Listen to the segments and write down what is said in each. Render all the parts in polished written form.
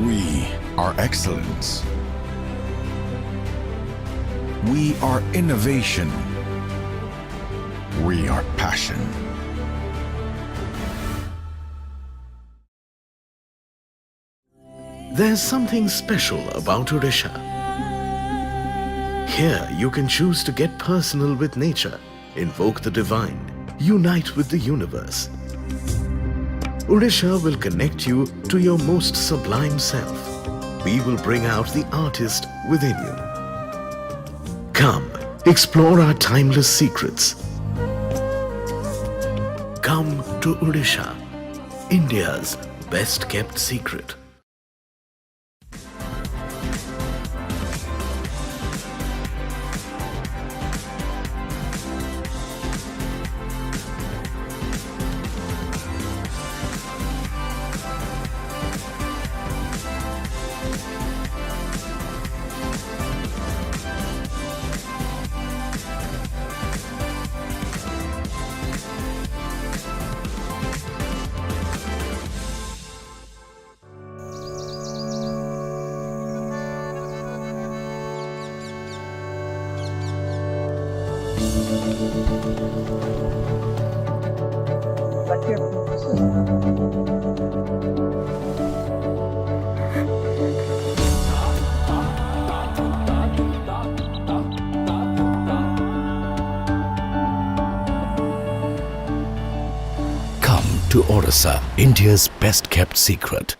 We are excellence. We are innovation. We are passion. There's something special about Odisha. Here you can choose to get personal with nature, invoke the divine, unite with the universe. Odisha will connect you to your most sublime self. We will bring out the artist within you. Come, explore our timeless secrets. Come to Odisha, India's best kept secret. Come to Odisha, India's best kept secret.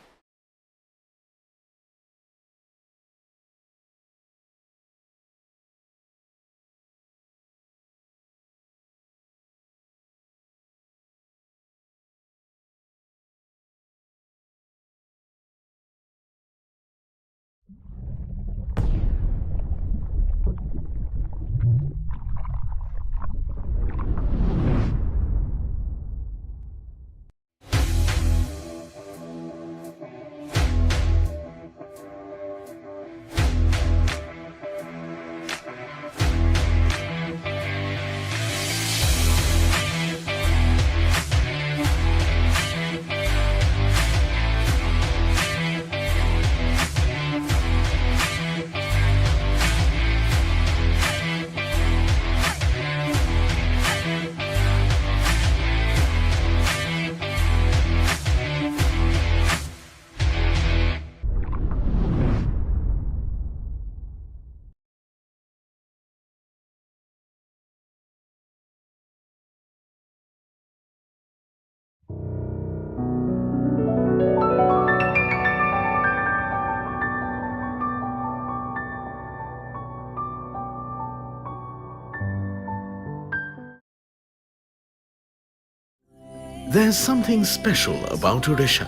There's something special about Odisha.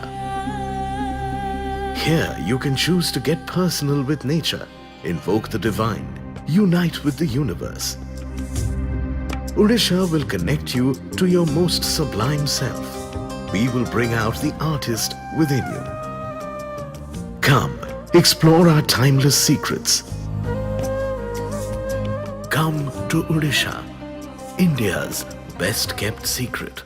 Here you can choose to get personal with nature, invoke the divine, unite with the universe. Odisha will connect you to your most sublime self. We will bring out the artist within you. Come, explore our timeless secrets. Come to Odisha, India's best kept secret.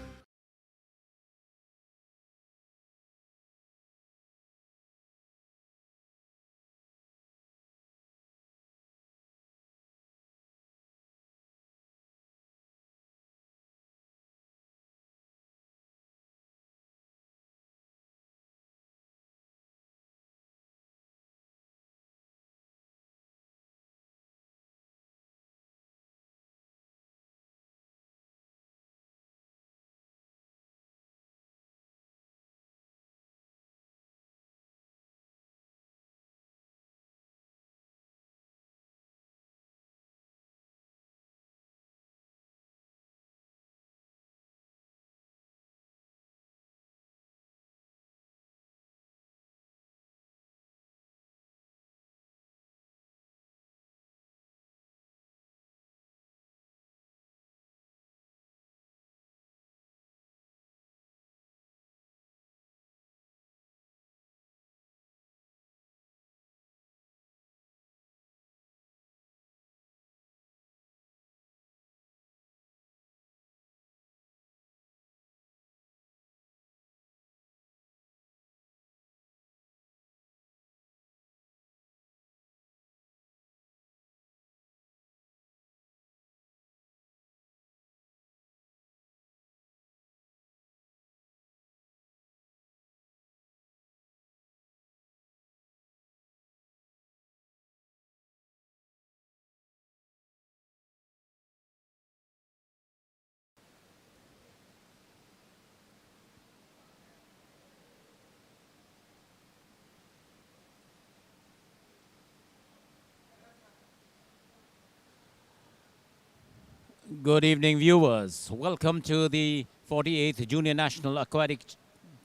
Good evening, viewers. Welcome to the 48th Junior National Aquatic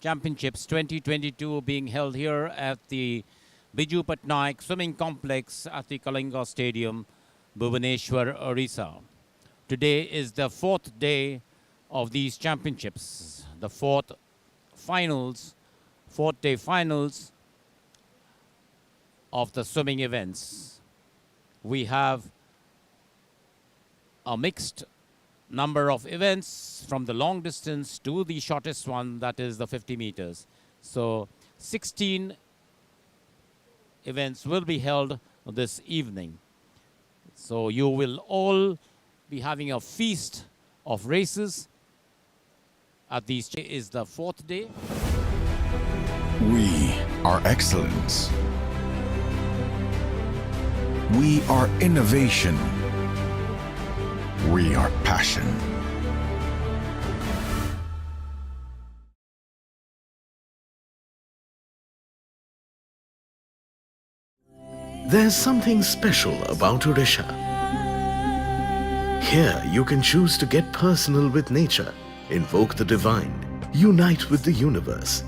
Championships 2022 being held here at the Biju Patnaik Swimming Complex at the Kalinga Stadium, Bhubaneswar, Orissa. Today is the fourth day of these championships, the fourth day finals of the swimming events. We have a mixed number of events from the long distance to the shortest one, that is the 50 meters. So 16 events will be held this evening. So you will all be having a feast of races at these. Is the fourth day. We are excellence. We are innovation. We are passion. There's something special about Odisha. Here you can choose to get personal with nature, invoke the divine, unite with the universe.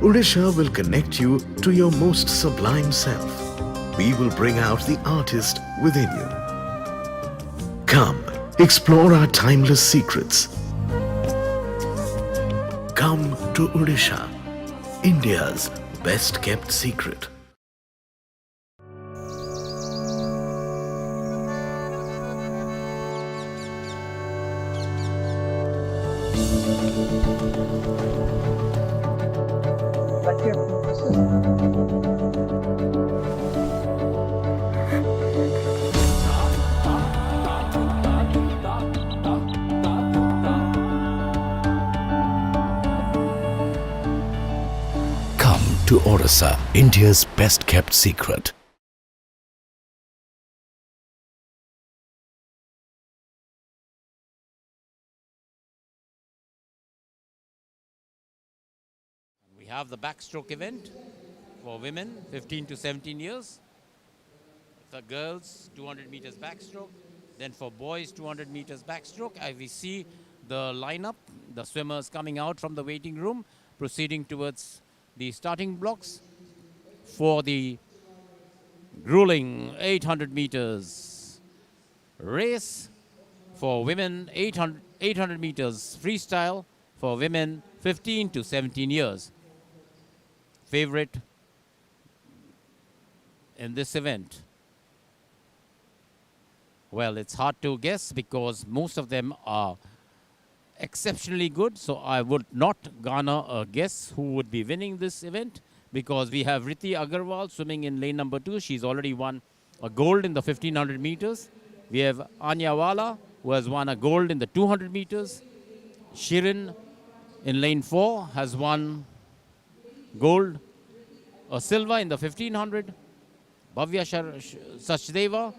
Odisha will connect you to your most sublime self. We will bring out the artist within you. Come, explore our timeless secrets. Come to Odisha, India's best kept secret. Come to Orissa, India's best kept secret. We have the backstroke event for women 15 to 17 years. For girls, 200 meters backstroke. Then for boys, 200 meters backstroke. As we see the lineup, the swimmers coming out from the waiting room, proceeding towards the starting blocks for the grueling 800 meters race for women, 800 meters freestyle for women 15 to 17 years. Favorite in this event? Well, it's hard to guess because most of them are exceptionally good. So I would not garner a guess who would be winning this event because we have Riti Agarwal swimming in lane number 2. She's already won a gold in the 1500 meters. We have Anya Wala, who has won a gold in the 200 meters. Shirin in lane 4 has won gold, a silver in the 1500. Bhavya Sachdeva,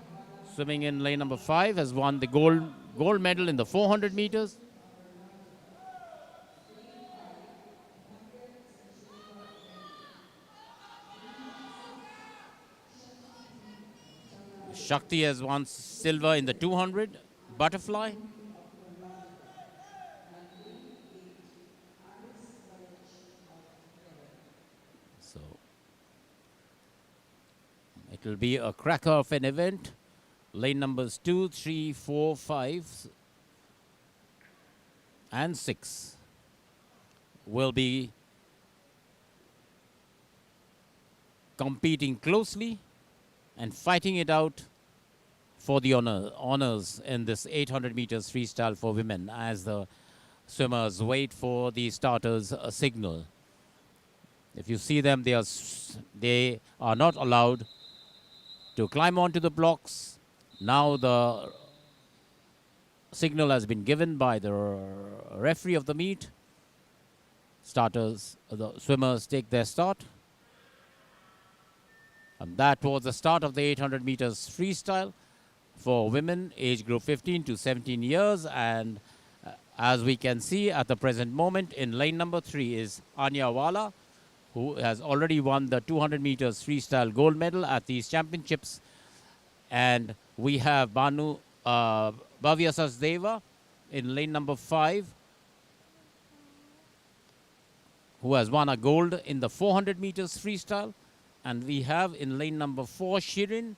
swimming in lane number 5, has won the gold medal in the 400 meters. Shakti has won silver in the 200 butterfly. So it will be a cracker of an event. Lane numbers 2, 3, 4, 5 and 6 will be competing closely and fighting it out for the honors in this 800 meters freestyle for women as the swimmers wait for the starters' signal. If you see them, they are not allowed to climb onto the blocks. Now the signal has been given by the referee of the meet. The swimmers take their start. And that was the start of the 800 meters freestyle for women age group 15 to 17 years. And as we can see at the present moment, in lane number 3 is Anya Wala, who has already won the 200 meters freestyle gold medal at these championships. And we have Banu Bhavya Sachdeva in lane number 5, who has won a gold in the 400 meters freestyle. And we have in lane number 4, Shirin.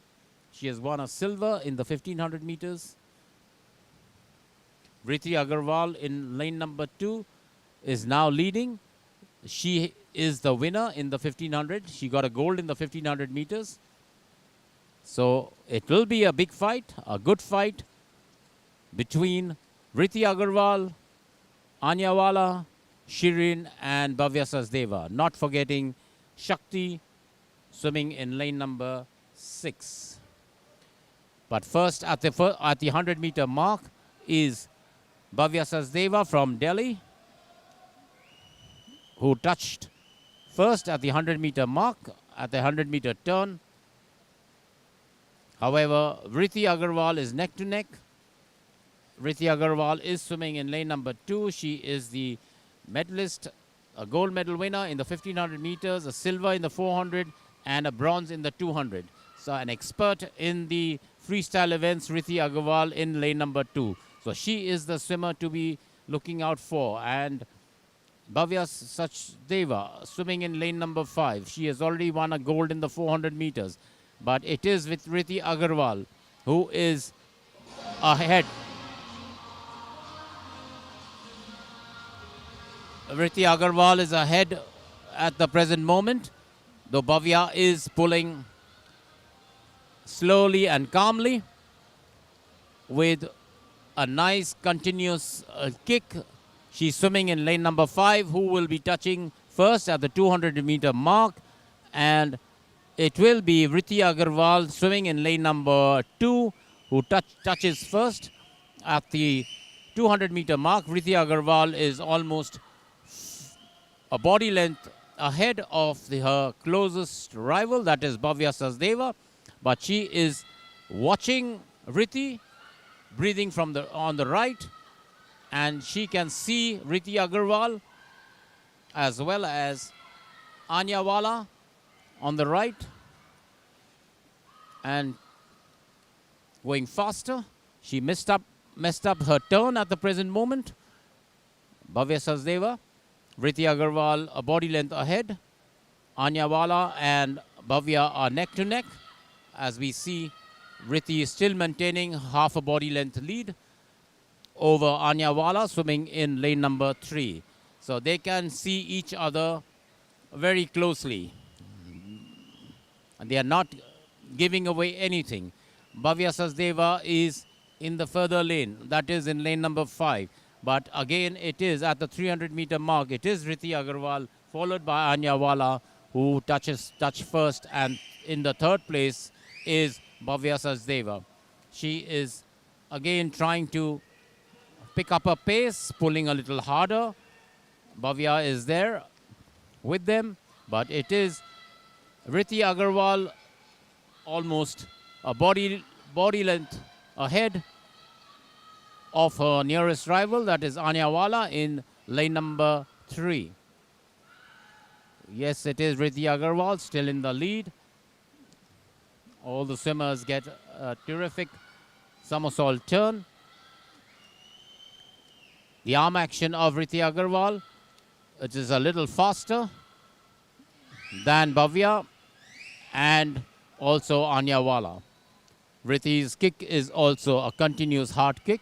She has won a silver in the 1500 meters. Riti Agarwal in lane number 2 is now leading. She is the winner in the 1500. She got a gold in the 1500 meters. So it will be a big fight, a good fight between Riti Agarwal, Anyawala, Shirin and Bhavya Sachdeva. Not forgetting Shakti swimming in lane number 6. But first at the 100 meter mark is Bhavya Sachdeva from Delhi, who touched first at the 100 meter mark at the 100 meter turn. However, Riti Agarwal is neck to neck. Riti Agarwal is swimming in lane number 2. She is the medalist, a gold medal winner in the 1500 meters, a silver in the 400 and a bronze in the 200. So an expert in the freestyle events, Riti Agarwal in lane number 2. So she is the swimmer to be looking out for. And Bhavya Sachdeva swimming in lane number 5. She has already won a gold in the 400 meters. But it is with Riti Agarwal who is ahead. Riti Agarwal is ahead at the present moment, though Bhavya is pulling slowly and calmly with a nice continuous kick. She's swimming in lane number 5, who will be touching first at the 200 meter mark, and it will be Riti Agarwal swimming in lane number 2, who touches first at the 200 meter mark. Riti Agarwal is almost a body length ahead of her closest rival, that is Bhavya Sachdeva, but she is watching Riti, breathing from on the right, and she can see Riti Agarwal as well as Anyawala on the right, and going faster. She messed up her turn at the present moment. Bhavya Sachdeva, Riti Agarwal a body length ahead. Anyawala and Bhavya are neck to neck. As we see, Riti is still maintaining half a body length lead over Anyawala swimming in lane number 3. So they can see each other very closely. And they are not giving away anything. Bhavya Sachdeva is in the further lane, that is in lane number 5. But again, it is at the 300 meter mark. It is Riti Agarwal followed by Anyawala who touch first, and in the third place is Bhavya Sachdeva. She is again trying to pick up her pace, pulling a little harder. Bhavya is there with them, but it is Riti Agarwal almost a body length ahead of her nearest rival, that is Anyawala in lane number 3. Yes, it is Riti Agarwal still in the lead. All the swimmers get a terrific somersault turn. The arm action of Riti Agarwal, it is a little faster than Bhavya and also Anyawala. Riti's kick is also a continuous hard kick.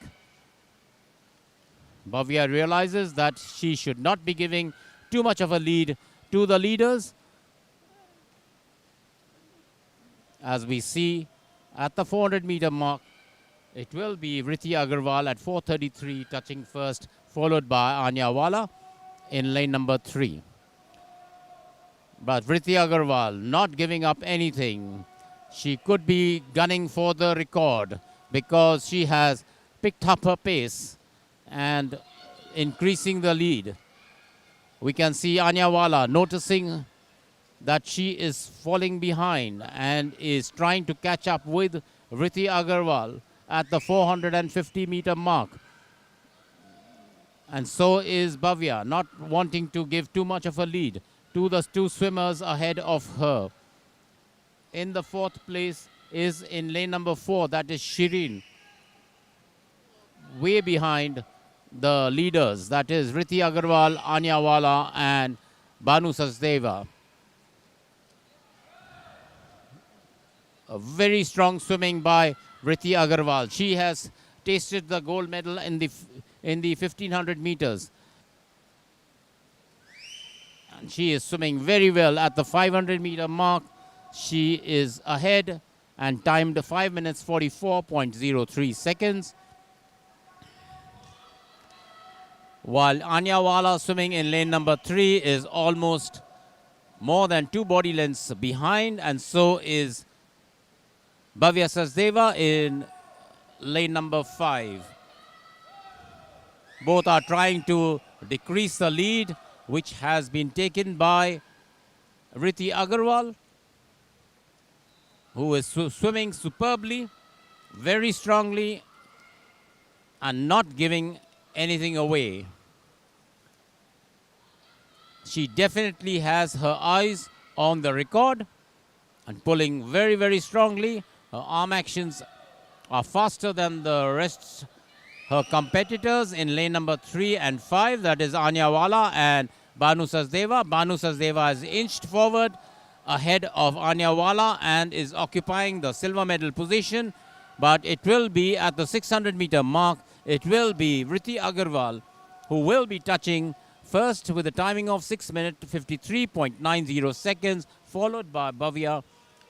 Bhavya realizes that she should not be giving too much of a lead to the leaders. As we see at the 400 meter mark, it will be Riti Agarwal at 4:33 touching first, followed by Anyawala in lane number 3. But Riti Agarwal not giving up anything. She could be gunning for the record because she has picked up her pace and increasing the lead. We can see Anyawala noticing that she is falling behind and is trying to catch up with Riti Agarwal at the 450 meter mark. And so is Bhavya, not wanting to give too much of a lead to the two swimmers ahead of her. In the 4th place is in lane number 4, that is Shirin. way behind the leaders, that is Riti Agarwal, Anya Wala and Banu Sachdeva. A very strong swimming by Riti Agarwal. She has tasted the gold medal in the 1500 meters. And she is swimming very well at the 500 meter mark. She is ahead and timed 5 minutes 44.03 seconds. While Anya Wala swimming in lane number 3 is almost more than 2 body lengths behind, and so is Bhavya Sachdeva in lane number 5. Both are trying to decrease the lead, which has been taken by Riti Agarwal, who is swimming superbly, very strongly, and not giving anything away. She definitely has her eyes on the record and pulling very, very strongly. Her arm actions are faster than the rest her competitors in lane number 3 and 5, that is Anya Wala and Banu Sachdeva. Banu Sachdeva has inched forward ahead of Anya Wala and is occupying the silver medal position, but it will be at the 600 meter mark. It will be Riti Agarwal who will be touching first with a timing of 6 minutes 53.90 seconds, followed by Bhavya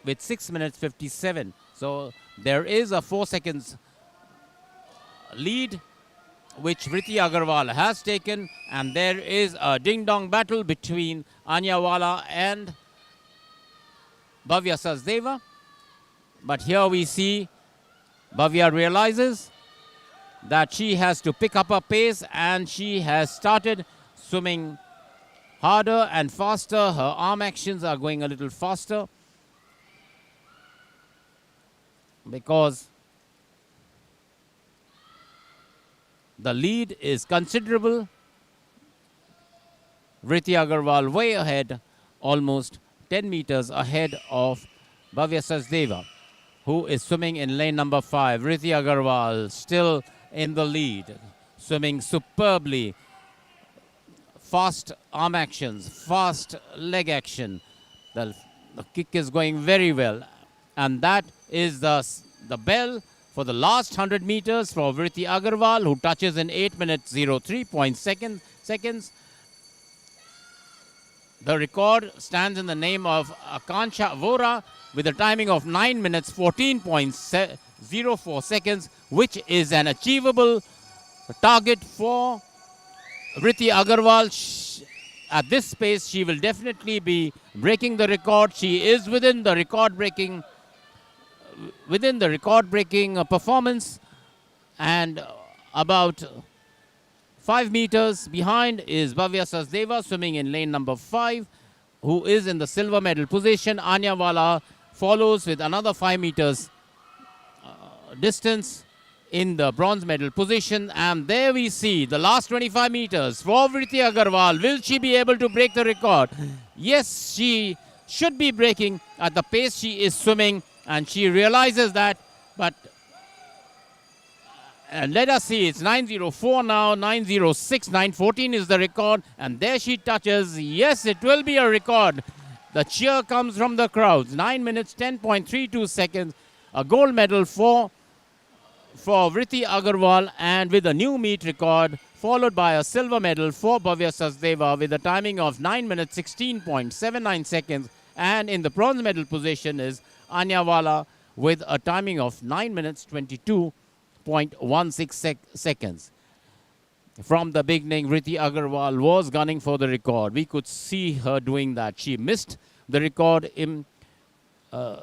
with 6 minutes 57. So there is a 4 seconds lead which Riti Agarwal has taken, and there is a ding-dong battle between Anya Wala and Bhavya Sachdeva. But here we see Bhavya realizes that she has to pick up her pace, and she has started swimming harder and faster. Her arm actions are going a little faster because the lead is considerable. Riti Agarwal way ahead, almost 10 meters ahead of Bhavya Sachdeva, who is swimming in lane number 5. Riti Agarwal still in the lead, swimming superbly. Fast arm actions, fast leg action. The kick is going very well. And that is the bell for the last 100 meters for Riti Agarwal, who touches in 8 minutes 03 seconds. The record stands in the name of Akansha Vora with a timing of 9 minutes 14.04 seconds, which is an achievable target for Riti Agarwal. At this pace, she will definitely be breaking the record. She is within the record-breaking performance, and about 5 meters behind is Bhavya Sachdeva swimming in lane number 5, who is in the silver medal position. Anya Wala follows with another 5 meters distance in the bronze medal position. And there we see the last 25 meters for Riti Agarwal. Will she be able to break the record? Yes, she should be breaking at the pace she is swimming, and she realizes that. But and let us see, it's 9:04 now, 9:06, 9:14 is the record, and there she touches. Yes, it will be a record. The cheer comes from the crowds. 9 minutes 10.32 seconds, a gold medal for Riti Agarwal, and with a new meet record, followed by a silver medal for Bhavya Sachdeva with a timing of 9 minutes 16.79 seconds, and in the bronze medal position is Anya Wala with a timing of 9 minutes 22.16 seconds. From the beginning, Riti Agarwal was gunning for the record. We could see her doing that. She missed the record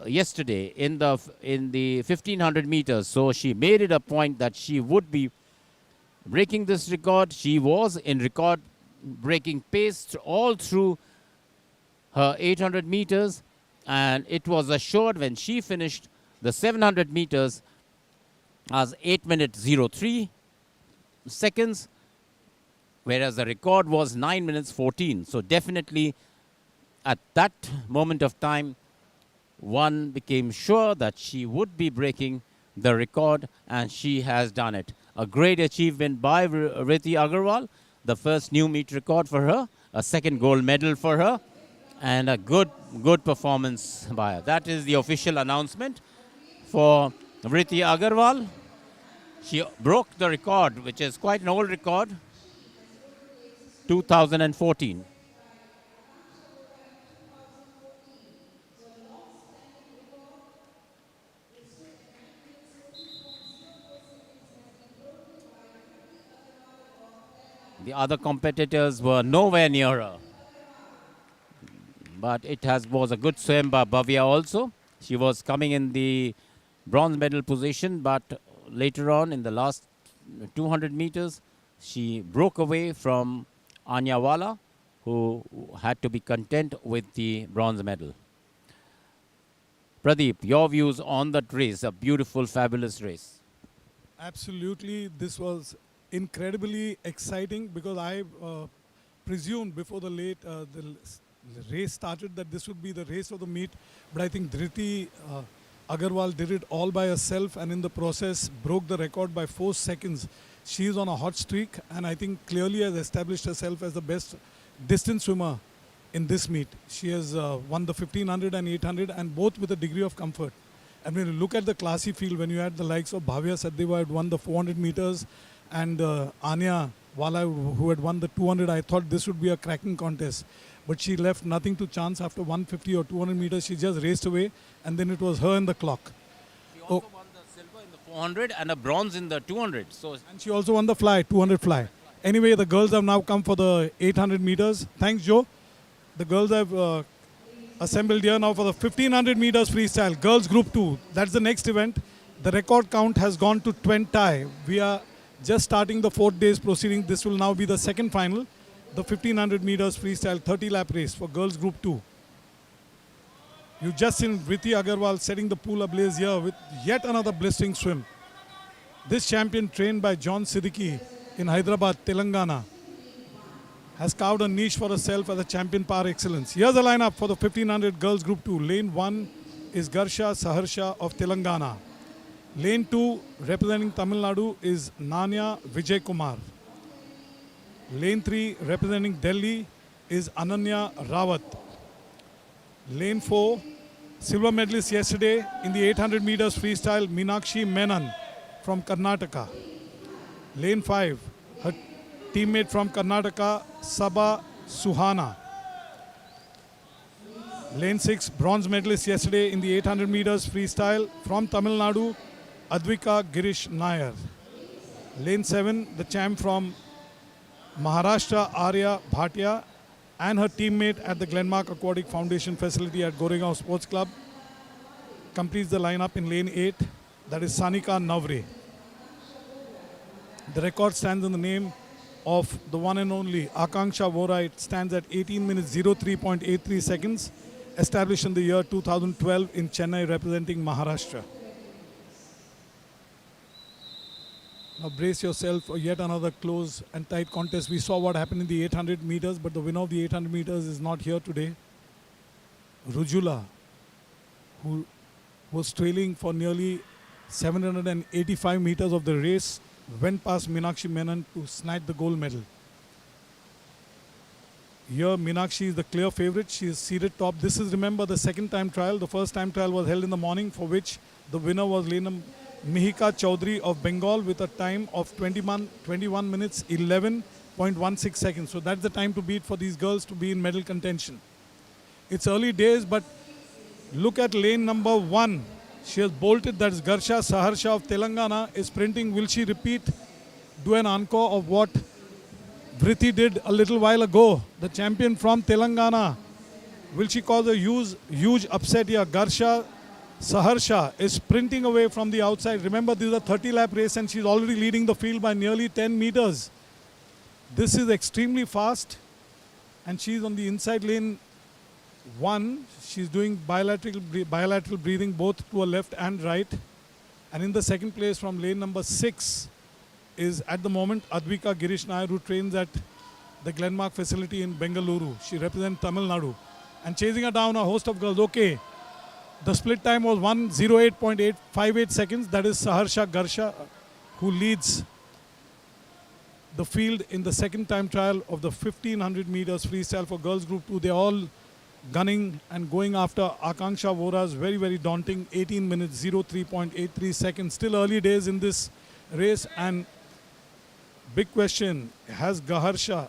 yesterday in the 1500 meters. So she made it a point that she would be breaking this record. She was in record-breaking pace all through her 800 meters, and it was assured when she finished the 700 meters as 8 minutes 03 seconds, whereas the record was 9 minutes 14. So definitely at that moment of time, one became sure that she would be breaking the record, and she has done it. A great achievement by Riti Agarwal. The first new meet record for her, a second gold medal for her, and a good performance by her. That is the official announcement for Riti Agarwal. She broke the record, which is quite an old record, 2014. The other competitors were nowhere near her. But it was a good swim by Bhavya also. She was coming in the bronze medal position, but later on in the last 200 meters, she broke away from Anya Wala, who had to be content with the bronze medal. Pradeep, your views on that race, a beautiful, fabulous race. Absolutely, this was incredibly exciting because I presumed before the race started that this would be the race of the meet, but I think Dhriti Agarwal did it all by herself and in the process broke the record by 4 seconds. She is on a hot streak and I think clearly has established herself as the best distance swimmer in this meet. She has won the 1500 and 800 and both with a degree of comfort. And when you look at the classy field, when you had the likes of Bhavya Sadeva had won the 400 meters and Anya Wala who had won the 200, I thought this would be a cracking contest. But she left nothing to chance after 150 or 200 meters. She just raced away and then it was her and the clock. She also won the silver in the 400 and a bronze in the 200. And she also won the 200 fly. Anyway, the girls have now come for the 800 meters. Thanks, Joe. The girls have assembled here now for the 1500 meters freestyle. Girls Group 2. That's the next event. The record count has gone to 20. We are just starting the 4th day's proceeding. This will now be the second final. The 1500 meters freestyle 30-lap race for girls Group 2. You've just seen Riti Agarwal setting the pool ablaze here with yet another blistering swim. This champion, trained by John Siddiqui in Hyderabad, Telangana, has carved a niche for herself as a champion par excellence. Here's the lineup for the 1500 girls Group 2. Lane 1 is Garsha Saharsha of Telangana. Lane 2, representing Tamil Nadu, is Nanya Vijay Kumar. Lane 3, representing Delhi, is Ananya Rawat. Lane 4, silver medalist yesterday in the 800 meters freestyle, Meenakshi Menon from Karnataka. Lane 5, her teammate from Karnataka, Sabha Suhana. Lane 6, bronze medalist yesterday in the 800 meters freestyle from Tamil Nadu, Advika Girish Nair. Lane 7, the champ from Maharashtra, Arya Bhatia, and her teammate at the Glenmark Aquatic Foundation facility at Goregaon Sports Club completes the lineup in lane 8, that is Sanika Navre. The record stands in the name of the one and only Akanksha Vora. It stands at 18 minutes 03.83 seconds, established in the year 2012 in Chennai, representing Maharashtra. Now brace yourself for yet another close and tight contest. We saw what happened in the 800 meters, but the winner of the 800 meters is not here today. Rujula, who was trailing for nearly 785 meters of the race, went past Meenakshi Menon to snatch the gold medal. Here Meenakshi is the clear favorite. She is seated top. This is, remember, the second time trial. The first time trial was held in the morning, for which the winner was lane Mihika Chaudhary of Bengal with a time of 21 minutes 11.16 seconds. So that's the time to beat for these girls to be in medal contention. It's early days, but look at lane number 1. She has bolted. That's Garsha Saharsha of Telangana is sprinting. Will she repeat, do an encore of what Dhriti did a little while ago? The champion from Telangana. Will she cause a huge upset here? Garsha Saharsha is sprinting away from the outside. Remember, this is a 30-lap race and she's already leading the field by nearly 10 meters. This is extremely fast and she's on the inside lane 1. She's doing bilateral breathing both to her left and right. And in the second place from lane number 6 is at the moment Advika Girish Nair, who trains at the Glenmark facility in Bengaluru. She represents Tamil Nadu. And chasing her down a host of girls. Okay. The split time was 1:08.858 seconds. That is Saharsha Garsha, who leads the field in the second time trial of the 1500 meters freestyle for girls group 2. They're all gunning and going after Akanksha Vora's very, very daunting 18 minutes 03.83 seconds. Still early days in this race, and big question, has Garsha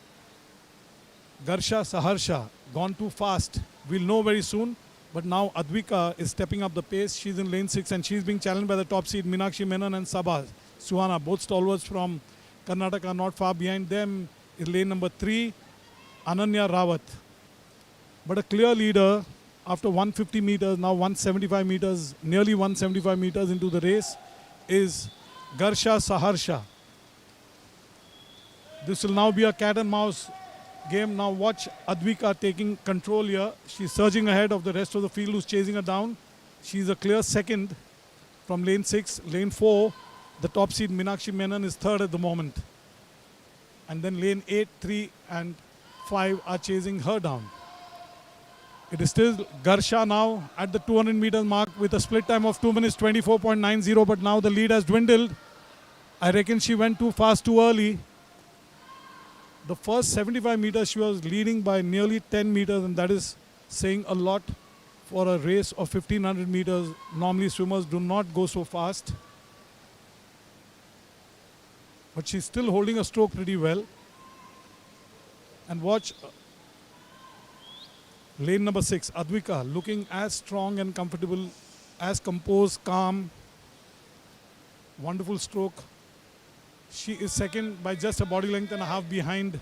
Saharsha gone too fast? We'll know very soon. But now Advika is stepping up the pace. She's in lane 6 and she's being challenged by the top seed Meenakshi Menon and Sabha Suhana, both stalwarts from Karnataka. Not far behind them is lane number 3, Ananya Rawat. But a clear leader after 150 meters, now 175 meters, nearly 175 meters into the race, is Garsha Saharsha. This will now be a cat and mouse game. Now watch Advika taking control here. She's surging ahead of the rest of the field who's chasing her down. She's a clear second from lane 6. Lane 4, the top seed Meenakshi Menon is third at the moment. And then lane 8, 3 and 5 are chasing her down. It is still Garsha now at the 200 meters mark with a split time of 2 minutes 24.90, but now the lead has dwindled. I reckon she went too fast too early. The first 75 meters she was leading by nearly 10 meters, and that is saying a lot for a race of 1500 meters. Normally swimmers do not go so fast. But she's still holding a stroke pretty well. And watch lane number 6, Advika, looking as strong and comfortable, as composed, calm. Wonderful stroke. She is second by just a body length and a half behind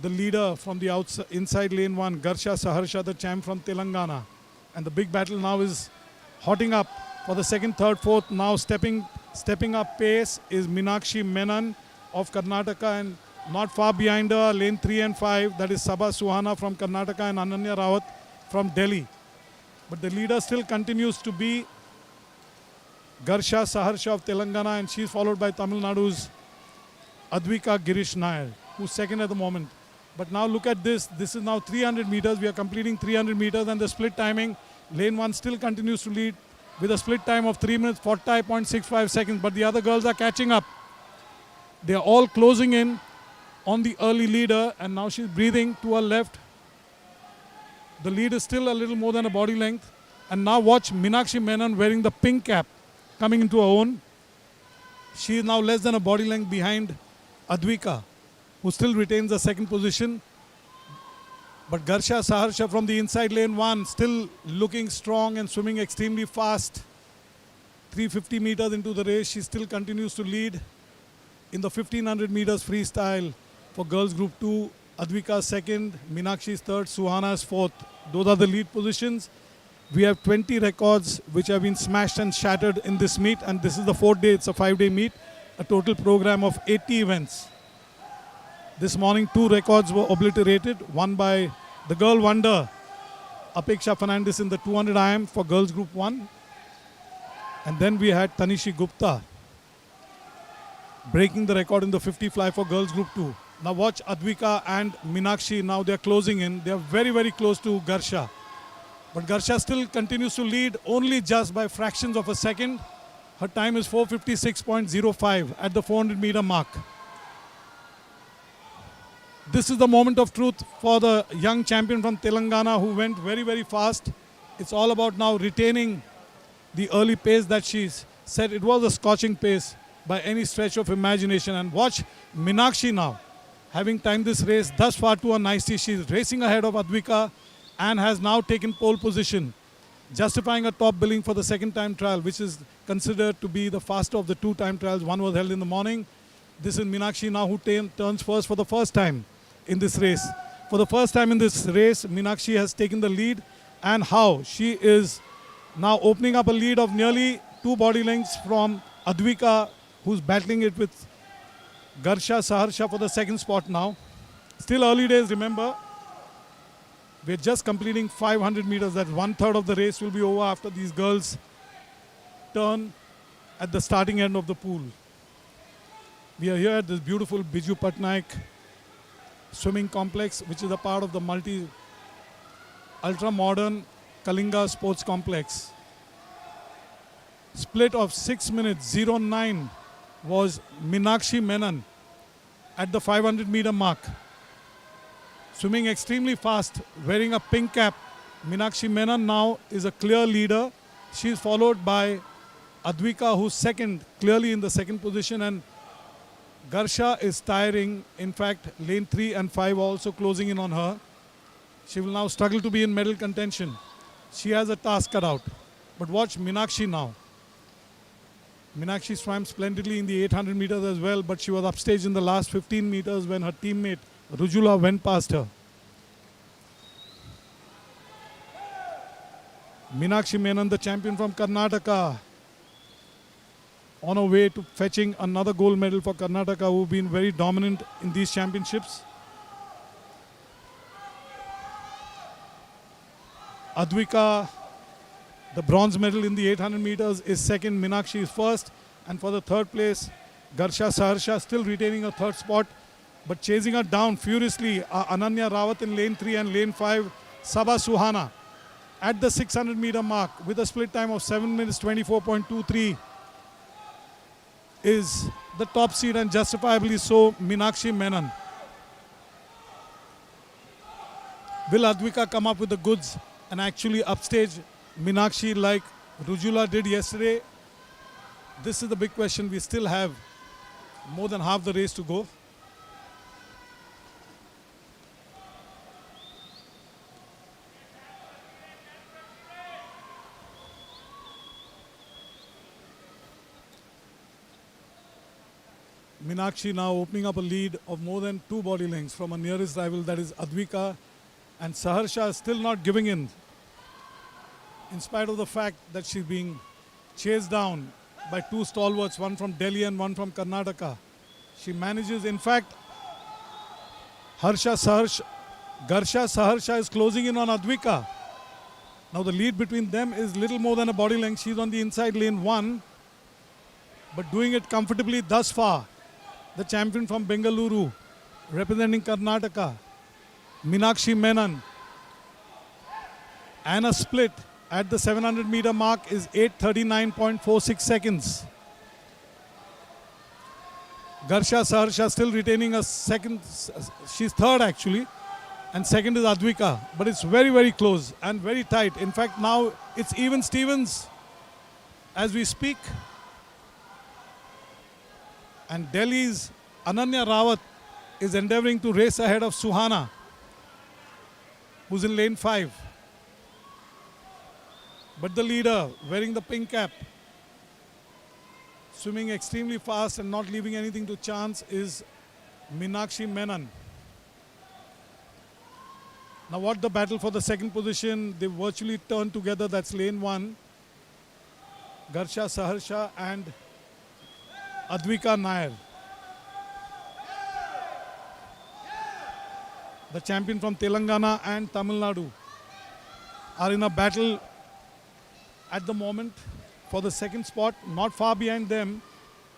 the leader from the outside, inside lane 1, Garsha Saharsha, the champ from Telangana. And the big battle now is hotting up for the second, third, fourth. Now stepping up pace is Meenakshi Menon of Karnataka, and not far behind her, lane 3 and 5, that is Sabha Suhana from Karnataka and Ananya Rawat from Delhi. But the leader still continues to be Garsha Saharsha of Telangana, and she's followed by Tamil Nadu's Advika Girish Nair, who's second at the moment. But now look at this. This is now 300 meters. We are completing 300 meters, and the split timing, lane 1 still continues to lead with a split time of 3 minutes 40.65 seconds. But the other girls are catching up. They are all closing in on the early leader, and now she's breathing to her left. The lead is still a little more than a body length. And now watch Meenakshi Menon wearing the pink cap coming into her own. She is now less than a body length behind Advika, who still retains the second position. But Garsha Saharsha from the inside lane 1 still looking strong and swimming extremely fast. 350 meters into the race, she still continues to lead in the 1500 meters freestyle for girls group 2. Advika second, Meenakshi is third, Suhana is fourth. Those are the lead positions. We have 20 records which have been smashed and shattered in this meet, and this is the 4th day. It's a 5-day meet, a total program of 80 events. This morning 2 records were obliterated, one by the girl wonder Apeksha Fernandez in the 200 IM for girls group 1, and then we had Tanishi Gupta breaking the record in the 50 fly for girls group 2. Now watch Advika and Meenakshi, now they're closing in. They're very, very close to Garsha. But Garsha still continues to lead only just by fractions of a second. Her time is 4:56.05 at the 400 meter mark. This is the moment of truth for the young champion from Telangana who went very, very fast. It's all about now retaining the early pace that she's said. It was a scorching pace by any stretch of imagination. And watch Meenakshi now, having timed this race thus far to a nicety. She's racing ahead of Advika and has now taken pole position, justifying a top billing for the second time trial, which is considered to be the faster of the 2 time trials. One was held in the morning. This is Meenakshi now who turns first for the first time in this race. For the first time in this race, Meenakshi has taken the lead, and how she is now opening up a lead of nearly 2 body lengths from Advika, who's battling it with Garsha Saharsha for the second spot now. Still early days, remember. We're just completing 500 meters. That 1/3 of the race will be over after these girls turn at the starting end of the pool. We are here at this beautiful Biju Patnaik swimming complex, which is a part of the ultra-modern Kalinga Sports Complex. Split of 6 minutes 09 was Meenakshi Menon at the 500-meter mark. Swimming extremely fast, wearing a pink cap. Meenakshi Menon now is a clear leader. She is followed by Advika, who's second, clearly in the second position, and Garsha is tiring. In fact, lane 3 and 5 also closing in on her. She will now struggle to be in medal contention. She has a task cut out. But watch Meenakshi now. Meenakshi swam splendidly in the 800 meters as well, but she was upstaged in the last 15 meters when her teammate Rujula went past her. Meenakshi Menon, the champion from Karnataka, on her way to fetching another gold medal for Karnataka, who've been very dominant in these championships. Advika, the bronze medal in the 800 meters, is second. Meenakshi is first. And for the third place, Garsha Saharsha still retaining a third spot, but chasing her down furiously are Ananya Rawat in lane 3 and lane 5, Sabha Suhana at the 600 meter mark with a split time of 7 minutes 24.23 is the top seed, and justifiably so, Meenakshi Menon. Will Advika come up with the goods and actually upstage Meenakshi like Rujula did yesterday? This is the big question. We still have more than half the race to go. Meenakshi now opening up a lead of more than 2 body lengths from her nearest rival, that is Advika, and Saharsha is still not giving in spite of the fact that she's being chased down by 2 stalwarts, one from Delhi and one from Karnataka. She manages, in fact, Garsha Saharsha is closing in on Advika. Now the lead between them is little more than a body length. She's on the inside lane 1, but doing it comfortably thus far. The champion from Bengaluru, representing Karnataka, Meenakshi Menon, and a split at the 700 meter mark is 8:39.46 seconds. Garsha Saharsha still retaining a second, she's third actually, and second is Advika, but it's very, very close and very tight. In fact, now it's even Stevens as we speak. And Delhi's Ananya Rawat is endeavoring to race ahead of Suhana, who's in lane 5. But the leader, wearing the pink cap, swimming extremely fast and not leaving anything to chance, is Meenakshi Menon. Now what the battle for the second position, they virtually turned together. That's lane 1. Garsha Saharsha and Advika Nair. The champion from Telangana and Tamil Nadu are in a battle at the moment for the second spot. Not far behind them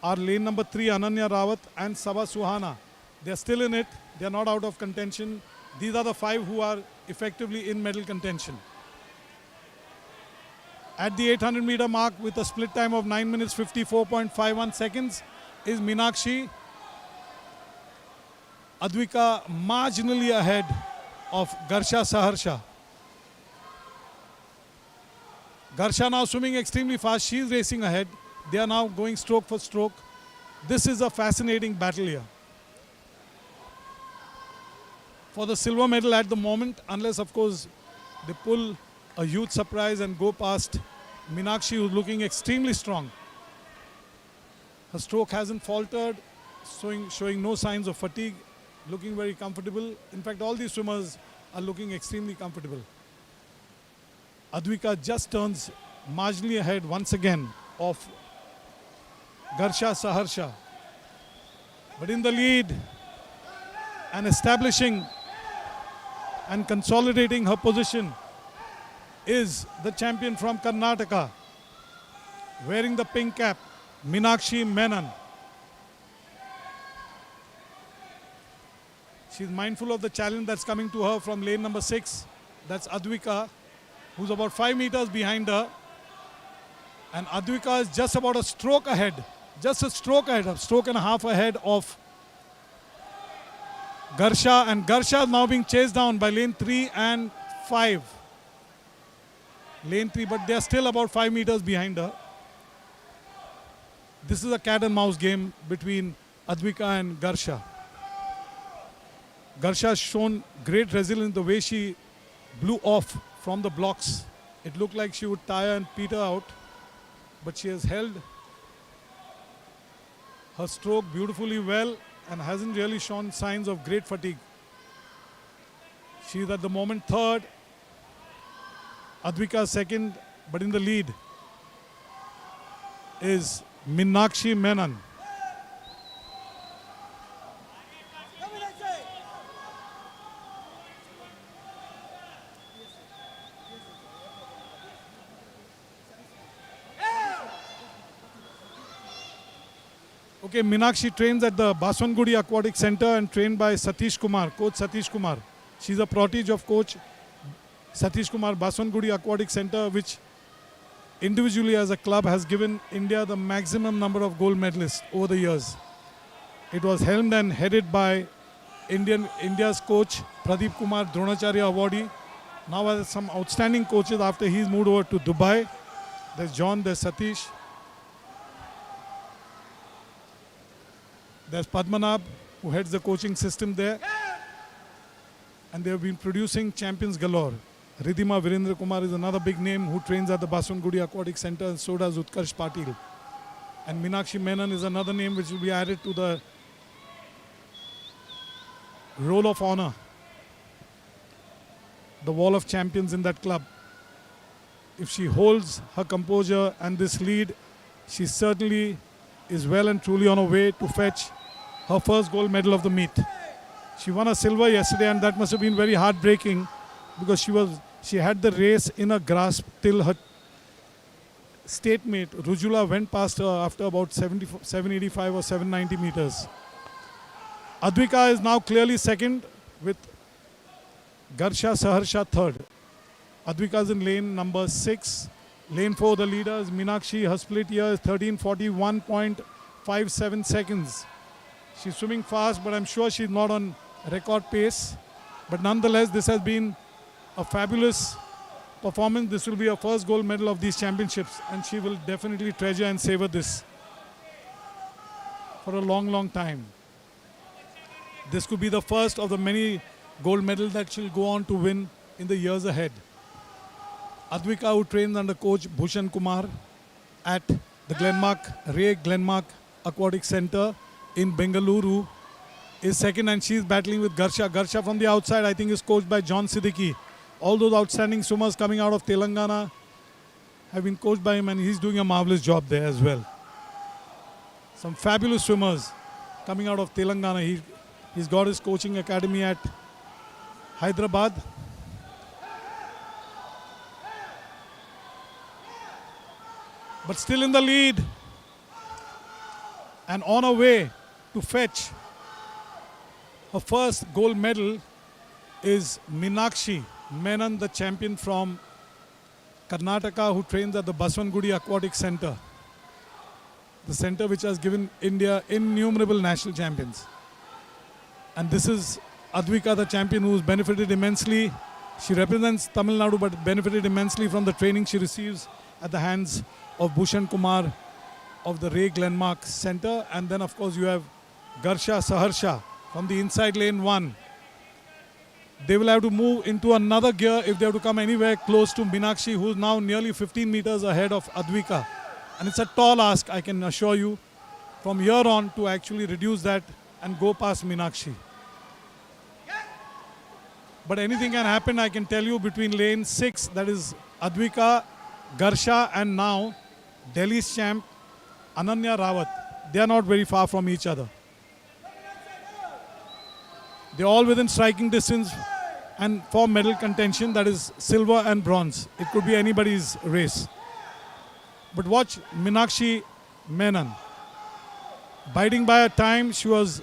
are lane number 3 Ananya Rawat and Sabha Suhana. They are still in it. They are not out of contention. These are the 5 who are effectively in medal contention. At the 800 meter mark with a split time of 9 minutes 54.51 seconds is Meenakshi. Advika marginally ahead of Garsha Saharsha. Garsha now swimming extremely fast. She is racing ahead. They are now going stroke for stroke. This is a fascinating battle here for the silver medal at the moment, unless of course they pull a huge surprise and go past Meenakshi, who's looking extremely strong. Her stroke hasn't faltered, showing no signs of fatigue, looking very comfortable. In fact, all these swimmers are looking extremely comfortable. Advika just turns marginally ahead once again of Garsha Saharsha. But in the lead and establishing and consolidating her position is the champion from Karnataka, wearing the pink cap, Meenakshi Menon. She's mindful of the challenge that's coming to her from lane number 6. That's Advika, who's about 5 meters behind her. And Advika is just about a stroke ahead. Just a stroke ahead, a stroke and a half ahead of Garsha, and Garsha is now being chased down by lane 3 and 5. Lane 3, but they are still about 5 meters behind her. This is a cat and mouse game between Advika and Garsha. Garsha has shown great resilience the way she blew off from the blocks. It looked like she would tire and peter out, but she has held her stroke beautifully well and hasn't really shown signs of great fatigue. She is at the moment third, Advika second, but in the lead is Meenakshi Menon. Okay, Meenakshi trains at the Baswangudi Aquatic Center and trained by Satish Kumar, Coach Satish Kumar. She's a protege of Coach Satish Kumar, Baswangudi Aquatic Center, which individually as a club has given India the maximum number of gold medalists over the years. It was helmed and headed by India's coach Pradeep Kumar, Dronacharya awardee. Now has some outstanding coaches after he's moved over to Dubai. There's John, there's Satish. There's Padmanabh, who heads the coaching system there. And they have been producing champions galore. Ridhima Virendra Kumar is another big name who trains at the Baswangudi Aquatic Center, and so does Utkarsh Patil. And Meenakshi Menon is another name which will be added to the roll of honor, the wall of champions in that club. If she holds her composure and this lead, she certainly is well and truly on her way to fetch her first gold medal of the meet. She won a silver yesterday, and that must have been very heartbreaking because she had the race in a grasp till her state mate Rujula went past her after about 785 or 790 meters. Advika is now clearly second with Garsha Saharsha third. Advika is in lane number 6. Lane 4, the leader is Meenakshi. Her split here is 13:41.57 seconds. She's swimming fast, but I'm sure she's not on record pace. But nonetheless, this has been a fabulous performance. This will be her first gold medal of these championships, and she will definitely treasure and savor this for a long, long time. This could be the first of the many gold medals that she'll go on to win in the years ahead. Advika, who trains under coach Bhushan Kumar at the Ray Glenmark Aquatic Center in Bengaluru, is second, and she's battling with Garsha. Garsha from the outside, I think, is coached by John Siddiqui. All those outstanding swimmers coming out of Telangana have been coached by him, and he's doing a marvelous job there as well. Some fabulous swimmers coming out of Telangana. He's got his coaching academy at Hyderabad. But still in the lead and on her way to fetch her first gold medal is Meenakshi Menon, the champion from Karnataka, who trains at the Baswangudi Aquatic Center, the center which has given India innumerable national champions. And this is Advika, the champion, who's benefited immensely. She represents Tamil Nadu, but benefited immensely from the training she receives at the hands of Bhushan Kumar of the Ray Glenmark Center. And then, of course, you have Garsha Saharsha from the inside lane 1. They will have to move into another gear if they have to come anywhere close to Meenakshi, who's now nearly 15 meters ahead of Advika. And it's a tall ask, I can assure you, from here on to actually reduce that and go past Meenakshi. But anything can happen, I can tell you, between lane 6, that is Advika, Garsha, and now Delhi's champ Ananya Rawat. They are not very far from each other. They're all within striking distance and for medal contention, that is silver and bronze. It could be anybody's race. But watch Meenakshi Menon. Biding by her time, she was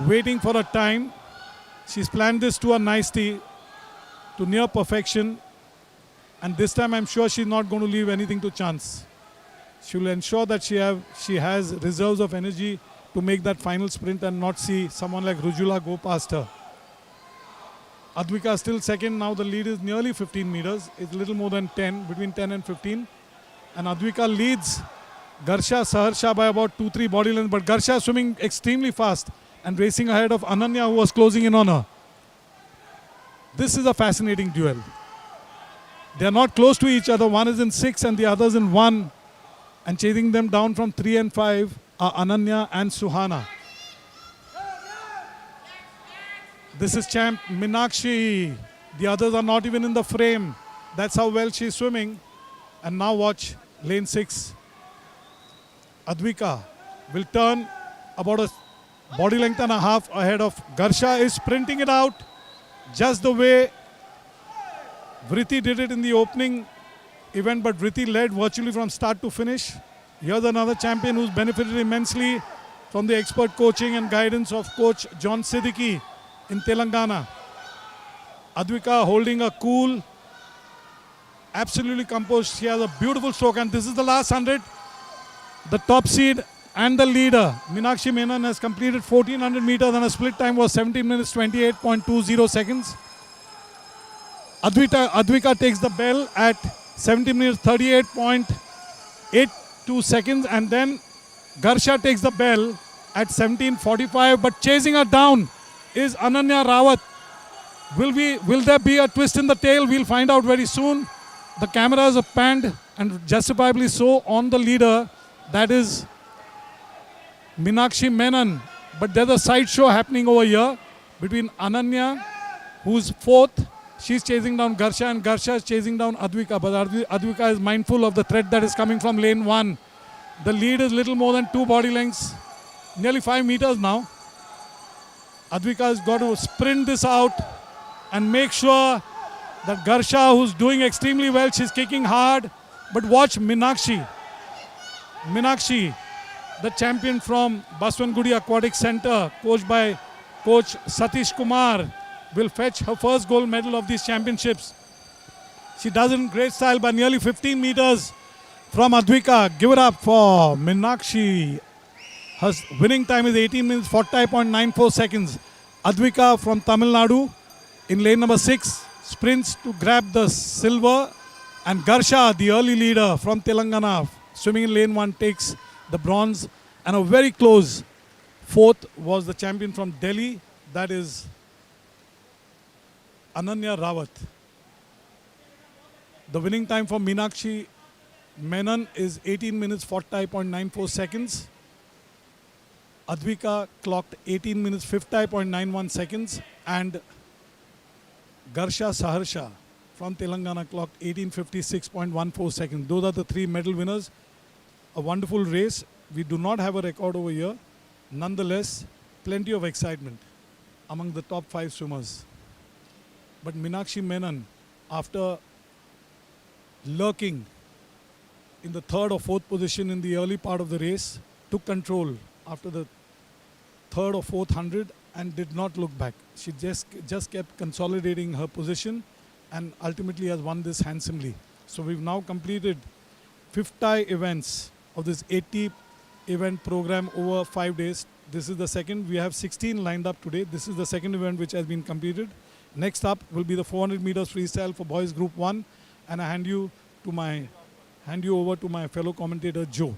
waiting for a time. She's planned this to a nicety, to near perfection. And this time I'm sure she's not going to leave anything to chance. She will ensure that she has reserves of energy to make that final sprint and not see someone like Rujula go past her. Advika still second. Now the lead is nearly 15 meters. It's a little more than 10, between 10 and 15. And Advika leads Garsha Saharsha by about 2-3 body lengths. But Garsha swimming extremely fast and racing ahead of Ananya, who was closing in on her. This is a fascinating duel. They are not close to each other. One is in 6 and the other is in 1. And chasing them down from 3 and 5 are Ananya and Suhana. This is champ Meenakshi. The others are not even in the frame. That's how well she's swimming. And now watch lane 6. Advika will turn about a body length and a half ahead of Garsha, is sprinting it out just the way Vritti did it in the opening event, but Vritti led virtually from start to finish. Here's another champion who's benefited immensely from the expert coaching and guidance of coach John Siddiqui in Telangana. Advika holding a cool, absolutely composed. She has a beautiful stroke, and this is the last 100. The top seed and the leader, Meenakshi Menon, has completed 1400 meters and a split time was 17 minutes 28.20 seconds. Advika takes the bell at 17 minutes 38.82 seconds, and then Garsha takes the bell at 17:45. But chasing her down is Ananya Rawat. Will there be a twist in the tail? We'll find out very soon. The cameras are panned, and justifiably so, on the leader. That is Meenakshi Menon. But there's a sideshow happening over here between Ananya, who's 4th. She's chasing down Garsha, and Garsha is chasing down Advika. But Advika is mindful of the threat that is coming from lane 1. The lead is little more than 2 body lengths, nearly 5 meters now. Advika has got to sprint this out and make sure that Garsha, who's doing extremely well, she's kicking hard. But watch Meenakshi. Meenakshi, the champion from Baswangudi Aquatic Center, coached by coach Satish Kumar, will fetch her first gold medal of these championships. She does it in great style by nearly 15 meters from Advika. Give it up for Meenakshi. Her winning time is 18 minutes 40.94 seconds. Advika from Tamil Nadu in lane number 6 sprints to grab the silver, and Garsha, the early leader from Telangana, swimming in lane 1, takes the bronze. And a very close 4th was the champion from Delhi, that is Ananya Rawat. The winning time for Meenakshi Menon is 18 minutes 40.94 seconds. Advika clocked 18 minutes 50.91 seconds, and Garsha Saharsha from Telangana clocked 18:56.14 seconds. Those are the 3 medal winners. A wonderful race. We do not have a record over here. Nonetheless, plenty of excitement among the top 5 swimmers. But Meenakshi Menon, after lurking in the 3rd or 4th position in the early part of the race, took control after the 3rd or 4th 100 and did not look back. She just kept consolidating her position and ultimately has won this handsomely. So we've now completed 50 events of this 80 event program over 5 days. This is the second. We have 16 lined up today. This is the second event which has been completed. Next up will be the 400 meters freestyle for boys group 1, and I hand you over to my fellow commentator Joe.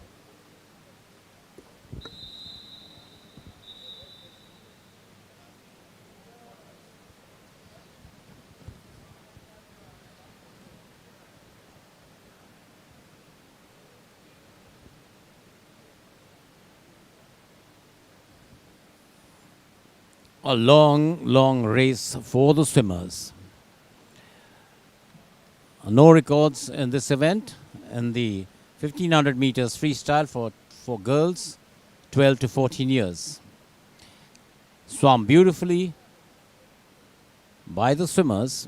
A long, long race for the swimmers. No records in this event. In the 1500 meters freestyle for girls 12 to 14 years. Swam beautifully by the swimmers,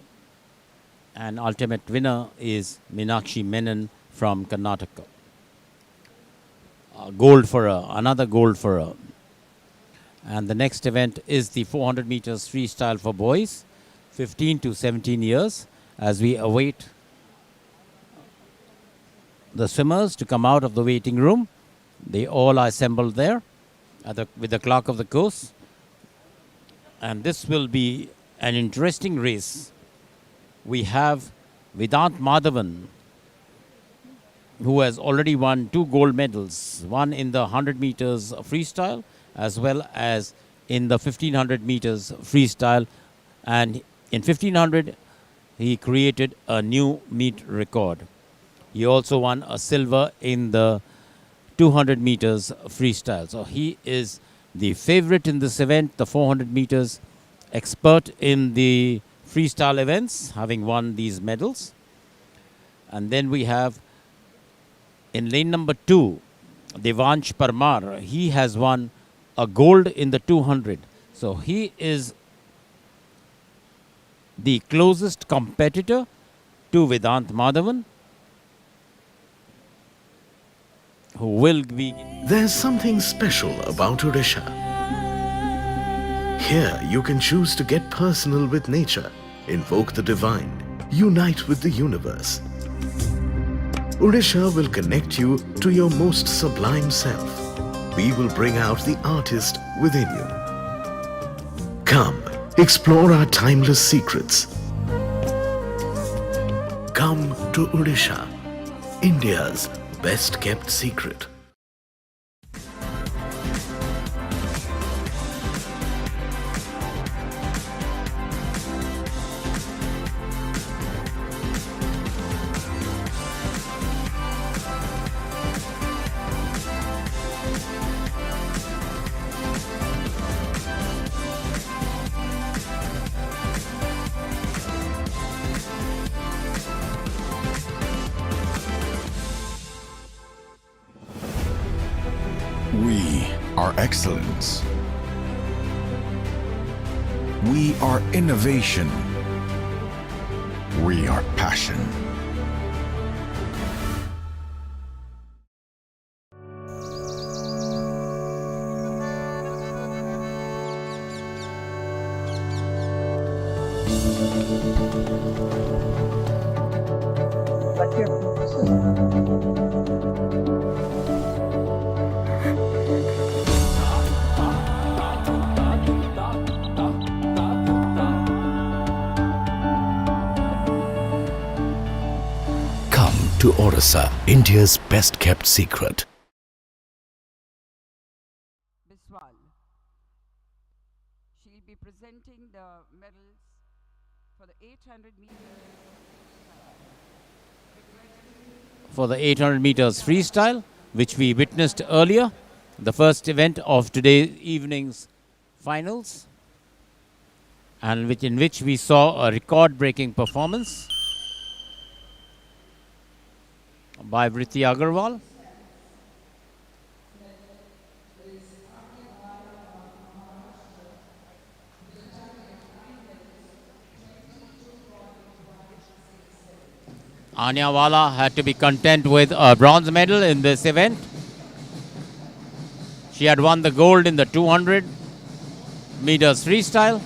and ultimate winner is Meenakshi Menon from Karnataka. Gold for her, another gold for her. And the next event is the 400 meters freestyle for boys 15 to 17 years, as we await the swimmers to come out of the waiting room. They all are assembled there with the clerk of the course. And this will be an interesting race. We have Vedant Madhavan, who has already won 2 gold medals, one in the 100 meters freestyle as well as in the 1500 meters freestyle. And in 1500, he created a new meet record. He also won a silver in the 200 meters freestyle. So he is the favorite in this event, the 400 meters, expert in the freestyle events, having won these medals. And then we have in lane number 2, Devansh Parmar. He has won a gold in the 200. So he is the closest competitor to Vedant Madhavan, who will be... There's something special about Odisha. Here you can choose to get personal with nature, invoke the divine, unite with the universe. Odisha will connect you to your most sublime self. We will bring out the artist within you. Come, explore our timeless secrets. Come to Odisha, India's best kept secret. We are excellence. We are innovation. We are passion. Come to Odisha, India's best kept secret. Biswal. She'll be presenting the medals for the 800 meters. For the 800 meters freestyle, which we witnessed earlier, the first event of today's evening's finals, and in which we saw a record-breaking performance by Vritti Agarwal. Anya Wala had to be content with a bronze medal in this event. She had won the gold in the 200 meters freestyle.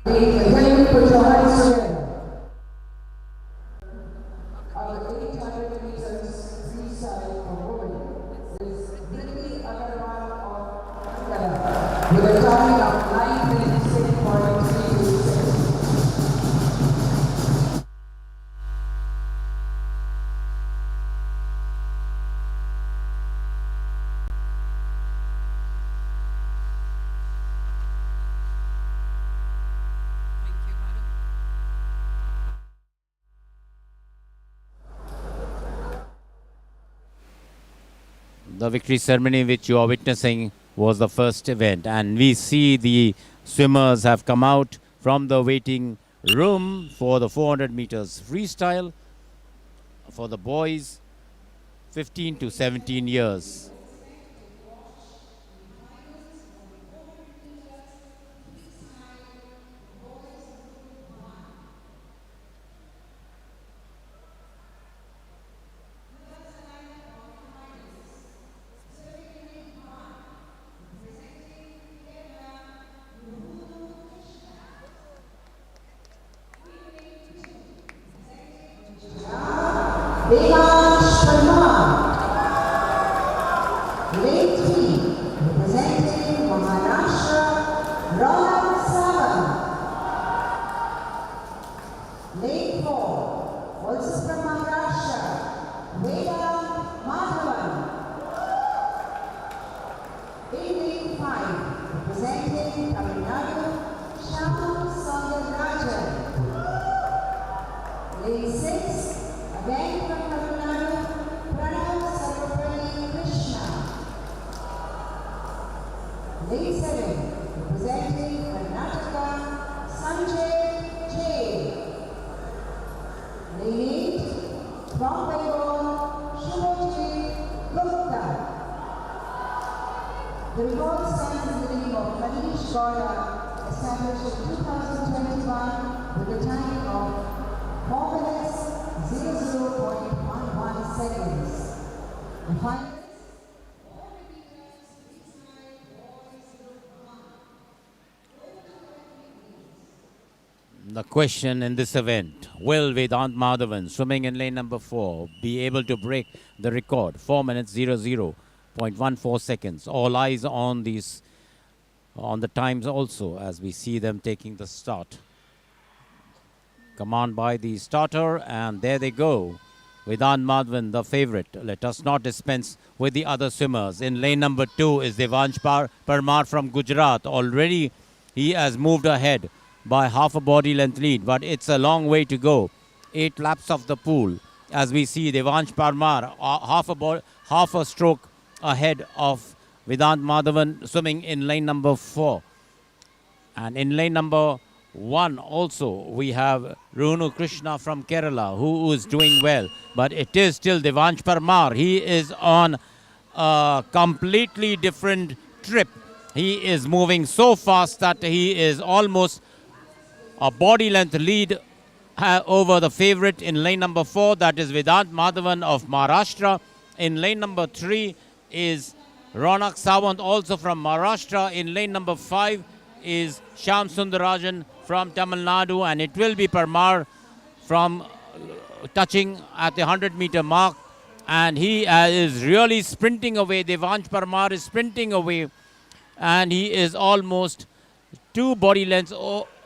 Can you put your hands together? Of the 800 meters freestyle for women is Vritti Agarwal of Canada with a time of 9:26.32 seconds. The victory ceremony which you are witnessing was the first event, and we see the swimmers have come out from the waiting room for the 400 meters freestyle for the boys 15 to 17 years. Devansh Sharma. Lane 3, representing Maharashtra, Ronak Savan. Lane 4, also from Maharashtra, Vedant Madhavan. In Lane 5, representing Tamil Nadu, Shyam Rajan. Lane 6, again from Tamil Nadu, Pranav Sarvapalli Krishna. Lane 7, representing Karnataka, Sanjay J. Lane 8, from Bengal, Shubhajit Gupta. The record stands in the name of Manish Gowda, established in 2021 with a time of 4 minutes 00.11 seconds. The finalists, The question in this event, will Vedant Madhavan, swimming in lane number 4, be able to break the record, 4 minutes 00.14 seconds? All eyes on these, on the times also, as we see them taking the start. Command by the starter, and there they go. Vedant Madhavan, the favorite. Let us not dispense with the other swimmers. In lane number 2 is Devansh Parmar from Gujarat. Already he has moved ahead by half a body length lead, but it's a long way to go. 8 laps of the pool. As we see Devansh Parmar half a stroke ahead of Vedant Madhavan swimming in lane number 4. And in lane number 1 also we have Runu Krishna from Kerala, who is doing well, but it is still Devansh Parmar. He is on a completely different trip. He is moving so fast that he is almost a body length lead over the favorite in lane number 4, that is Vedant Madhavan of Maharashtra. In lane number 3 is Ronak Sawant, also from Maharashtra. In lane number 5 is Shyam Sundarajan from Tamil Nadu, and it will be Parmar from touching at the 100-meter mark, and he is really sprinting away. Devansh Parmar is sprinting away, and he is almost 2 body lengths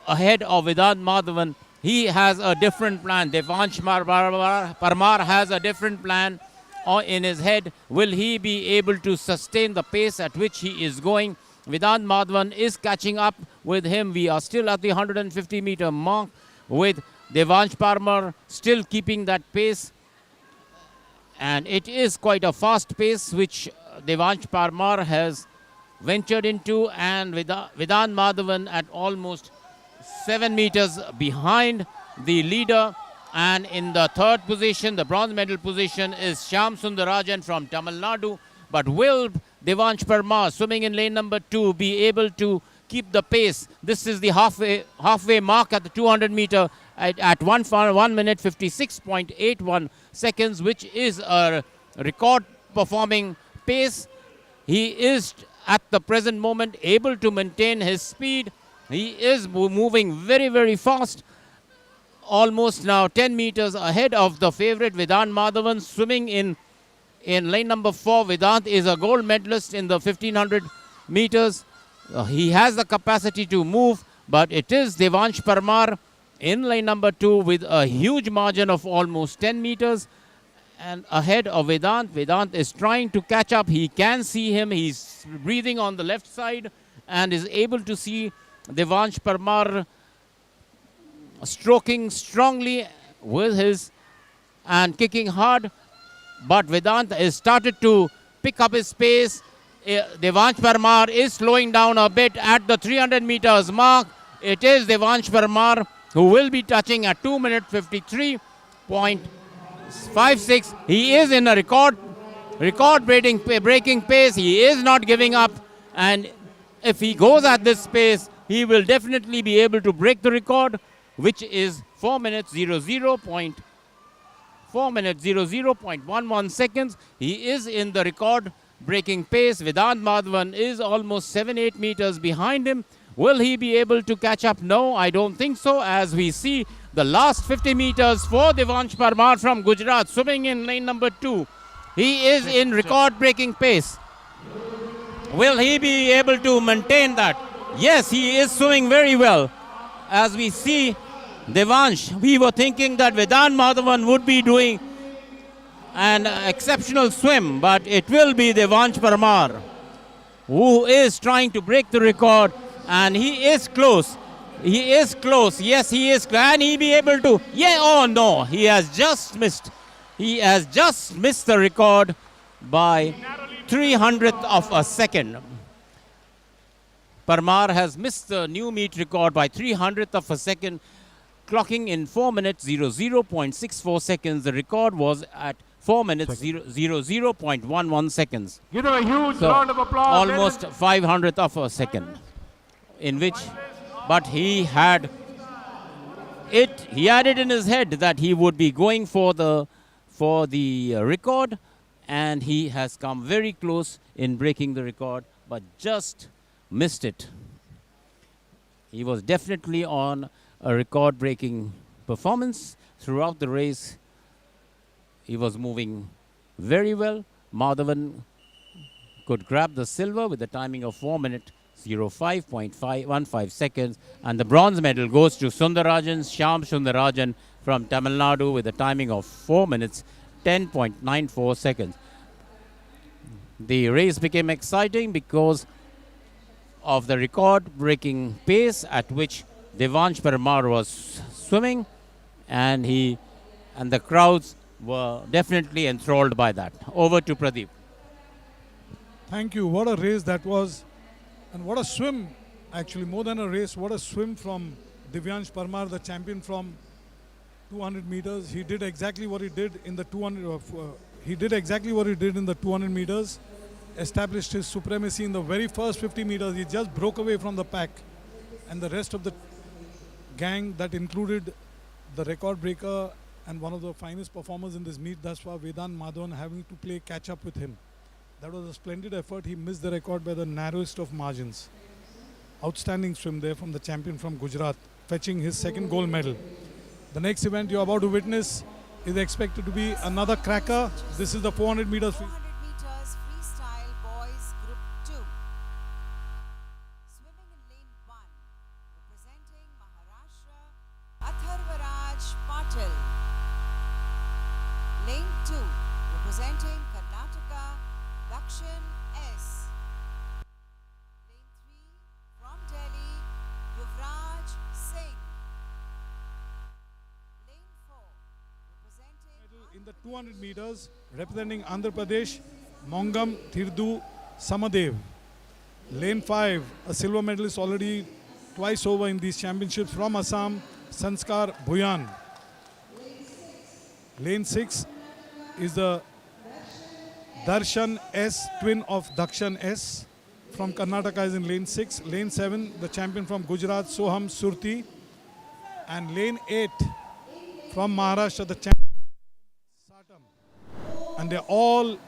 ahead of Vedant Madhavan. He has a different plan. Devansh Parmar has a different plan in his head. Will he be able to sustain the pace at which he is going? Vedant Madhavan is catching up with him. We are still at the 150-meter mark with Devansh Parmar still keeping that pace. And it is quite a fast pace which Devansh Parmar has ventured into, and Vedant Madhavan at almost 7 meters behind the leader. And in the 3rd position, the bronze medal position, is Shyam Sundarajan from Tamil Nadu. But will Devansh Parmar, swimming in lane number 2, be able to keep the pace? This is the halfway mark at the 200-meter at 1 minute 56.81 seconds, which is a record-performing pace. He is at the present moment able to maintain his speed. He is moving very, very fast, almost now 10 meters ahead of the favorite Vedant Madhavan, swimming in lane number 4. Vedant is a gold medalist in the 1500 meters. He has the capacity to move, but it is Devansh Parmar in lane number 2 with a huge margin of almost 10 meters. And ahead of Vedant. Vedant is trying to catch up. He can see him. He's breathing on the left side and is able to see Devansh Parmar stroking strongly with his and kicking hard. But Vedant has started to pick up his pace. Devansh Parmar is slowing down a bit at the 300 meters mark. It is Devansh Parmar who will be touching at 2 minute 53.56. He is in a record-breaking pace. He is not giving up, and if he goes at this pace, he will definitely be able to break the record, which is 4 minutes 00.11 seconds. He is in the record-breaking pace. Vedant Madhavan is almost 7-8 meters behind him. Will he be able to catch up? No, I don't think so. As we see The last 50 meters for Devansh Parmar from Gujarat, swimming in lane number 2. He is in record-breaking pace. Will he be able to maintain that? Yes, he is swimming very well. As we see Devansh, we were thinking that Vedant Madhavan would be doing an exceptional swim, but it will be Devansh Parmar who is trying to break the record, and he is close. He is close. Yes, he is. Can he be able to? Yeah, oh no, he has just missed. He has just missed the record by 300th of a second. Parmar has missed the new meet record by 300th of a second, clocking in 4 minutes 00.64 seconds. The record was at 4 minutes 00.11 seconds. Give them a huge So round of applause. almost 500th of a second, in which, but he had it in his head that he would be going for the record, and he has come very close in breaking the record, but just missed it. He was definitely on a record-breaking performance throughout the race. He was moving very well. Madhavan could grab the silver with a timing of 4 minutes 05.15 seconds, and the bronze medal goes to Sundarajan, Shyam Sundarajan from Tamil Nadu with a timing of 4 minutes 10.94 seconds. The race became exciting because of the record-breaking pace at which Devansh Parmar was swimming, and the crowds were definitely enthralled by that. Over to Pradeep. Thank you. What a race that was. And what a swim, actually, more than a race, what a swim from Divyansh Parmar, the champion from 200 meters. He did exactly what he did in the 200 meters, established his supremacy in the very first 50 meters. He just broke away from the pack. And the rest of the gang, that included the record breaker and one of the finest performers in this meet thus far, Vedant Madhavan, having to play catch up with him. That was a splendid effort. He missed the record by the narrowest of margins. Outstanding swim there from the champion from Gujarat, fetching his second gold medal. The next event you're about to witness is expected to be another cracker. This is the 400 meters. 400 meters freestyle boys group 2. Swimming in lane 1, representing Maharashtra, Atharvaraj Patil. Lane 2, representing Karnataka, Dakshin S. Lane 3, from Delhi, Yuvraj Singh. Lane 4, representing In the 200 meters, representing Andhra Pradesh, Mongam Thirdu Samadev. Lane 5, a silver medalist already twice over in these championships from Assam, Sanskar Bhuyan. Lane 6 is the Darshan S, twin of Dakshan S, from Karnataka, is in lane 6. Lane 7, the champion from Gujarat, Soham Surti. And lane 8, from Maharashtra, the champion, Satam. And they're all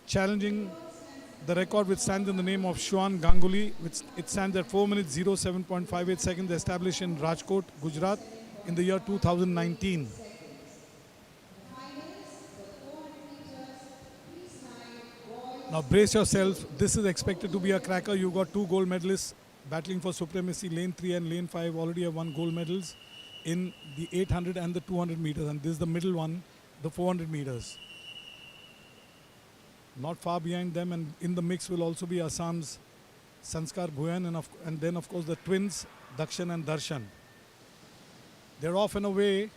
challenging the record, which stands in the name of Shwan Ganguly, which it stands at 4 minutes 07.58 seconds, established in Rajkot, Gujarat, in the year 2019. Now brace yourself. This is expected to be a cracker. You've got 2 gold medalists battling for supremacy. Lane 3 and lane 5 already have won gold medals in the 800 and the 200 meters. And this is the middle one, the 400 meters. Not far behind them, and in the mix will also be Assam's Sanskar Bhuyan and then of course the twins Dakshan and Darshan. They're off and away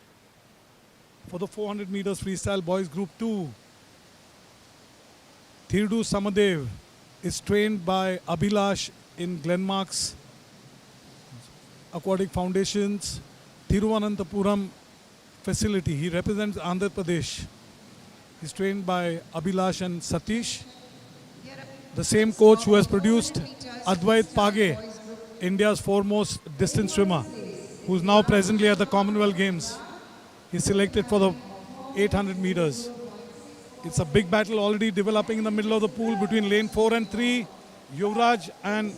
for the 400 meters freestyle boys group 2. Thirdu Samadev is trained by Abhilash in Glenmark's Aquatic Foundation's Thiruvananthapuram facility. He represents Andhra Pradesh. He's trained by Abhilash and Satish, the same coach who has produced Advait Page, India's foremost distance swimmer, who's now presently at the Commonwealth Games. He's selected for the 800 meters. It's a big battle already developing in the middle of the pool between lane 4 and 3. Yuvraj and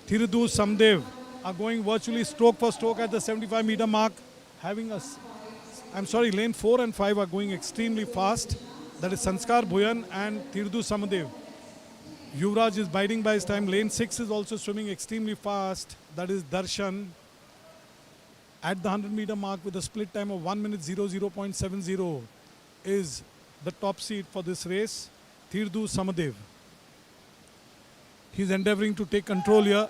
Thirdu Samdev are going virtually stroke for stroke at the 75-meter mark, lane 4 and 5 are going extremely fast. That is Sanskar Bhuyan and Tirdu Samadev. Yuvraj is biding by his time. Lane 6 is also swimming extremely fast. That is Darshan. At the 100-meter mark with a split time of 1 minute 00.70 is the top seed for this race, Tirdu Samadev. He's endeavoring to take control here.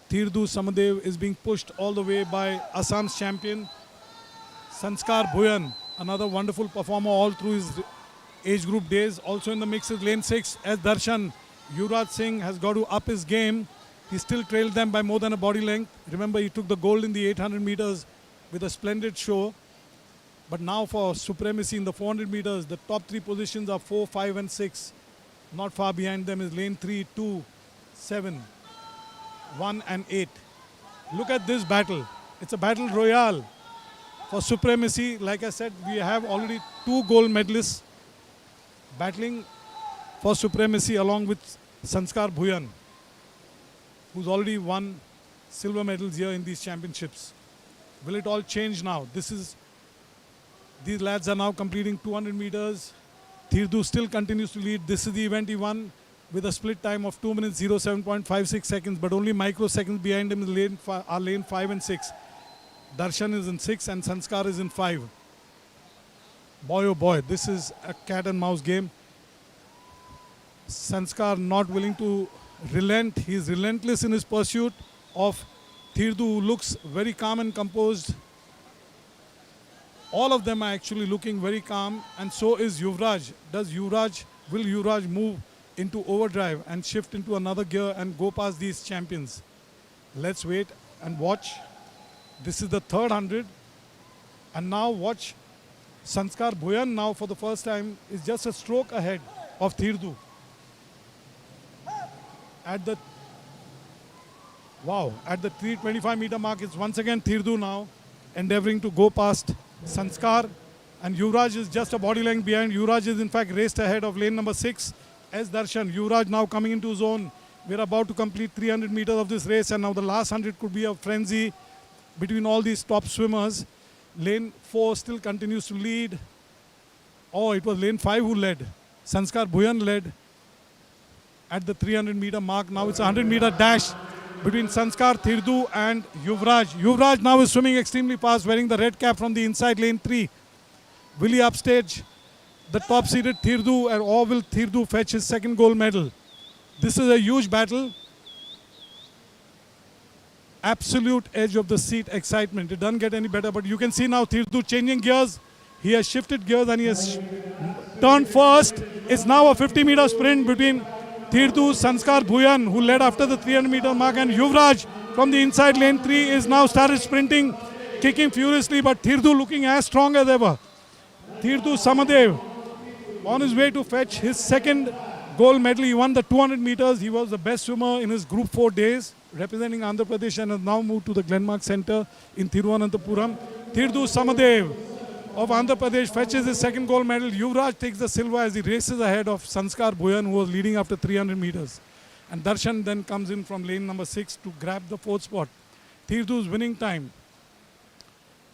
Tirdu Samadev is being pushed all the way by Assam's champion, Sanskar Bhuyan, another wonderful performer all through his age group days. Also in the mix is lane 6 as Darshan. Yuvraj Singh has got to up his game. He still trailed them by more than a body length. Remember, he took the gold in the 800 meters with a splendid show. But now for supremacy in the 400 meters, the top 3 positions are 4, 5 and 6. Not far behind them is lane 3, 2, 7, 1 and 8. Look at this battle. It's a battle royale for supremacy. Like I said, we have already 2 gold medalists battling for supremacy along with Sanskar Bhuyan, who's already won silver medals here in these championships. Will it all change now? These lads are now completing 200 meters. Tirdu still continues to lead. This is the event he won with a split time of 2 minutes 07.56 seconds, but only microseconds behind him is lane 5 and 6. Darshan is in 6 and Sanskar is in 5. Boy oh boy, this is a cat and mouse game. Sanskar not willing to relent. He is relentless in his pursuit of Tirdu, who looks very calm and composed. All of them are actually looking very calm, and so is Yuvraj. Will Yuvraj move into overdrive and shift into another gear and go past these champions? Let's wait and watch. This is the third 100, and now watch Sanskar Bhuyan now for the first time is just a stroke ahead of Tirdu. At the 325 meter mark, it's once again Tirdu now endeavoring to go past Sanskar, and Yuvraj is just a body length behind. Yuvraj is in fact raced ahead of lane number 6 as Darshan. Yuvraj now coming into zone. We're about to complete 300 meters of this race, and now the last 100 could be a frenzy between all these top swimmers. Lane 4 still continues to lead. Oh, it was lane 5 who led. Sanskar Bhuyan led at the 300 meter mark. Now it's a 100 meter dash between Sanskar, Tirdu and Yuvraj. Yuvraj now is swimming extremely fast, wearing the red cap from the inside lane 3. Will he upstage the top seeded Tirdu, or will Tirdu fetch his second gold medal? This is a huge battle. Absolute edge of the seat excitement. It doesn't get any better, but you can see now Tirdu changing gears. He has shifted gears and he has turned first. It's now a 50 meter sprint between Tirdu, Sanskar Bhuyan, who led after the 300 meter mark, and Yuvraj from the inside lane 3 is now started sprinting, kicking furiously, but Tirdu looking as strong as ever. Tirdu Samadev on his way to fetch his second gold medal. He won the 200 meters. He was the best swimmer in his group 4 days, representing Andhra Pradesh, and has now moved to the Glenmark Center in Thiruvananthapuram. Tirdu Samadev of Andhra Pradesh fetches his second gold medal. Yuvraj takes the silver as he races ahead of Sanskar Bhuyan, who was leading after 300 meters. And Darshan then comes in from lane number 6 to grab the 4th spot. Tirdu's winning time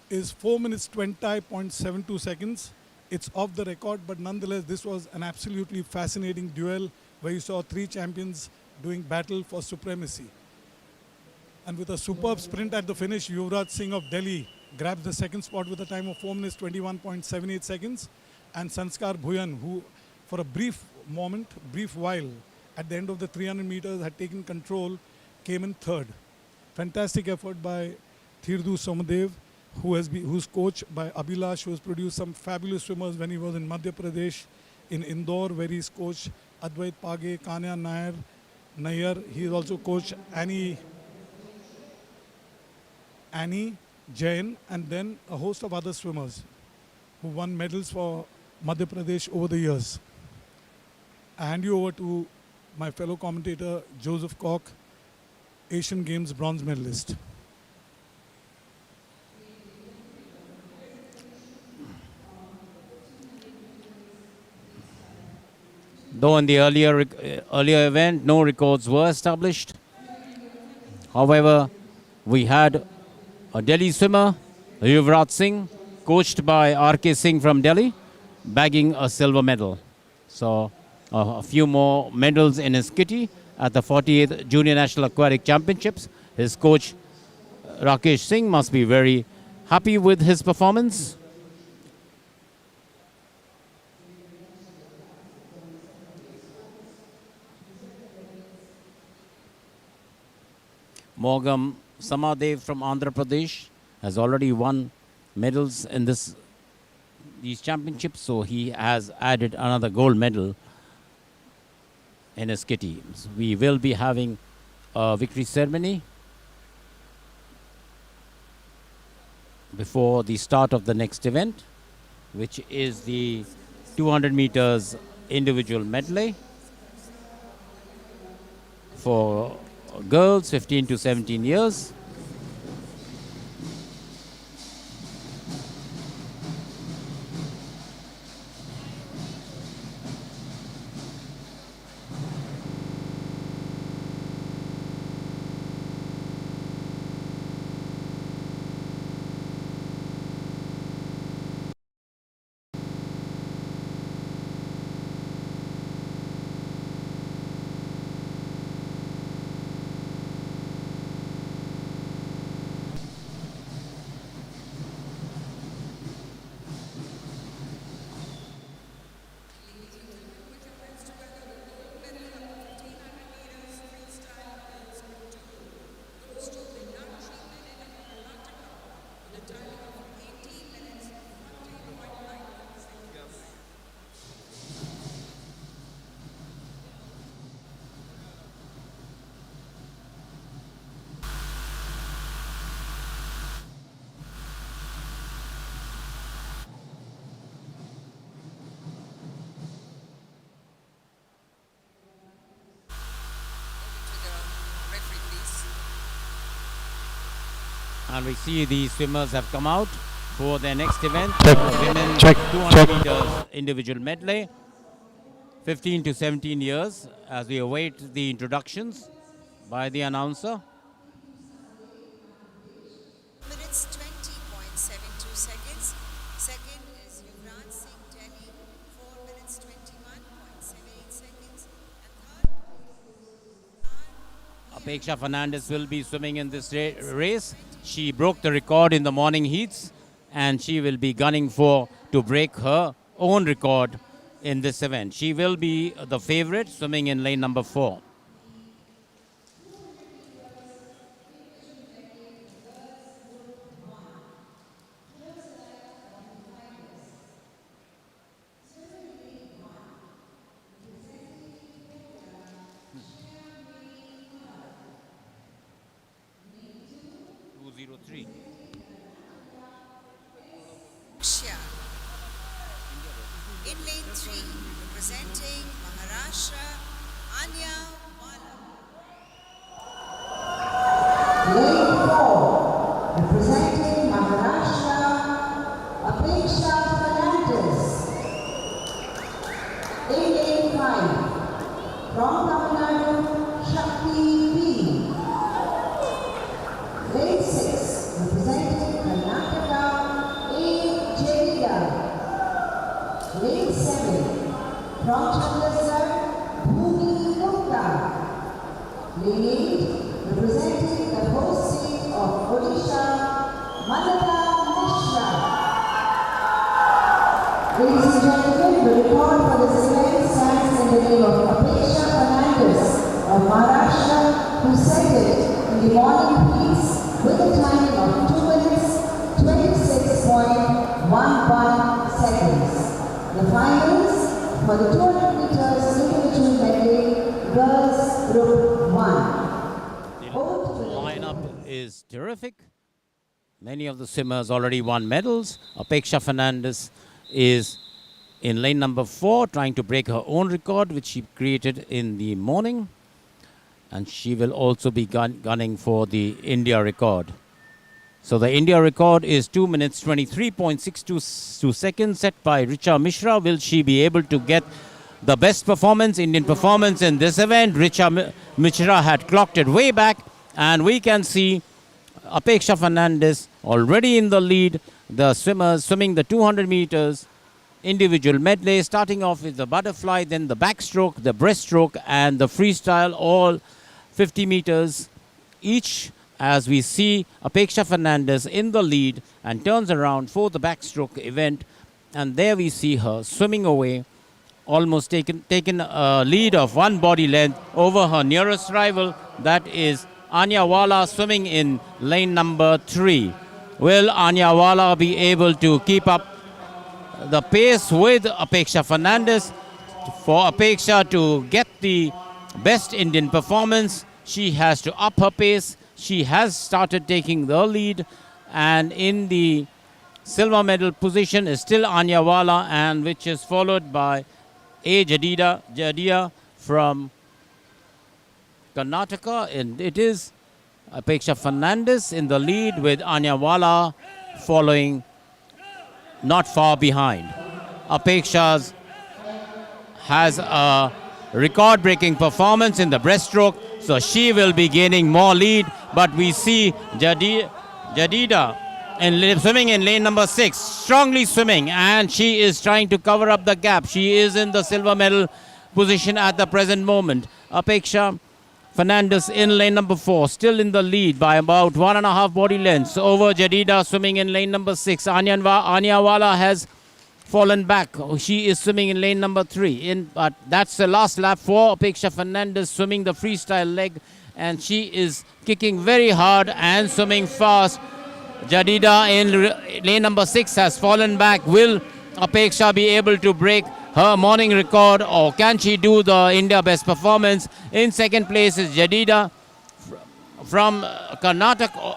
is 4 minutes 20.72 seconds. It's off the record, but nonetheless, this was an absolutely fascinating duel where you saw 3 champions doing battle for supremacy. And with a superb sprint at the finish, Yuvraj Singh of Delhi grabs the second spot with a time of 4 minutes 21.78 seconds. And Sanskar Bhuyan, who for a brief while, at the end of the 300 meters had taken control, came in third. Fantastic effort by Tirdu Somadev, who's coached by Abhilash, who has produced some fabulous swimmers when he was in Madhya Pradesh, in Indore, where he's coached Advait Page, Kanya Nair. He has also coached Annie Jain, and then a host of other swimmers who won medals for Madhya Pradesh over the years. I hand you over to my fellow commentator, Joseph Koch, Asian Games bronze medalist. Though in the earlier event, no records were established. However, we had a Delhi swimmer Yuvraj Singh, coached by R.K. Singh from Delhi, bagging a silver medal. So a few more medals in his kitty at the 48th Junior National Aquatic Championships. His coach Rakesh Singh must be very happy with his performance. Mogam Samadev from Andhra Pradesh has already won medals in these championships, so he has added another gold medal in his kitty. So we will be having a victory ceremony before the start of the next event, which is the 200 meters individual medley for girls 15 to 17 years. And we see the swimmers have come out for their next event, women's 200 meters individual medley, 15 to 17 years, as we await the introductions by the announcer. Minutes 20.72 seconds. Second is Yuvraj Singh, Delhi, 4 minutes 21.78 seconds. And third, Apeksha Fernandez will be swimming in this race. She broke the record in the morning heats, and she will be gunning to break her own record in this event. She will be the favorite, swimming in lane number 4. Russia. In lane 3, representing Maharashtra, Anya Mala. Lane 4, representing Maharashtra, Apeksha Fernandez. In lane 5, from Tamil Nadu, Shakti B. Lane 6, representing Karnataka, A. Jediya. Lane 7, from Chandigarh, Bhumi Gupta. Lane 8, representing the host state of Odisha, Manata Mishra. Ladies and gentlemen, the record for this event stands in the name of Apeksha Fernandez of Maharashtra, who set it in the morning heats with a timing of 2 minutes 26.11 seconds. The finals for the 200 meters individual medley, girls group 1. The lineup is terrific. Many of the swimmers already won medals. Apeksha Fernandez is in lane number 4, trying to break her own record, which she created in the morning. And she will also be gunning for the India record. So the India record is 2 minutes 23.622 seconds, set by Richa Mishra. Will she be able to get the best performance, Indian performance in this event? Richa Mishra had clocked it way back, and we can see Apeksha Fernandez already in the lead. The swimmers swimming the 200 meters individual medley, starting off with the butterfly, then the backstroke, the breaststroke, and the freestyle, all 50 meters each. As we see Apeksha Fernandez in the lead and turns around for the backstroke event, and there we see her swimming away, almost taken a lead of one body length over her nearest rival, that is Anya Wala, swimming in lane number 3. Will Anya Wala be able to keep up the pace with Apeksha Fernandez? For Apeksha to get the best Indian performance, she has to up her pace. She has started taking the lead, and in the silver medal position is still Anya Wala, and which is followed by Jadia from Karnataka, and it is Apeksha Fernandez in the lead with Anya Wala following not far behind. Apeksha has a record-breaking performance in the breaststroke, so she will be gaining more lead. But we see Jadida swimming in lane number 6, strongly swimming, and she is trying to cover up the gap. She is in the silver medal position at the present moment. Apeksha Fernandez in lane number 4, still in the lead by about 1.5 body lengths over Jadida swimming in lane number 6. Anya Wala has fallen back. She is swimming in lane number 3. But that's the last lap for Apeksha Fernandez, swimming the freestyle leg, and she is kicking very hard and swimming fast. Jadida in lane number 6 has fallen back. Will Apeksha be able to break her morning record, or can she do the India best performance? In second place is Jadida from Karnataka,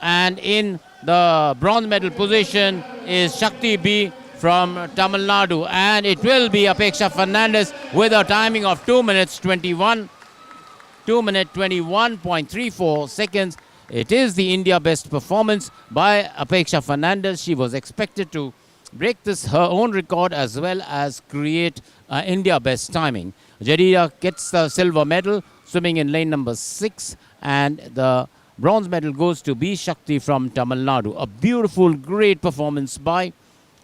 and in the bronze medal position is Shakti B from Tamil Nadu, and it will be Apeksha Fernandez with a timing of 2 minutes 21.34 seconds. It is the India best performance by Apeksha Fernandez. She was expected to break her own record as well as create India best timing. Jadida gets the silver medal swimming in lane number 6, and the bronze medal goes to B Shakti from Tamil Nadu. A beautiful, great performance by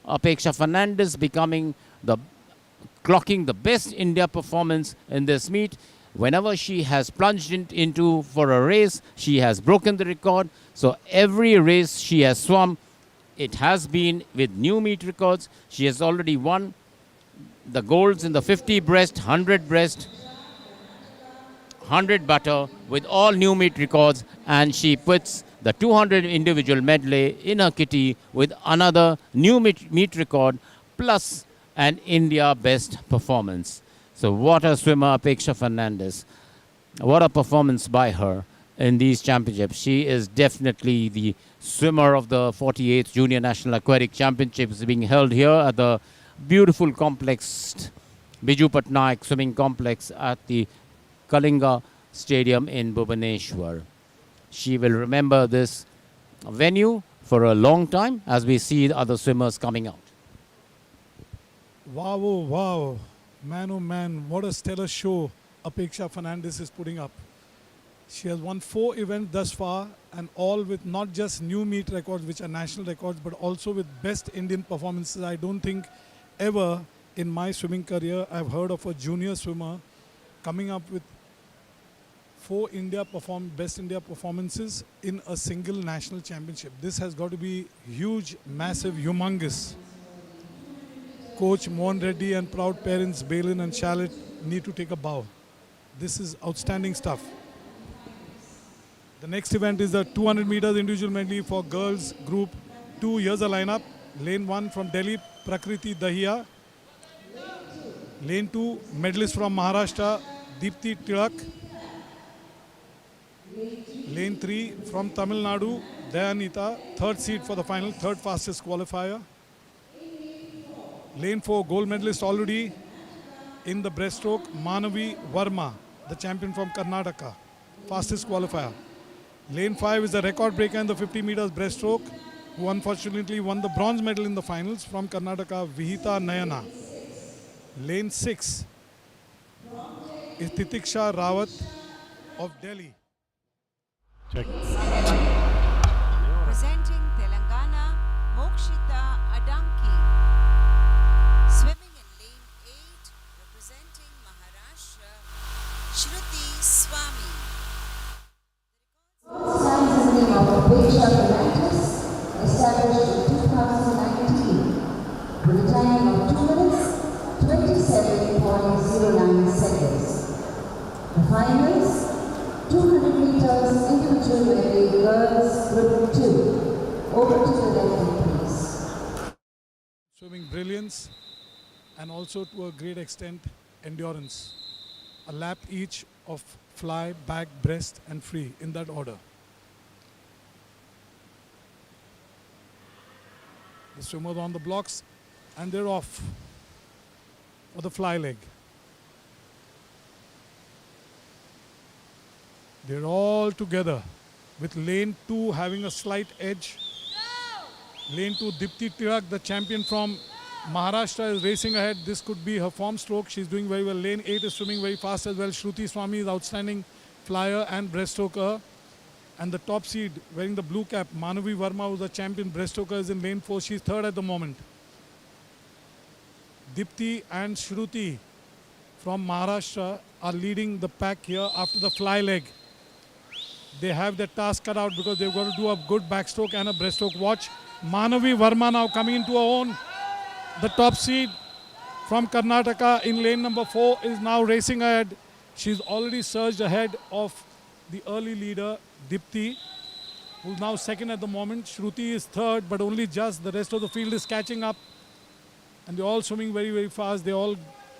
Apeksha Fernandez, clocking the best India performance in this meet. Whenever she has plunged into for a race, she has broken the record. So every race she has swum, it has been with new meet records. She has already won the golds in the 50 breast, 100 breast, 100 butter with all new meet records, and she puts the 200 individual medley in her kitty with another new meet record plus an India best performance. So what a swimmer, Apeksha Fernandez. What a performance by her in these championships. She is definitely the swimmer of the 48th Junior National Aquatic Championships being held here at the beautiful complex, Biju Patnaik Swimming Complex at the Kalinga Stadium in Bhubaneswar. She will remember this venue for a long time as we see the other swimmers coming out. Wow, oh, wow. Man, oh man, what a stellar show Apeksha Fernandez is putting up. She has won 4 events thus far, and all with not just new meet records, which are national records, but also with best Indian performances. I don't think ever in my swimming career I've heard of a junior swimmer coming up with 4 best India performances in a single national championship. This has got to be huge, massive, humongous. Coach Mohan Reddy and proud parents Balin and Charlotte need to take a bow. This is outstanding stuff. The next event is the 200 meters individual medley for girls group 2. Here's a lineup. Lane 1 from Delhi, Prakriti Dahiya. Lane 2, medalist from Maharashtra, Deepthi Tilak. Lane 3 from Tamil Nadu, Dayanita, 3rd seed for the final, 3rd fastest qualifier. Lane 4, gold medalist already in the breaststroke, Manavi Verma, the champion from Karnataka, fastest qualifier. Lane 5 is the record breaker in the 50 meters breaststroke, who unfortunately won the bronze medal in the finals, from Karnataka, Vihita Nayana. Lane 6 is Titiksha Rawat of Delhi. Check. representing Telangana, Mokshita Adamki. Swimming in lane 8, representing Maharashtra, Shruti Swami. Stands in the name of Apeksha Fernandez, established in 2019, with a time of 2 minutes, 27.09 seconds. The finals, 200 meters individual medley girls group 2. Over to the referee, please. Swimming brilliance and also to a great extent endurance. A lap each of fly, back, breast and free in that order. The swimmers on the blocks and they're off for the fly leg. They're all together with lane 2 having a slight edge. Lane 2, Dipti Tirak, the champion from Maharashtra, is racing ahead. This could be her form stroke. She's doing very well. Lane 8 is swimming very fast as well. Shruti Swami is outstanding flyer and breaststroker. And the top seed, wearing the blue cap, Manavi Verma, who's a champion breaststroker, is in lane 4. She's third at the moment. Dipti and Shruti from Maharashtra are leading the pack here after the fly leg. They have their task cut out because they've got to do a good backstroke and a breaststroke. Watch Manavi Verma now coming into her own. The top seed from Karnataka in lane number 4 is now racing ahead. She's already surged ahead of the early leader, Dipti, who's now second at the moment. Shruti is third, but only just. The rest of the field is catching up. And they're all swimming very, very fast. They're all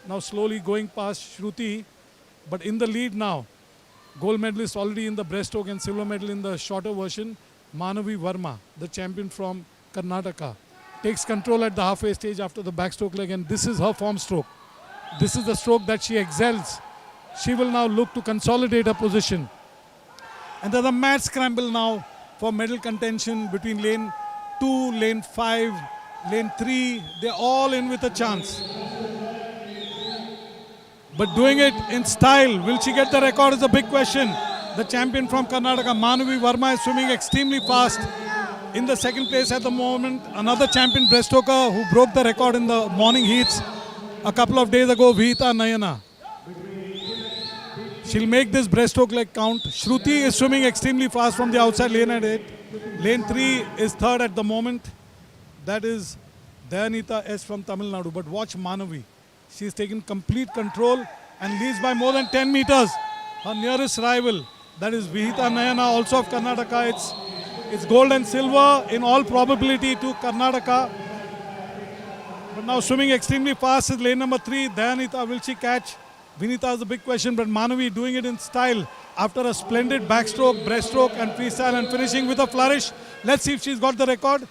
now slowly going past Shruti. But in the lead now, gold medalist already in the breaststroke and silver medal in the shorter version, Manavi Verma, the champion from Karnataka, takes control at the halfway stage after the backstroke leg, and this is her form stroke. This is the stroke that she excels. She will now look to consolidate her position. And there's a mad scramble now for medal contention between lane 2, lane 5, lane 3. They're all in with a chance. But doing it in style, will she get the record is a big question. The champion from Karnataka, Manavi Verma, is swimming extremely fast. In the second place at the moment, another champion breaststroker who broke the record in the morning heats a couple of days ago, Vihita Nayana. She'll make this breaststroke leg count. Shruti is swimming extremely fast from the outside lane at 8. Lane 3 is third at the moment. That is Dayanita S from Tamil Nadu. But watch Manavi. She's taken complete control and leads by more than 10 meters. Her nearest rival, that is Vihita Nayana, also of Karnataka. It's gold and silver in all probability to Karnataka. But now swimming extremely fast is lane number 3. Dayanita, will she catch? Vinita is a big question, but Manavi doing it in style after a splendid backstroke, breaststroke and freestyle and finishing with a flourish. Let's see if she's got the record.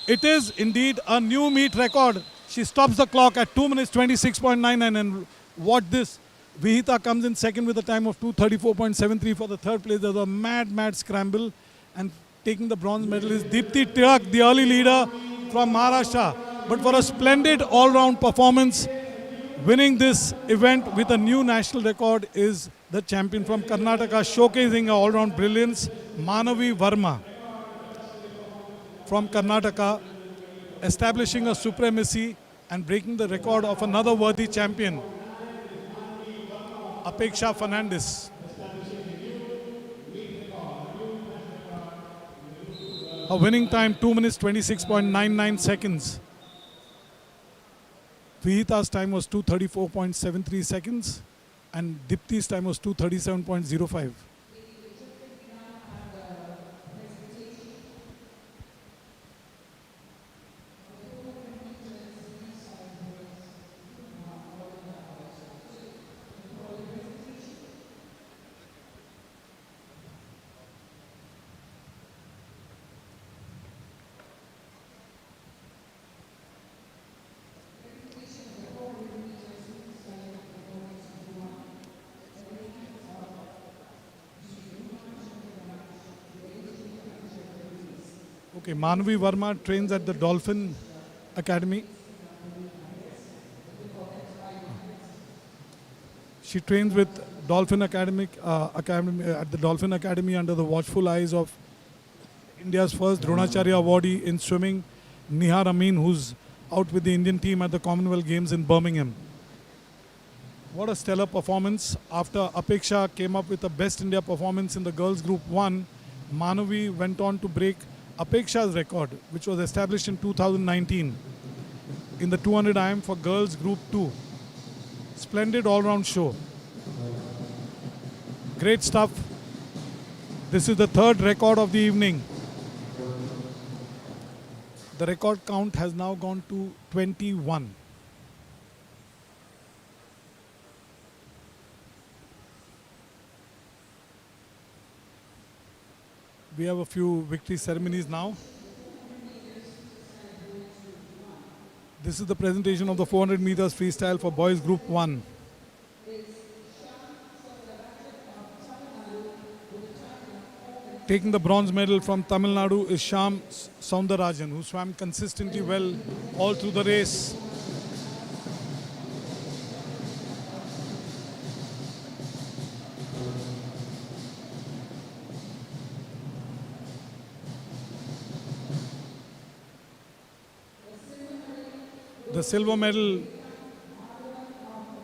It is indeed a new meet record. She stops the clock at 2 minutes 26.99, and watch this. Vihita comes in second with a time of 2:34.73 for the third place. There's a mad scramble, and taking the bronze medal is Dipti Tirak, the early leader from Maharashtra. But for a splendid all-round performance, winning this event with a new national record is the champion from Karnataka, showcasing her all-round brilliance, Manavi Verma from Karnataka, establishing a supremacy and breaking the record of another worthy champion, Apeksha Fernandez. Her winning time 2 minutes 26.99 seconds. Vihita's time was 2:34.73 seconds and Dipti's time was 2:37.05. Okay, Manavi Verma trains at the Dolphin Academy. She trains with Dolphin Academy at the Dolphin Academy under the watchful eyes of India's first Dronacharya awardee in swimming, Nihar Amin, who's out with the Indian team at the Commonwealth Games in Birmingham. What a stellar performance. After Apeksha came up with a Best India performance in the girls group 1, Manavi went on to break Apeksha's record, which was established in 2019 in the 200 IM for girls group 2. Splendid all-round show. Great stuff. This is the third record of the evening. The record count has now gone to 21. We have a few victory ceremonies now. This is the presentation of the 400 meters freestyle for boys group 1. Taking the bronze medal from Tamil Nadu is Shyam Soundarajan, who swam consistently well all through the race. The silver medal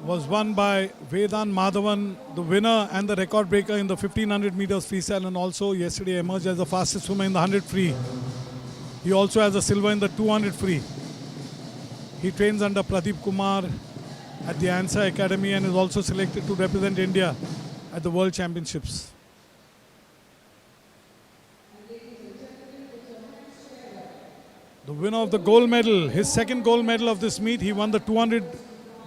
was won by Vedan Madhavan, the winner and the record breaker in the 1500 meters freestyle, and also yesterday emerged as the fastest swimmer in the 100 free. He also has a silver in the 200 free. He trains under Pradeep Kumar at the ANSA Academy and is also selected to represent India at the World Championships. The winner of the gold medal, his second gold medal of this meet, he won the 200,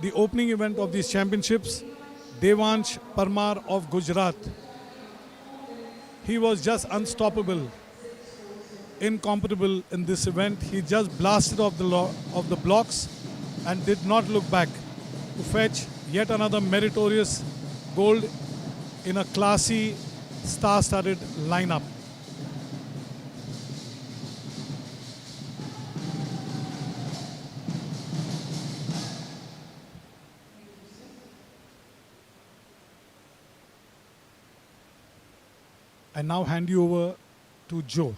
the opening event of these championships, Devansh Parmar of Gujarat. He was just unstoppable, incomparable in this event. He just blasted off the blocks and did not look back to fetch yet another meritorious gold in a classy, star-studded lineup. I now hand you over to Joe.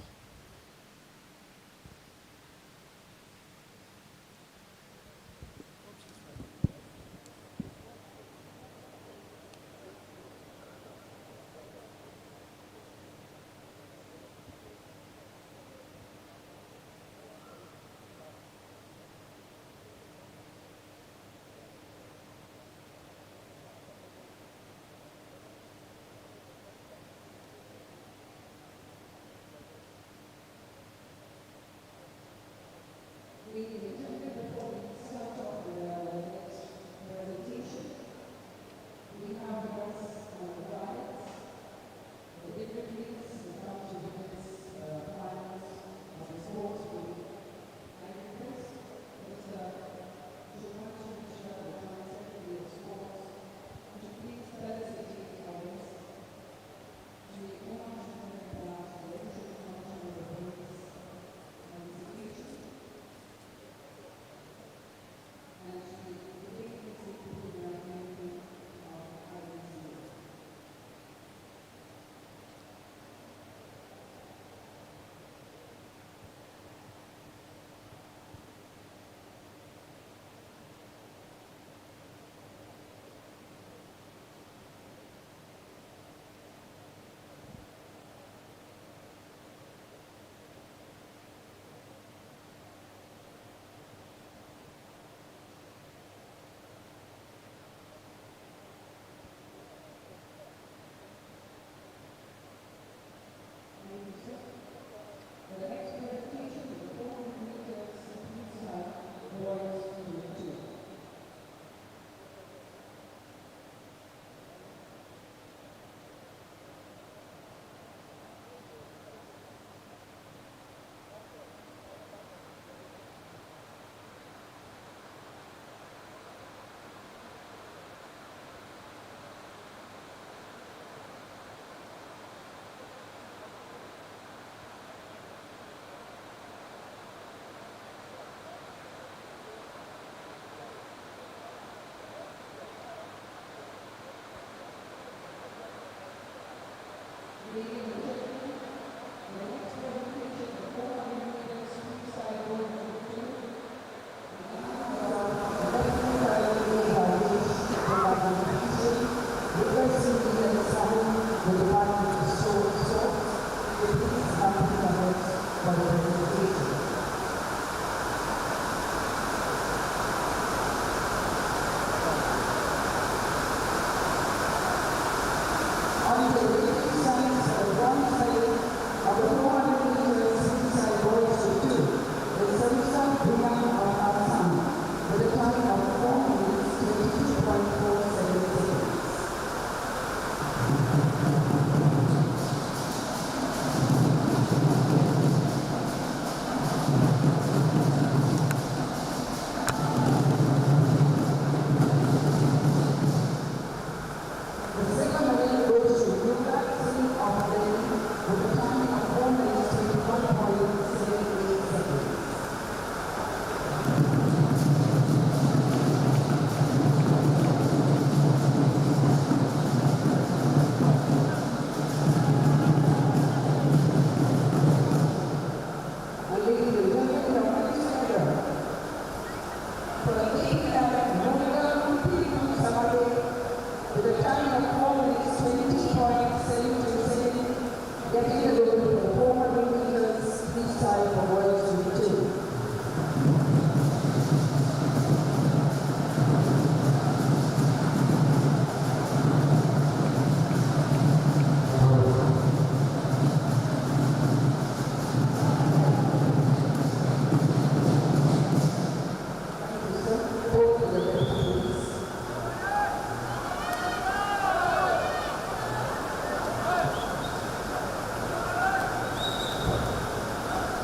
with a time of 4 minutes 20.72 seconds, getting the gold for 400 meters freestyle for boys group 2.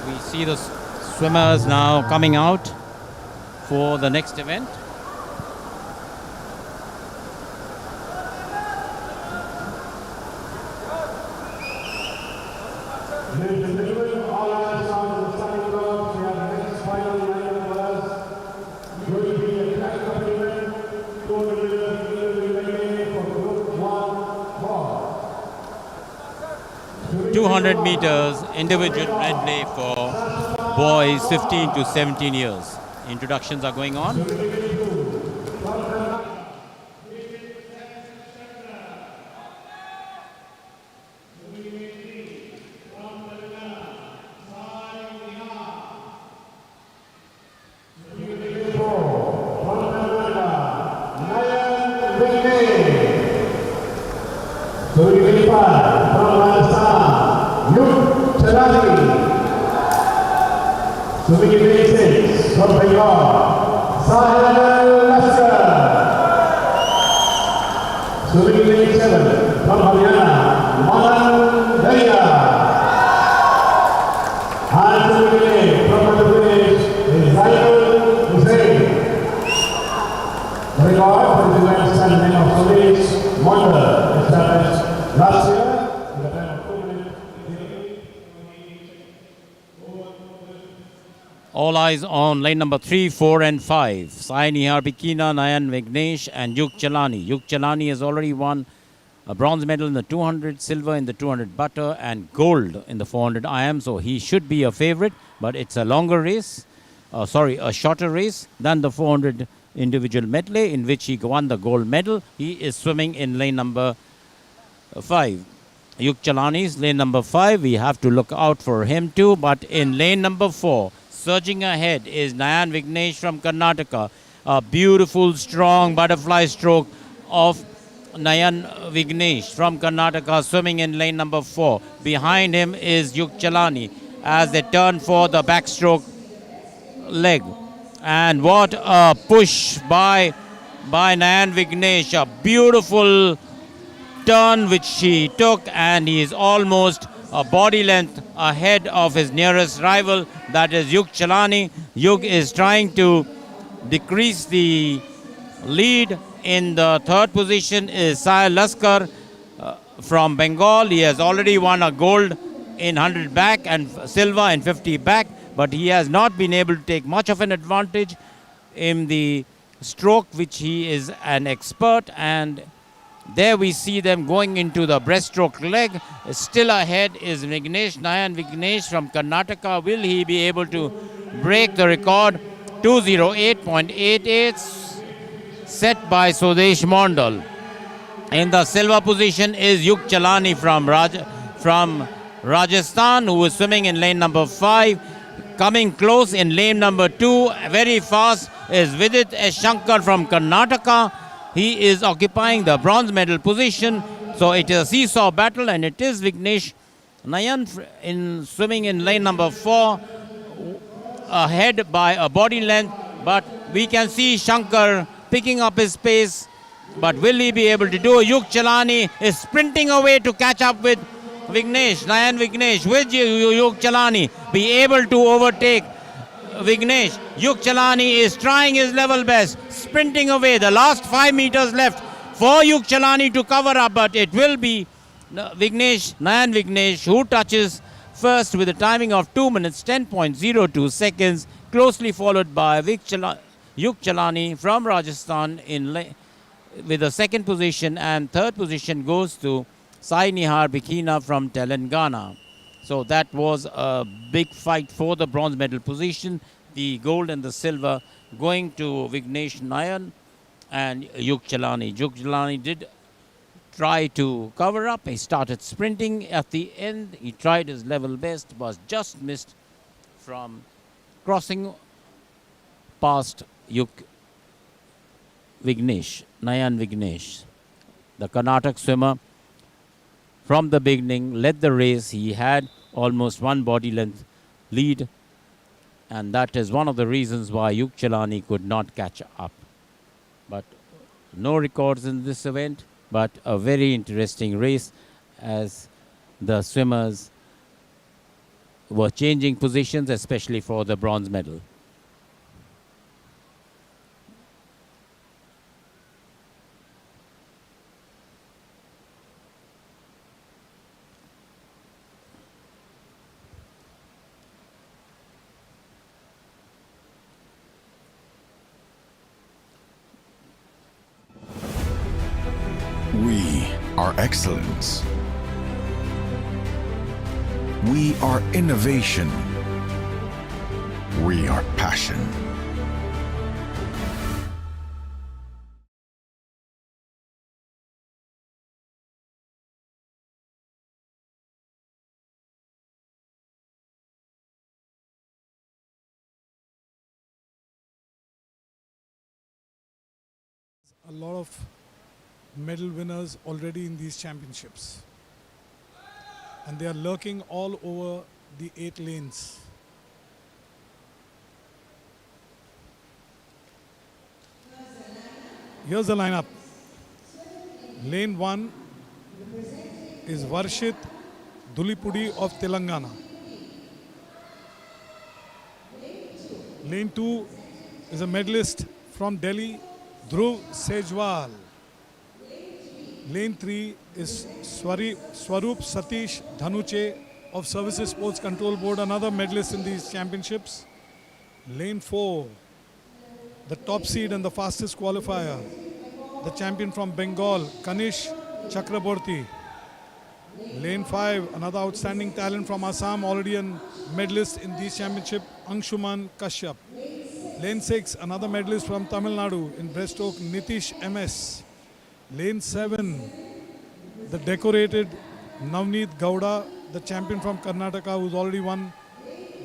We see the swimmers now coming out for the next event. Ladies and gentlemen, all eyes on the starting block. We have the next final lineup for us. Going to be a track accompaniment, 200 meters for Group 1 4. 200 meters individual medley for boys 15 to 17 years. Introductions are going on. Swimming in the 6 from Bengal, Swimming in the 7 from Haryana, Madan Daya. And swimming in 8 from Madhya Pradesh is Zainul Hussain. The record for the event standing of Suresh Mondal established last year in the time of 2 minutes. All eyes on lane number 3, 4 and 5. Sai Nihar Bikina, Nayan Vignesh and Yug Chalani. Yug Chalani has already won a bronze medal in the 200, silver in the 200 butter and gold in the 400 IM. So he should be a favorite, but it's a longer race, a shorter race than the 400 individual medley in which he won the gold medal. He is swimming in lane number 5. Yug Chalani's lane number 5. We have to look out for him too, but in lane number 4, surging ahead is Nayan Vignesh from Karnataka. A beautiful, strong butterfly stroke of Nayan Vignesh from Karnataka swimming in lane number 4. Behind him is Yug Chalani as they turn for the backstroke leg. And what a push by Nayan Vignesh. A beautiful turn which he took, and he is almost a body length ahead of his nearest rival, that is Yug Chalani. Yug is trying to decrease the lead. In the third position is Sai Laskar from Bengal. He has already won a gold in 100 back and silver in 50 back, but he has not been able to take much of an advantage in the stroke, which he is an expert. And there we see them going into the breaststroke leg. Still ahead is Vignesh, Nayan Vignesh from Karnataka. Will he be able to break the record? 208.88 set by Swadesh Mondal. In the silver position is Yug Chalani from Rajasthan, who is swimming in lane number 5. Coming close in lane number 2, very fast, is Vidit S. Shankar from Karnataka. He is occupying the bronze medal position. So it is a seesaw battle, and it is Vignesh Nayan swimming in lane number 4, ahead by a body length. But we can see Shankar picking up his pace. But will he be able to do? Yug Chalani is sprinting away to catch up with Vignesh, Nayan Vignesh. Will Yug Chalani be able to overtake Vignesh? Yug Chalani is trying his level best, sprinting away. The last 5 meters left for Yug Chalani to cover up, but it will be Vignesh, Nayan Vignesh, who touches first with a timing of 2 minutes 10.02 seconds, closely followed by Yug Chalani from Rajasthan with the second position, and third position goes to Sai Nihar Bikina from Telangana. So that was a big fight for the bronze medal position. The gold and the silver going to Vignesh Nayan and Yug Chalani. Yug Chalani did try to cover up. He started sprinting at the end. He tried his level best, was just missed from crossing past Yug Vignesh, Nayan Vignesh. The Karnataka swimmer from the beginning led the race. He had almost one body length lead, and that is one of the reasons why Yug Chalani could not catch up. But no records in this event, but a very interesting race as the swimmers were changing positions, especially for the bronze medal. We are excellence. We are innovation. We are passion. A lot of medal winners already in these championships, and they are lurking all over the 8 lanes. Here's the lineup. Lane 1 is Varshit Dulipudi of Telangana. Lane 2 is a medalist from Delhi, Dhruv Sejwal. Lane 3 is Swarup Satish Dhanuche of Services Sports Control Board, another medalist in these championships. Lane 4, the top seed and the fastest qualifier, the champion from Bengal, Kanish Chakraborty. Lane 5, another outstanding talent from Assam, already a medalist in these championships, Anshuman Kashyap. Lane 6, another medalist from Tamil Nadu in breaststroke, Nitish MS. Lane 7, the decorated Navneet Gowda, the champion from Karnataka, who's already won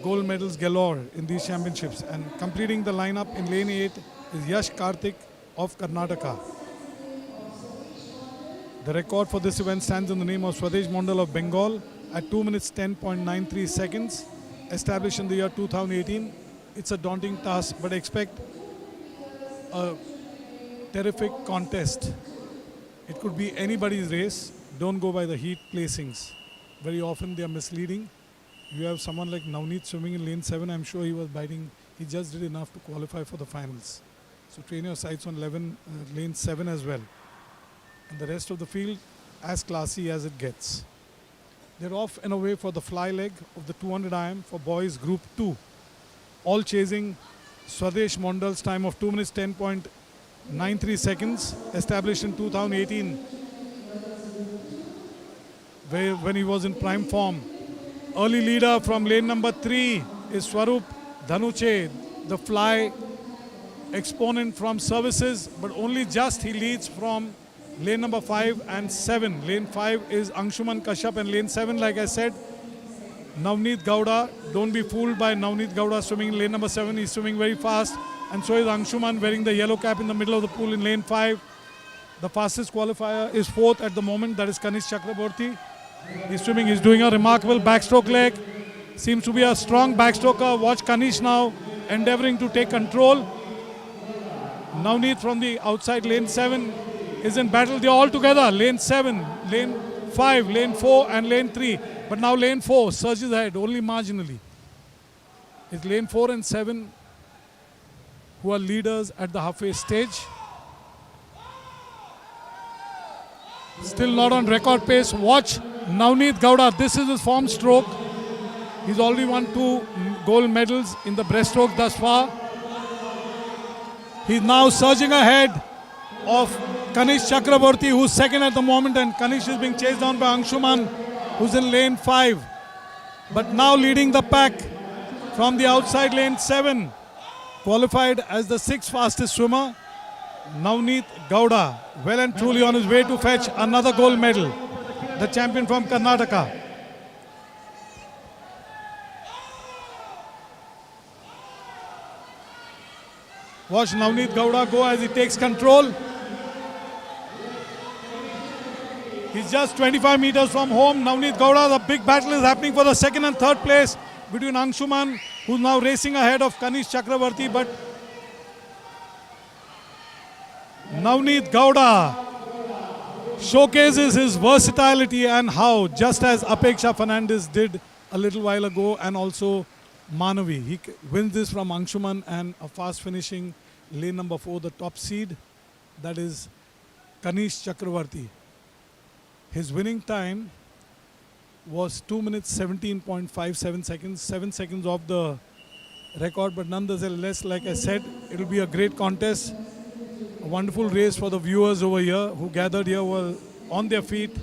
gold medals galore in these championships. And completing the lineup in lane 8 is Yash Karthik of Karnataka. The record for this event stands in the name of Swadesh Mondal of Bengal at 2 minutes 10.93 seconds, established in the year 2018. It's a daunting task, but expect a terrific contest. It could be anybody's race. Don't go by the heat placings. Very often they are misleading. You have someone like Navneet swimming in lane 7. I'm sure he was biting. He just did enough to qualify for the finals. So train your sights on lane 7 as well. And the rest of the field as classy as it gets. They're off and away for the fly leg of the 200 IM for boys group 2. All chasing Swadesh Mondal's time of 2 minutes 10.93 seconds, established in 2018, when he was in prime form. Early leader from lane number 3 is Swarup Dhanuche, the fly exponent from services, but only just he leads from lane number 5 and 7. Lane 5 is Anshuman Kashyap, and lane 7, like I said, Navneet Gowda. Don't be fooled by Navneet Gowda swimming in lane number 7. He's swimming very fast. And so is Anshuman, wearing the yellow cap in the middle of the pool in lane 5. The fastest qualifier is 4th at the moment. That is Kanish Chakraborty. He's swimming. He's doing a remarkable backstroke leg. Seems to be a strong backstroker. Watch Kanish now endeavoring to take control. Navneet from the outside lane 7 is in battle. They're all together. Lane 7, lane 5, lane 4 and lane 3. But now lane 4 surges ahead only marginally. It's lane 4 and 7 who are leaders at the halfway stage. Still not on record pace. Watch Navneet Gowda. This is his form stroke. He's already won 2 gold medals in the breaststroke thus far. He's now surging ahead of Kanish Chakraborty, who's second at the moment, and Kanish is being chased down by Anshuman, who's in lane 5. But now leading the pack from the outside lane 7 qualified as the 6th fastest swimmer. Navneet Gowda, well and truly on his way to fetch another gold medal. The champion from Karnataka. Watch Navneet Gowda go as he takes control. He's just 25 meters from home. Navneet Gowda, the big battle is happening for the second and third place between Anshuman, who's now racing ahead of Kanish Chakravarti, but Navneet Gowda showcases his versatility and how, just as Apeksha Fernandez did a little while ago, and also Manavi. He wins this from Anshuman and a fast finishing lane number 4, the top seed, that is Kanish Chakravarti. His winning time was 2 minutes 17.57 seconds, 7 seconds off the record, but nonetheless, like I said, it will be a great contest. A wonderful race for the viewers over here who gathered here, were on their feet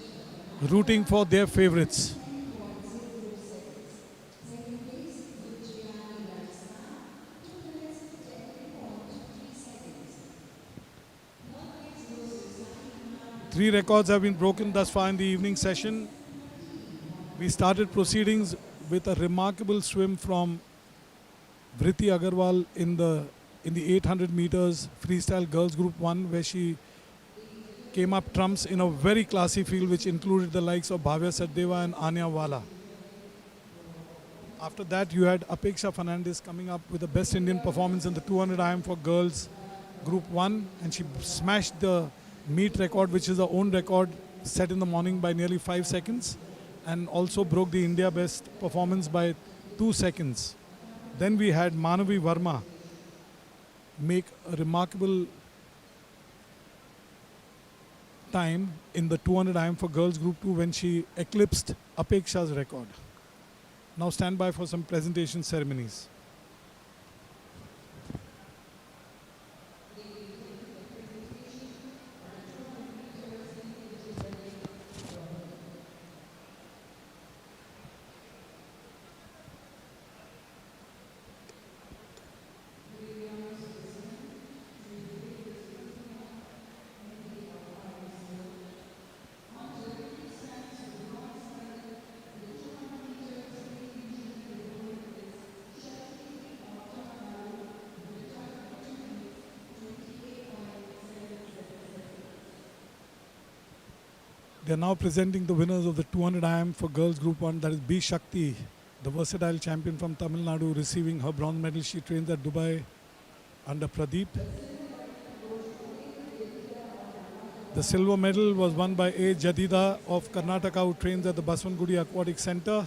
rooting for their favorites. Three records have been broken thus far in the evening session. We started proceedings with a remarkable swim from Vritti Agarwal in the 800 meters freestyle girls group 1, where she came up trumps in a very classy field which included the likes of Bhavya Sachdeva and Anya Wala. After that, you had Apeksha Fernandez coming up with the best Indian performance in the 200 IM for girls group 1, and she smashed the meet record, which is her own record set in the morning, by nearly 5 seconds, and also broke the India best performance by 2 seconds. Then we had Manavi Verma make a remarkable time in the 200 IM for girls group 2 when she eclipsed Apeksha's record. Now stand by for some presentation ceremonies. They are now presenting the winners of the 200 IM for girls group 1, that is B Shakti, the versatile champion from Tamil Nadu, receiving her bronze medal. She trains at Dubai under Pradeep. The silver medal was won by A. Jadida of Karnataka, who trains at the Baswangudi Aquatic Center.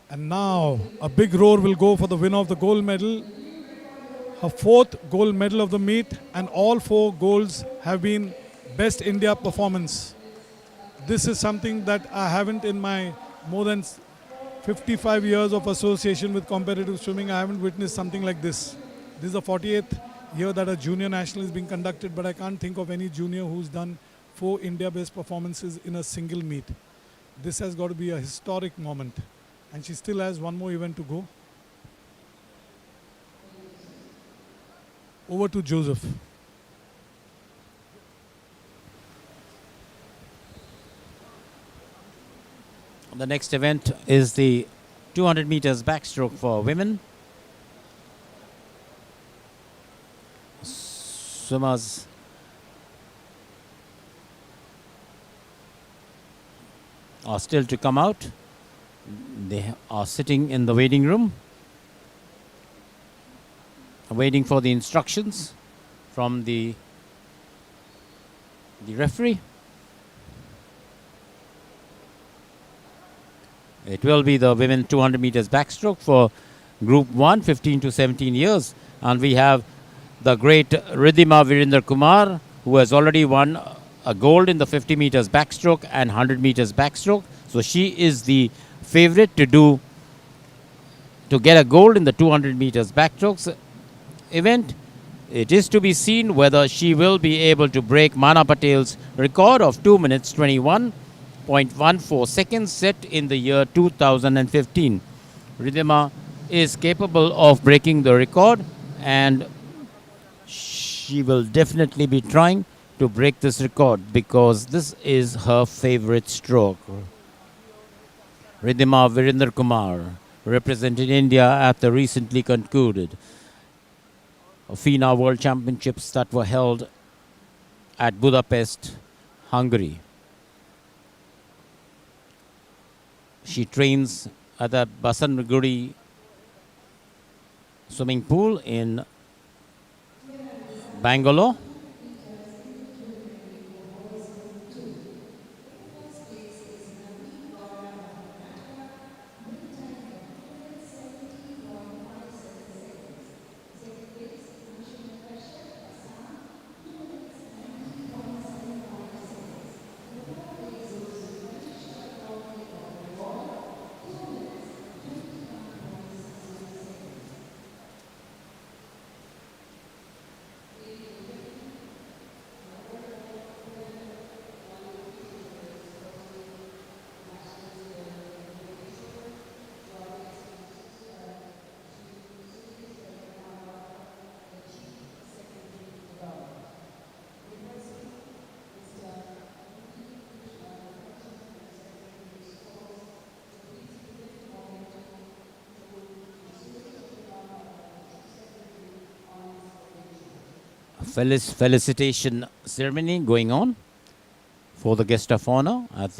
And now a big roar will go for the winner of the gold medal. Her 4th gold medal of the meet, and all 4 golds have been Best India performance. This is something that I haven't, in my more than 55 years of association with competitive swimming, I haven't witnessed something like this. This is the 48th year that a junior national is being conducted, but I can't think of any junior who's done 4 India best performances in a single meet. This has got to be a historic moment, and she still has one more event to go. Over to Joseph. The next event is the 200 meters backstroke for women. Swimmers are still to come out. They are sitting in the waiting room, waiting for the instructions from the referee. It will be the women 200 meters backstroke for group 1, 15 to 17 years. And we have the great Ridhima Virender Kumar, who has already won a gold in the 50 meters backstroke and 100 meters backstroke. So she is the favorite to get a gold in the 200 meters backstrokes event. It is to be seen whether she will be able to break Mana Patel's record of 2 minutes 21. 0.14 seconds set in the year 2015. Ridhima is capable of breaking the record, and she will definitely be trying to break this record because this is her favorite stroke. Ridhima Virender Kumar represented India at the recently concluded FINA World Championships that were held at Budapest, Hungary. She trains at the Basanaguri swimming pool in Bangalore. Felicitation ceremony going on for the guest of honor at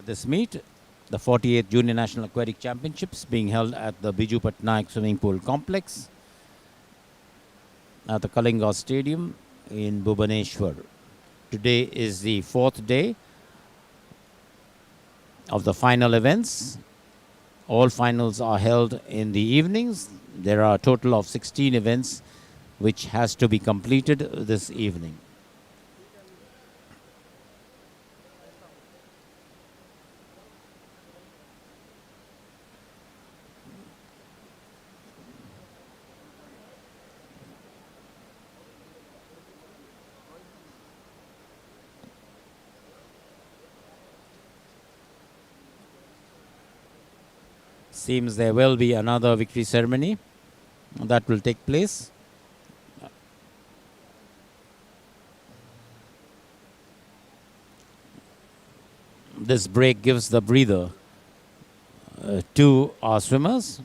this meet, the 48th Junior National Aquatic Championships being held at the Biju Patnaik Swimming Pool Complex at the Kalinga Stadium in Bhubaneswar. Today is the fourth day of the final events. All finals are held in the evenings. There are a total of 16 events which has to be completed this evening. Seems there will be another victory ceremony that will take place. This break gives the breather to our swimmers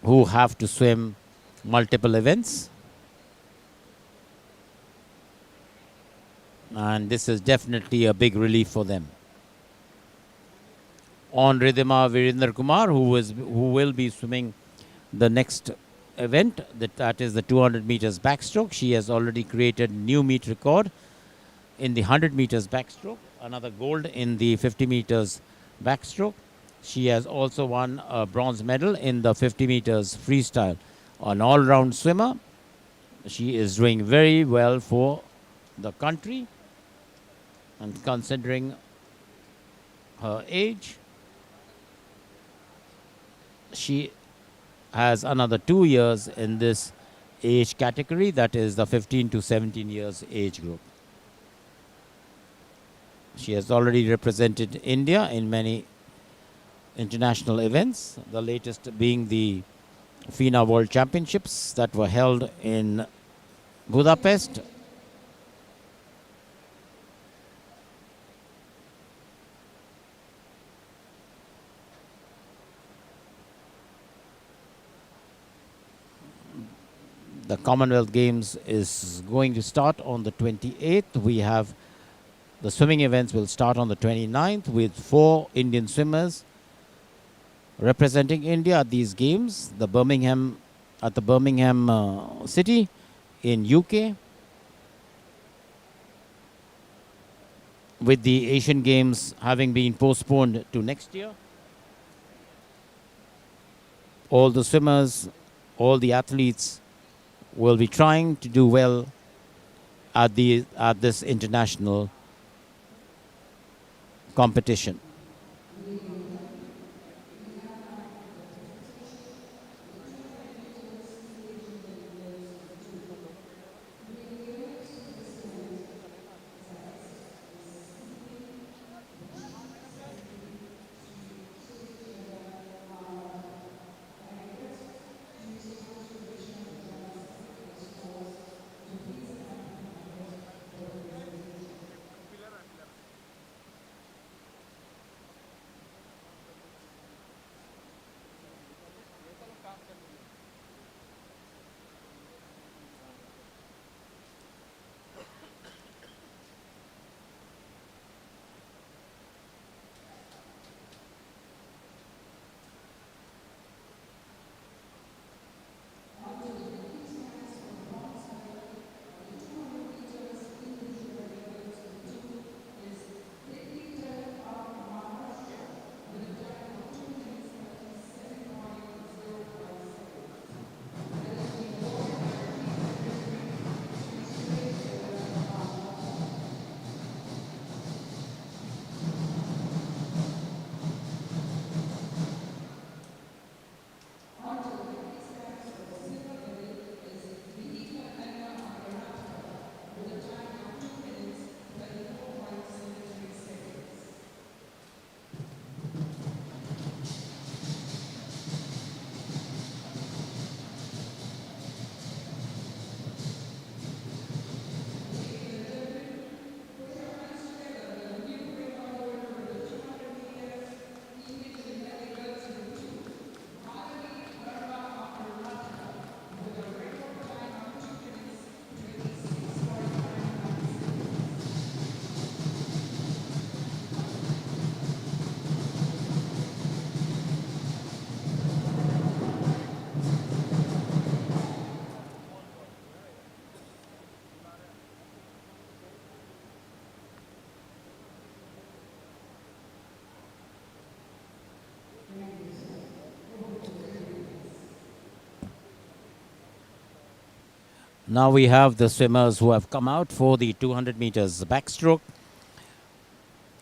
who have to swim multiple events. And this is definitely a big relief for them. On Ridhima Virender Kumar, who will be swimming the next event, that is the 200 meters backstroke. She has already created new meet record in the 100 meters backstroke, another gold in the 50 meters backstroke. She has also won a bronze medal in the 50 meters freestyle. An all-round swimmer. She is doing very well for the country, and considering her age, she has another 2 years in this age category, that is the 15 to 17 years age group. She has already represented India in many international events, the latest being the FINA World Championships that were held in Budapest. The Commonwealth Games is going to start on the 28th. We have the swimming events will start on the 29th with 4 Indian swimmers representing India at these games. The Birmingham city in UK, with the Asian Games having been postponed to next year. All the swimmers, all the athletes will be trying to do well at this international competition. Now we have the swimmers who have come out for the 200 meters backstroke.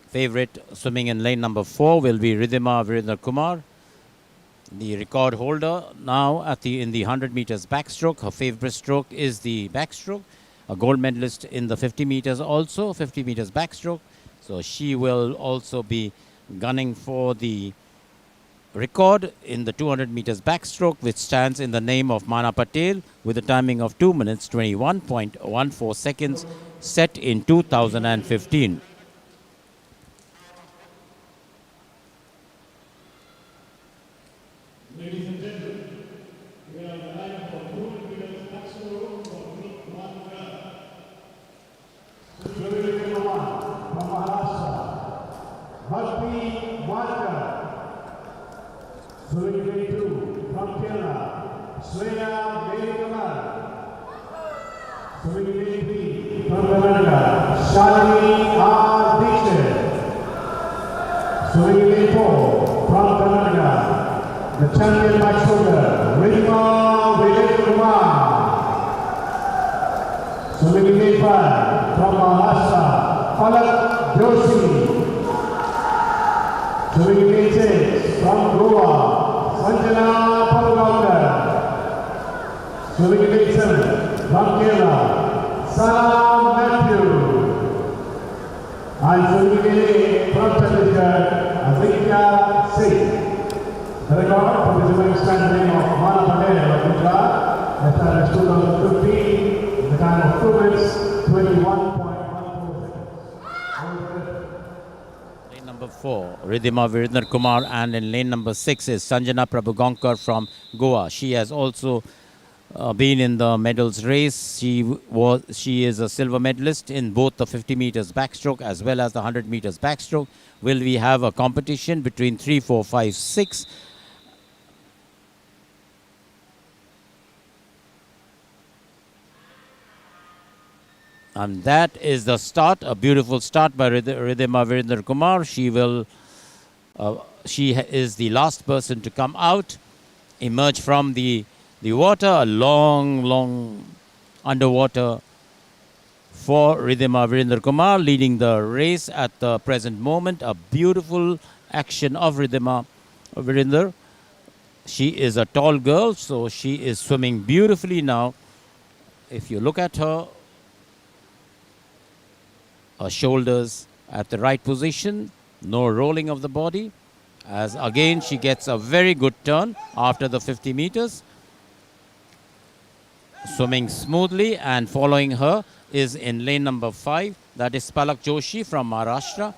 Favorite swimming in lane number 4 will be Ridhima Virendra Kumar, the record holder now in the 100 meters backstroke. Her favorite stroke is the backstroke. A gold medalist in the 50 meters also, 50 meters backstroke. So she will also be gunning for the record in the 200 meters backstroke, which stands in the name of Mana Patel with a timing of 2 minutes 21.14 seconds, set in 2015. Ladies and gentlemen, we are live for 200 meters backstroke for Group 1 girl. Swimming in number 1 from Maharashtra, Bhakti Walker. Swimming in 2 from Kerala, Shreya Velikamar. Swimming in 3 from Karnataka, Shalini R. Dixit. Swimming in 4 from Karnataka, the champion backstroker, Ridhima Virendra Kumar. Swimming in 5 from Maharashtra, Palak Joshi. Swimming in 6 from Goa, Sanjana Palgaonkar. Swimming in 7 from Kerala, Salam Matthew. And swimming in 8 from Chhattisgarh, Aditya Singh. The record for the women's standing of Mana Patel of Gujarat, established 2015, the time of 2 minutes 21.14 seconds. Lane number 4, Ridhima Virendra Kumar, and in lane number 6 is Sanjana Prabhugankar from Goa. She has also been in the medals race. She is a silver medalist in both the 50 meters backstroke as well as the 100 meters backstroke. Will we have a competition between 3, 4, 5, 6? And that is the start, a beautiful start by Ridhima Virendra Kumar. She is the last person to come out, emerge from the water, a long underwater for Ridhima Virendra Kumar, leading the race at the present moment. A beautiful action of Ridhima Virendra. She is a tall girl, so she is swimming beautifully now. If you look at her shoulders at the right position, no rolling of the body, as again she gets a very good turn after the 50 meters. Swimming smoothly, and following her is in lane number 5, that is Palak Joshi from Maharashtra,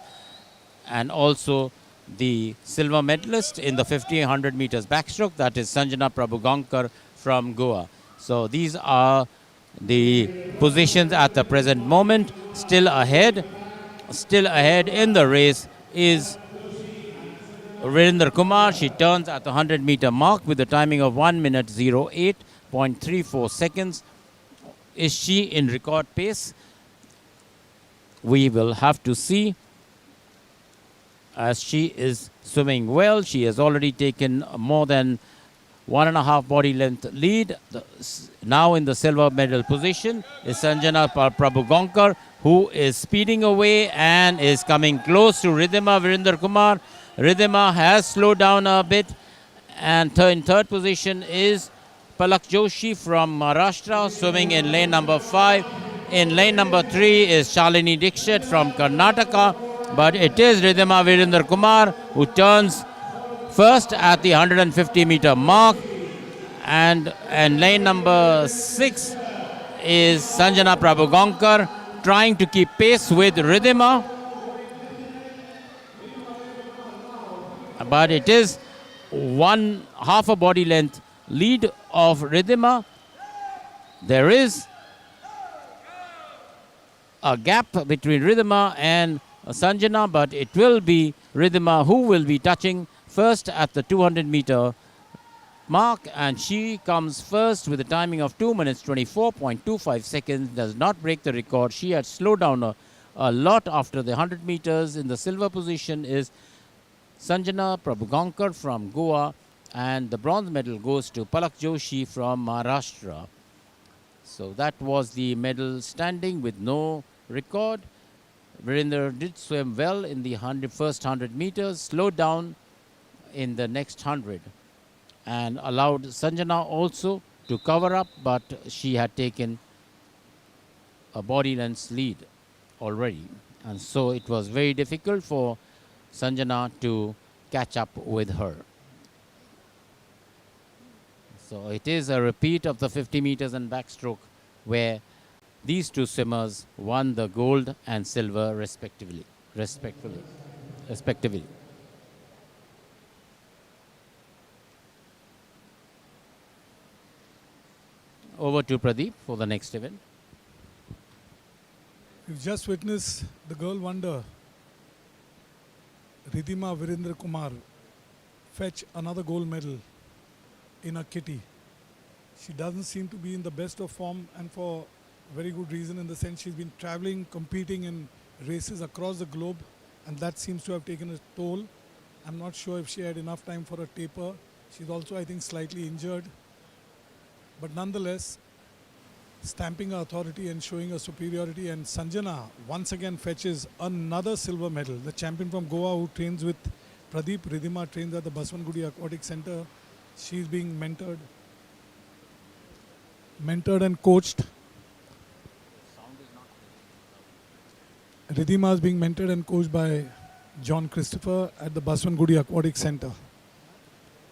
and also the silver medalist in the 100 meters backstroke, that is Sanjana Prabhugankar from Goa. So these are the positions at the present moment. Still ahead in the race is Virendra Kumar. She turns at the 100 meter mark with a timing of 1 minute 08.34 seconds. Is she in record pace? We will have to see, as she is swimming well. She has already taken more than 1.5 body length lead. Now in the silver medal position is Sanjana Prabhugankar, who is speeding away and is coming close to Ridhima Virendra Kumar. Ridhima has slowed down a bit, and in third position is Palak Joshi from Maharashtra, swimming in lane number 5. In lane number 3 is Shalini Dixit from Karnataka, but it is Ridhima Virendra Kumar who turns first at the 150 meter mark, and lane number 6 is Sanjana Prabhugankar trying to keep pace with Ridhima, but it is half a body length lead of Ridhima. There is a gap between Ridhima and Sanjana, but it will be Ridhima who will be touching first at the 200 meter mark, and she comes first with a timing of 2 minutes 24.25 seconds. Does not break the record. She had slowed down a lot after the 100 meters. In the silver position is Sanjana Prabhugankar from Goa, and the bronze medal goes to Palak Joshi from Maharashtra. So that was the medal standing with no record. Virender did swim well in the first 100 meters, slowed down in the next 100 and allowed Sanjana also to cover up, but she had taken a body length lead already. And so it was very difficult for Sanjana to catch up with her. So it is a repeat of the 50 meters and backstroke where these two swimmers won the gold and silver respectively. Over to Pradeep for the next event. We've just witnessed the girl wonder, Ridhima Virendra Kumar, fetch another gold medal in a kitty. She doesn't seem to be in the best of form, and for very good reason, in the sense she's been traveling, competing in races across the globe, and that seems to have taken a toll. I'm not sure if she had enough time for a taper. She's also, I think, slightly injured. But nonetheless, stamping her authority and showing her superiority. And Sanjana once again fetches another silver medal. The champion from Goa who trains with Pradeep, Ridhima trains at the Baswangudi Aquatic Center. She's being mentored and coached. Ridhima is being mentored and coached by John Christopher at the Baswangudi Aquatic Center.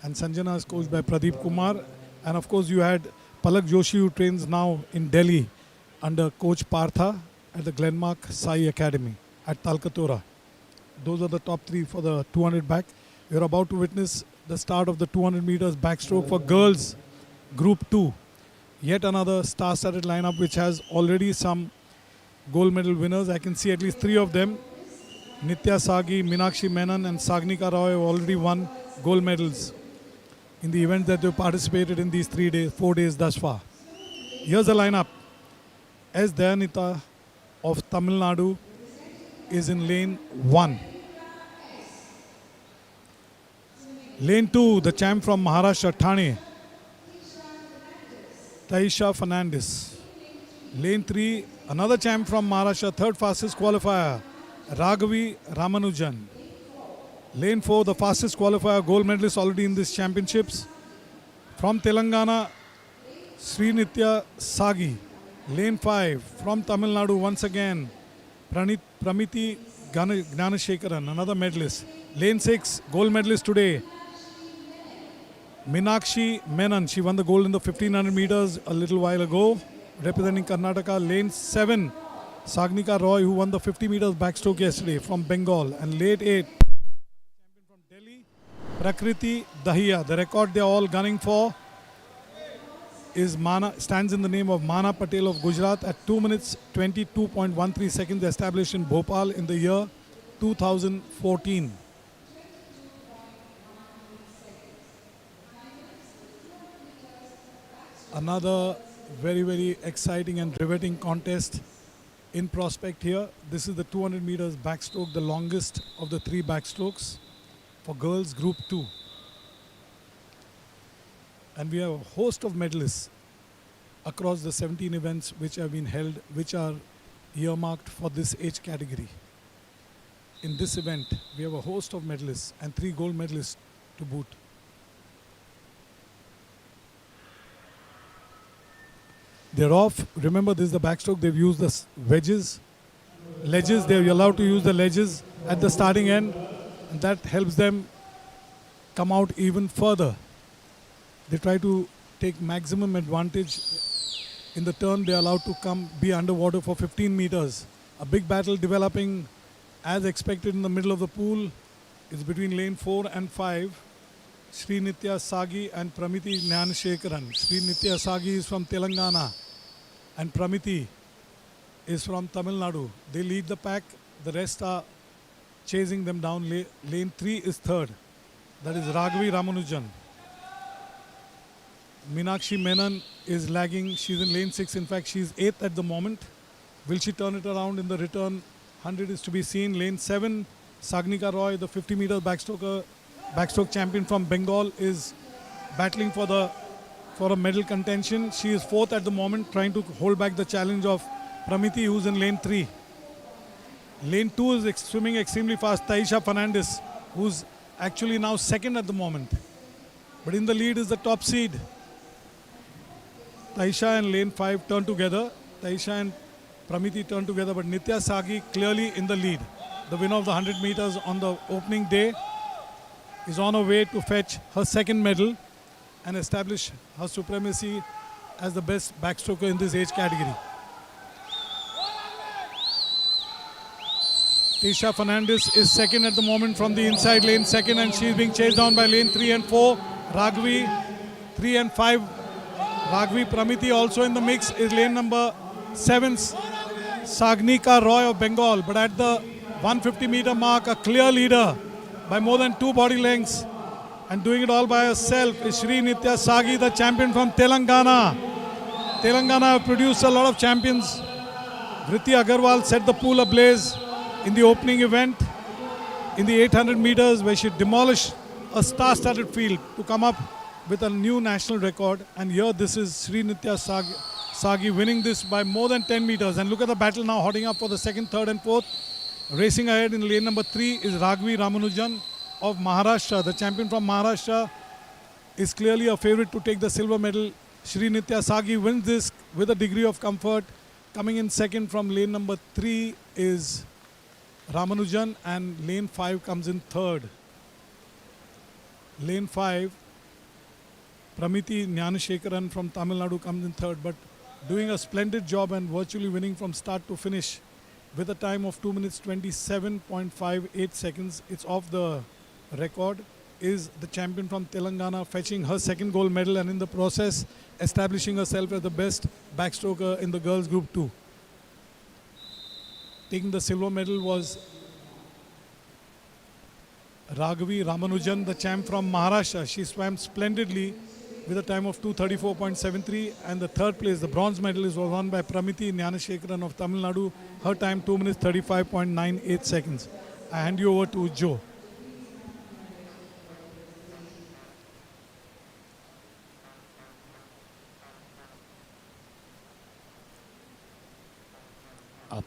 And Sanjana is coached by Pradeep Kumar. And of course you had Palak Joshi, who trains now in Delhi under coach Partha at the Glenmark Sai Academy at Talkatora. Those are the top three for the 200 back. You're about to witness the start of the 200 meters backstroke for girls group 2. Yet another star-studded lineup which has already some gold medal winners. I can see at least 3 of them. Nitya Sagi, Meenakshi Menon and Sagnika Roy have already won gold medals in the events that they've participated in these 4 days thus far. Here's the lineup. S. Dayanita of Tamil Nadu is in lane 1. Lane 2, the champ from Maharashtra, Thane, Taisha Fernandez. Lane 3, another champ from Maharashtra, third fastest qualifier, Raghavi Ramanujan. Lane 4, the fastest qualifier, gold medalist already in these championships. From Telangana, Srinitya Sagi. Lane 5, from Tamil Nadu once again, Pramiti Gnanashekaran, another medalist. Lane 6, gold medalist today, Meenakshi Menon. She won the gold in the 1500 meters a little while ago, representing Karnataka. Lane 7, Sagnika Roy, who won the 50 meters backstroke yesterday from Bengal. And lane 8, champion from Delhi, Prakriti Dahiya. The record they are all gunning for is stands in the name of Mana Patel of Gujarat at 2 minutes 22.13 seconds, established in Bhopal in the year 2014. Another very, very exciting and riveting contest in prospect here. This is the 200 meters backstroke, the longest of the 3 backstrokes for girls group 2. And we have a host of medalists across the 17 events which have been held, which are earmarked for this age category. In this event, we have a host of medalists and 3 gold medalists to boot. They're off. Remember, this is the backstroke. They've used the ledges. They're allowed to use the ledges at the starting end, and that helps them come out even further. They try to take maximum advantage. In the turn, they're allowed to be underwater for 15 meters. A big battle developing as expected in the middle of the pool. It's between lane 4 and 5. Srinitya Sagi and Pramiti Gnanashekaran. Srinitya Sagi is from Telangana and Pramiti is from Tamil Nadu. They lead the pack. The rest are chasing them down. Lane 3 is third. That is Raghavi Ramanujan. Meenakshi Menon is lagging. She's in lane 6. In fact, she's 8th at the moment. Will she turn it around in the return? 100 is to be seen. Lane 7, Sagnika Roy, the 50 meters backstroke champion from Bengal, is battling for the for a medal contention. She is fourth at the moment, trying to hold back the challenge of Pramiti, who's in lane 3. Lane 2 is swimming extremely fast. Taisha Fernandez, who's actually now second at the moment. But in the lead is the top seed. Taisha and lane 5 turn together. Taisha and Pramiti turn together, but Nitya Sagi clearly in the lead. The winner of the 100 meters on the opening day is on her way to fetch her second medal and establish her supremacy as the best backstroker in this age category. Tisha Fernandez is second at the moment from the inside lane second, and she is being chased down by lane 3 and 4. Raghavi 3 and 5. Raghavi Pramiti also in the mix is lane number 7. Sagnika Roy of Bengal, but at the 150 meter mark, a clear leader by more than 2 body lengths and doing it all by herself is Shri Nitya Sagi, the champion from Telangana. Telangana have produced a lot of champions. Vriti Agarwal set the pool ablaze in the opening event in the 800 meters, where she demolished a star-studded field to come up with a new national record. And here this is Sri Nitya Sagi winning this by more than 10 meters. And look at the battle now hotting up for the second, third and fourth. Racing ahead in lane number 3 is Raghavi Ramanujan of Maharashtra. The champion from Maharashtra is clearly a favorite to take the silver medal. Sri Nitya Sagi wins this with a degree of comfort. Coming in second from lane number 3 is Ramanujan, and lane 5 comes in third. Lane 5, Pramiti Jnanashekaran from Tamil Nadu comes in third, but doing a splendid job and virtually winning from start to finish with a time of 2 minutes 27.58 seconds. It's off the record. Is the champion from Telangana, fetching her second gold medal and in the process establishing herself as the best backstroker in the girls group 2. Taking the silver medal was Raghavi Ramanujan, the champ from Maharashtra. She swam splendidly with a time of 2:34.73, and the third place, the bronze medal, was won by Pramiti Jnanashekaran of Tamil Nadu. Her time 2 minutes 35.98 seconds. I hand you over to Joe.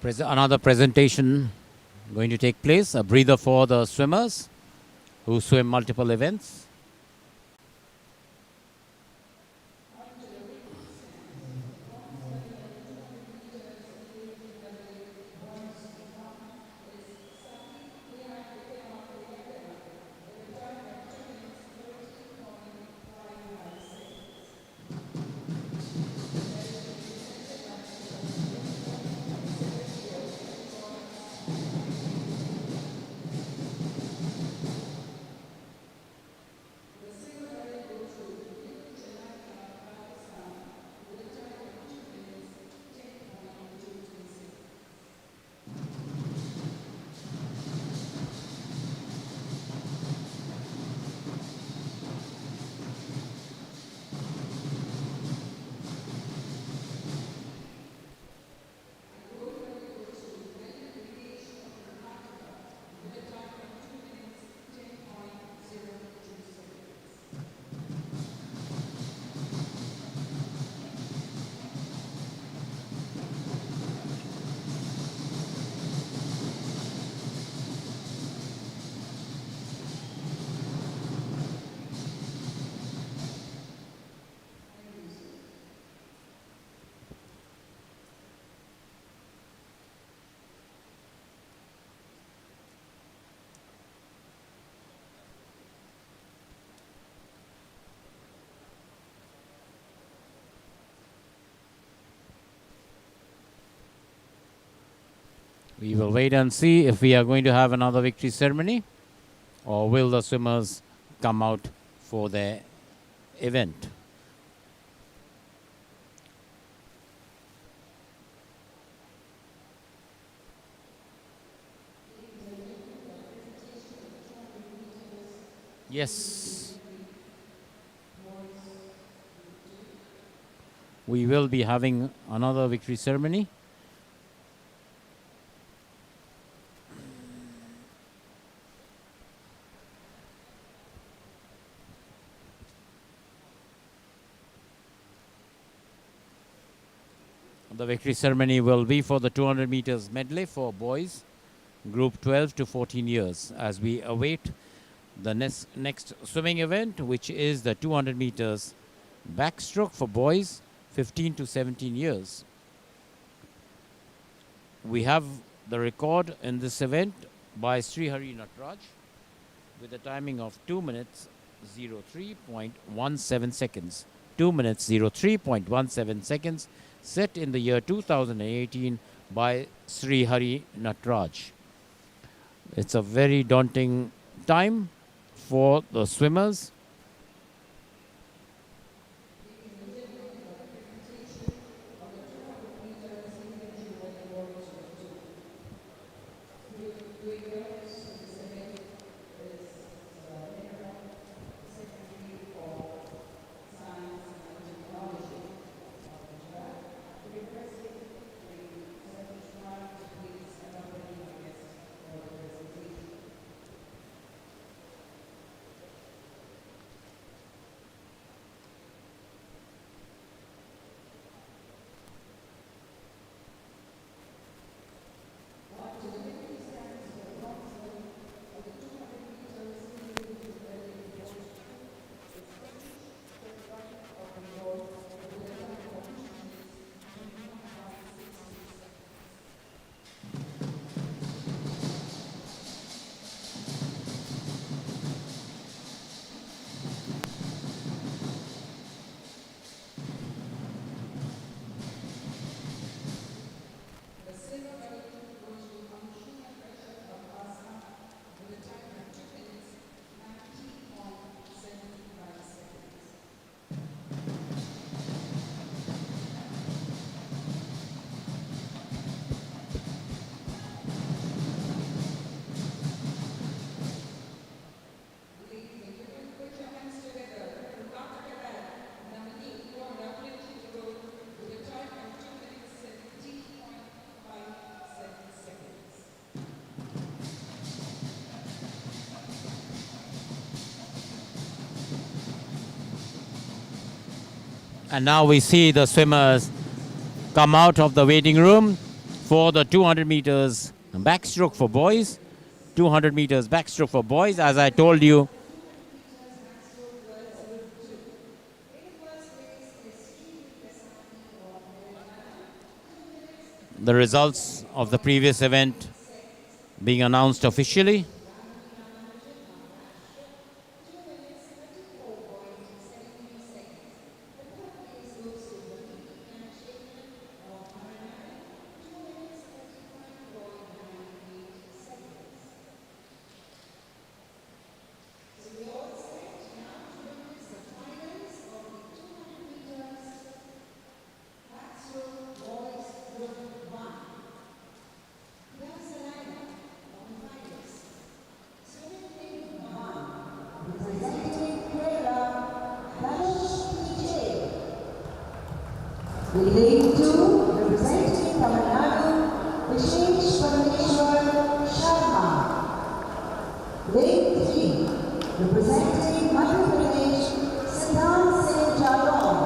Another presentation going to take place, a breather for the swimmers who swim multiple events. We will wait and see if we are going to have another victory ceremony, or will the swimmers come out for their event. Yes. We will be having another victory ceremony. The victory ceremony will be for the 200 meters medley for boys, group 12 to 14 years, as we await the next swimming event, which is the 200 meters backstroke for boys 15 to 17 years. We have the record in this event by Sri Hari Natraj with a timing of 2 minutes 03.17 seconds. 2 minutes 03.17 seconds, set in the year 2018 by Sri Hari Natraj. It's a very daunting time for the swimmers. And now we see the swimmers come out of the waiting room for the 200 meters backstroke for boys. 200 meters backstroke for boys, as I told you. The results of the previous event being announced officially. Lane 2, representing Tamil Nadu, Vishesh Parmeshwar Sharma. Lane 3, representing Madhya Pradesh, Siddhant Singh Jadon.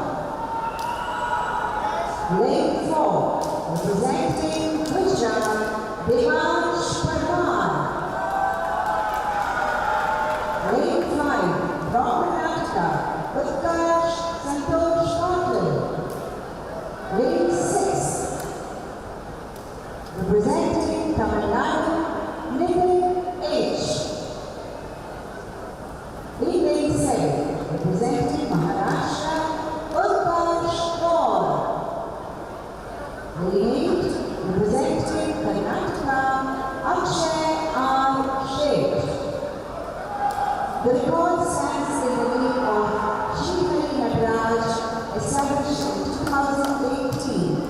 Lane 4, representing Gujarat, Devansh Parmar. Lane 5, from Karnataka, Utkarsh Santosh Patil. Lane 6, representing Tamil Nadu, Nitin H. In Lane 7, representing Maharashtra, Utkarsh Kaur. Lane 8, representing Karnataka, Akshay R. Sheth. The record stands in the name of Sri Hari Natraj, established in 2018.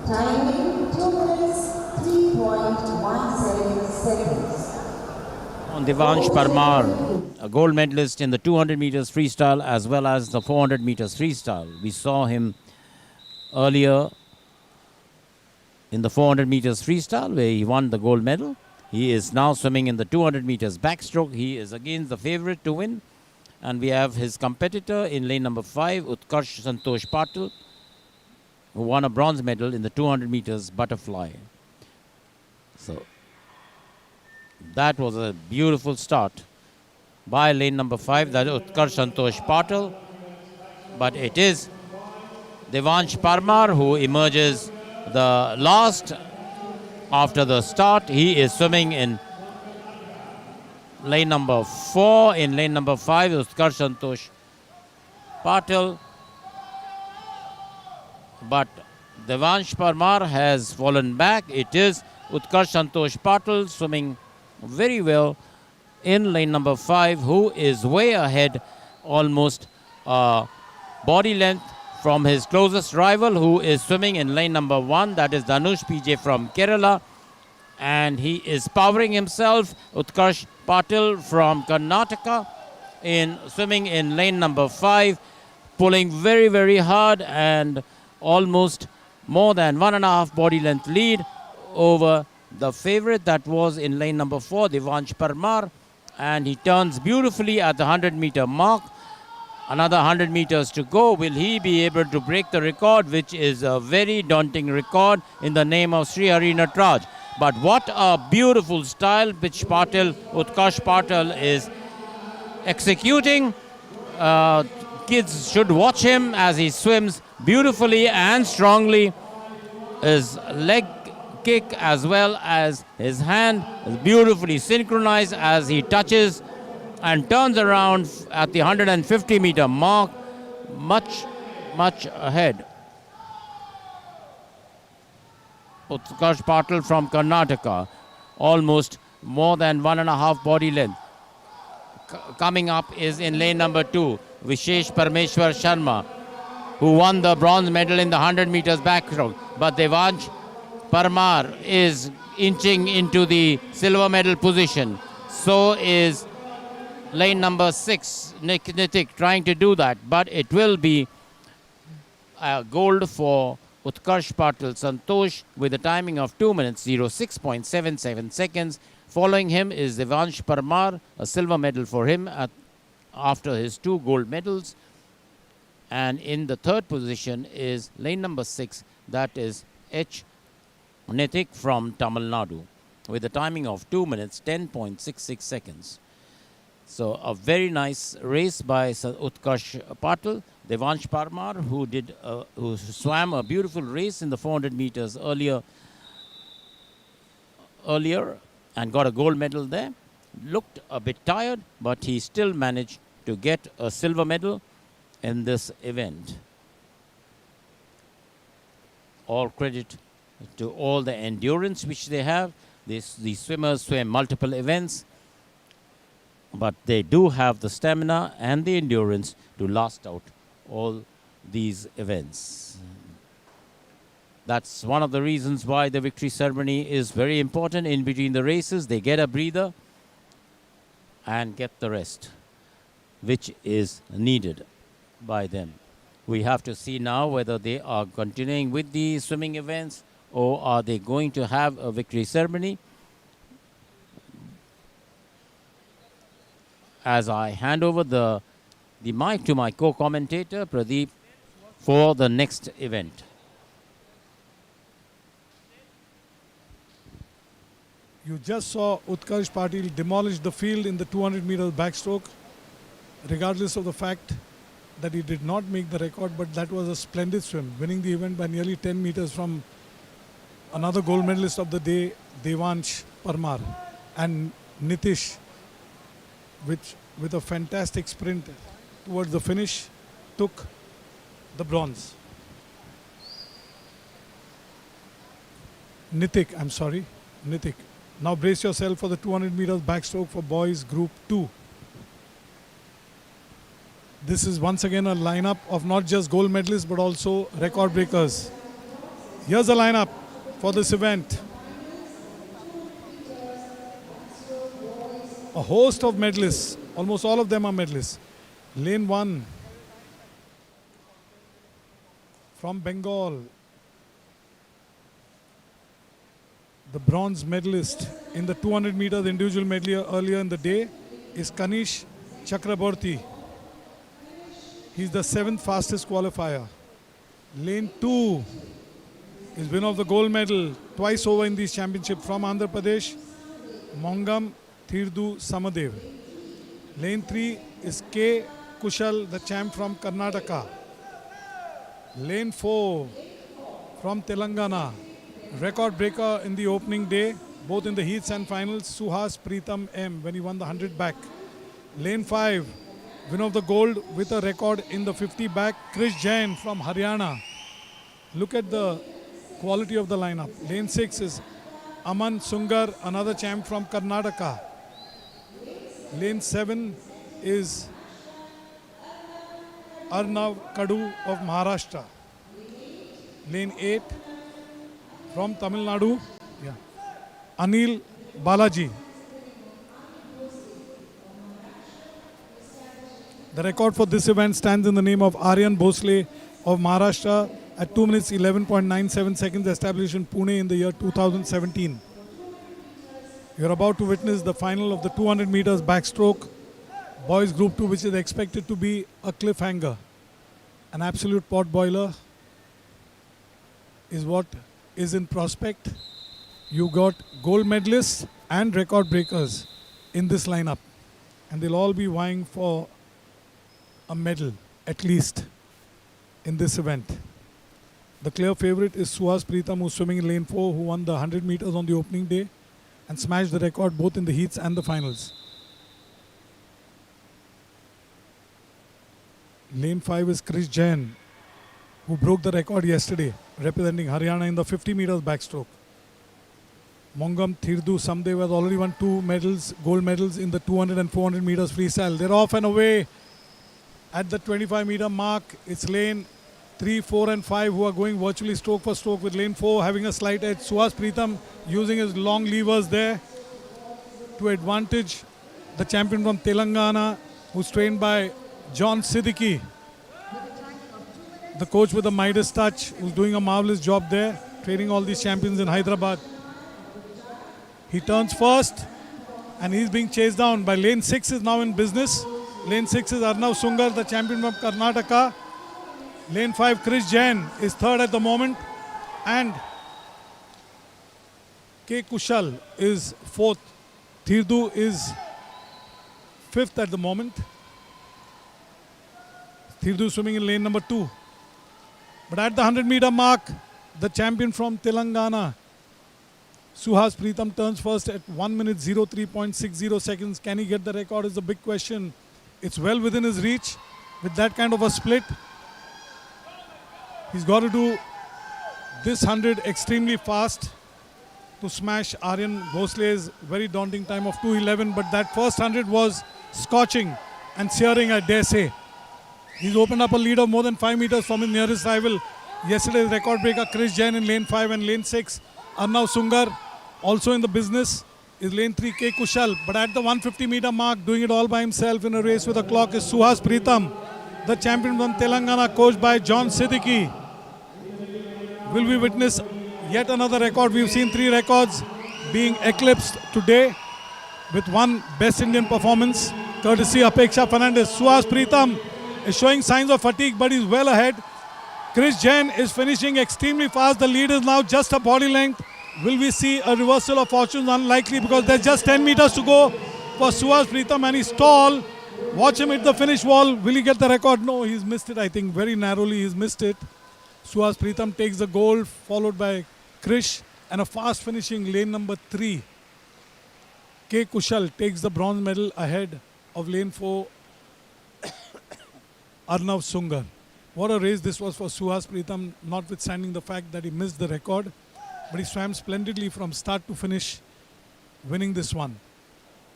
Timing 2 minutes 3.17 seconds. On Devansh Parmar, a gold medalist in the 200 meters freestyle as well as the 400 meters freestyle. We saw him earlier in the 400 meters freestyle where he won the gold medal. He is now swimming in the 200 meters backstroke. He is again the favorite to win. And we have his competitor in lane number 5, Utkarsh Santosh Patil, who won a bronze medal in the 200 meters butterfly. So that was a beautiful start by lane number 5, that is Utkarsh Santosh Patil. But it is Devansh Parmar who emerges the last after the start. He is swimming in lane number 4. In lane number 5, Utkarsh Santosh Patil. But Devansh Parmar has fallen back. It is Utkarsh Santosh Patil swimming very well in lane number 5, who is way ahead, almost body length from his closest rival, who is swimming in lane number 1, that is Dhanush PJ from Kerala. And he is powering himself, Utkarsh Patil from Karnataka, in swimming in lane number 5, pulling very, very hard and almost more than 1.5 body length lead over the favorite that was in lane number 4, Devansh Parmar. And he turns beautifully at the 100-meter mark. Another 100 meters to go. Will he be able to break the record, which is a very daunting record in the name of Sri Hari Natraj? But what a beautiful style which Utkarsh Patil is executing. Kids should watch him as he swims beautifully and strongly. His leg kick as well as his hand is beautifully synchronized as he touches and turns around at the 150-meter mark, much ahead. Utkarsh Patil from Karnataka, almost more than 1.5 body length. Coming up is in lane number 2, Vishesh Parmeshwar Sharma, who won the bronze medal in the 100 meters backstroke. But Devansh Parmar is inching into the silver medal position. So is lane number 6, Nitik, trying to do that. But it will be gold for Utkarsh Patil Santosh with a timing of 2 minutes 06.77 seconds. Following him is Devansh Parmar, a silver medal for him after his 2 gold medals. And in the third position is lane number 6, that is H. Nitik from Tamil Nadu, with a timing of 2 minutes 10.66 seconds. So a very nice race by Utkarsh Patil. Devansh Parmar, who swam a beautiful race in the 400 meters earlier and got a gold medal there. Looked a bit tired, but he still managed to get a silver medal in this event. All credit to all the endurance which they have. These swimmers swim multiple events, but they do have the stamina and the endurance to last out all these events. That's one of the reasons why the victory ceremony is very important. In between the races, they get a breather and get the rest, which is needed by them. We have to see now whether they are continuing with the swimming events or are they going to have a victory ceremony. As I hand over the mic to my co-commentator, Pradeep, for the next event. You just saw Utkarsh Patil demolish the field in the 200 meters backstroke, regardless of the fact that he did not make the record, but that was a splendid swim, winning the event by nearly 10 meters from another gold medalist of the day, Devansh Parmar, and Nitish, which with a fantastic sprint towards the finish, took the bronze. Nitik. Now brace yourself for the 200 meters backstroke for boys group 2. This is once again a lineup of not just gold medalists but also record breakers. Here's the lineup for this event. A host of medalists, almost all of them are medalists. Lane 1 from Bengal, the bronze medalist in the 200 meters individual medley earlier in the day is Kanish Chakraborty. He's the 7th fastest qualifier. Lane 2 is winner of the gold medal twice over in these championships from Andhra Pradesh, Mongam Thirdu Samadev. Lane 3 is K. Kushal, the champ from Karnataka. Lane 4 from Telangana, record breaker in the opening day, both in the heats and finals, Suhas Preetham M when he won the 100 back. Lane 5, winner of the gold with a record in the 50 back, Krish Jain from Haryana. Look at the quality of the lineup. Lane 6 is Aman Sungar, another champ from Karnataka. Lane 7 is Arnav Kadu of Maharashtra. Lane 8 from Tamil Nadu, Anil Balaji. The record for this event stands in the name of Aryan Bhosle of Maharashtra at 2 minutes 11.97 seconds, established in Pune in the year 2017. You're about to witness the final of the 200 meters backstroke boys group 2, which is expected to be a cliffhanger. An absolute pot boiler is what is in prospect. You got gold medalists and record breakers in this lineup, and they'll all be vying for a medal at least in this event. The clear favorite is Suhas Preetham, who's swimming in lane 4, who won the 100 meters on the opening day and smashed the record both in the heats and the finals. Lane 5 is Krish Jain, who broke the record yesterday, representing Haryana in the 50 meters backstroke. Mongam Thirdu Samdev has already won 2 medals, gold medals in the 200 and 400 meters freestyle. They're off and away at the 25 meter mark. It's lane 3, 4 and 5 who are going virtually stroke for stroke, with lane 4 having a slight edge. Suhas Preetham using his long levers there to advantage the champion from Telangana, who's trained by John Siddiqui, the coach with the Midas touch, who's doing a marvelous job there, training all these champions in Hyderabad. He turns first and he's being chased down by lane 6 is now in business. Lane 6 is Arnav Sungar, the champion from Karnataka. Lane 5, Krish Jain is third at the moment, and K. Kushal is fourth. Thirdu is fifth at the moment. Thirdu swimming in lane number 2. But at the 100 meter mark, the champion from Telangana, Suhas Preetham, turns first at 1 minute 03.60 seconds. Can he get the record is the big question. It's well within his reach with that kind of a split. He's got to do this 100 extremely fast to smash Aryan Bhosle's very daunting time of 2:11. But that first 100 was scorching and searing, I dare say. He's opened up a lead of more than 5 meters from his nearest rival. Yesterday's record breaker Krish Jain in lane 5 and lane 6. Arnav Sungar also in the business is lane 3, K. Kushal. But at the 150 meter mark, doing it all by himself in a race with a clock, is Suhas Preetham, the champion from Telangana, coached by John Siddiqui. Will we witness yet another record? We've seen 3 records being eclipsed today with one Best Indian performance, courtesy Apeksha Fernandez. Suhas Preetham is showing signs of fatigue, but he's well ahead. Krish Jain is finishing extremely fast. The lead is now just a body length. Will we see a reversal of fortunes? Unlikely, because there's just 10 meters to go for Suhas Preetham and he's tall. Watch him hit the finish wall. Will he get the record? No, he's missed it, I think. Very narrowly he's missed it. Suhas Preetham takes the gold, followed by Krish, and a fast finishing lane number 3. K. Kushal takes the bronze medal ahead of lane 4, Arnav Sungar. What a race this was for Suhas Preetham, notwithstanding the fact that he missed the record. But he swam splendidly from start to finish, winning this one.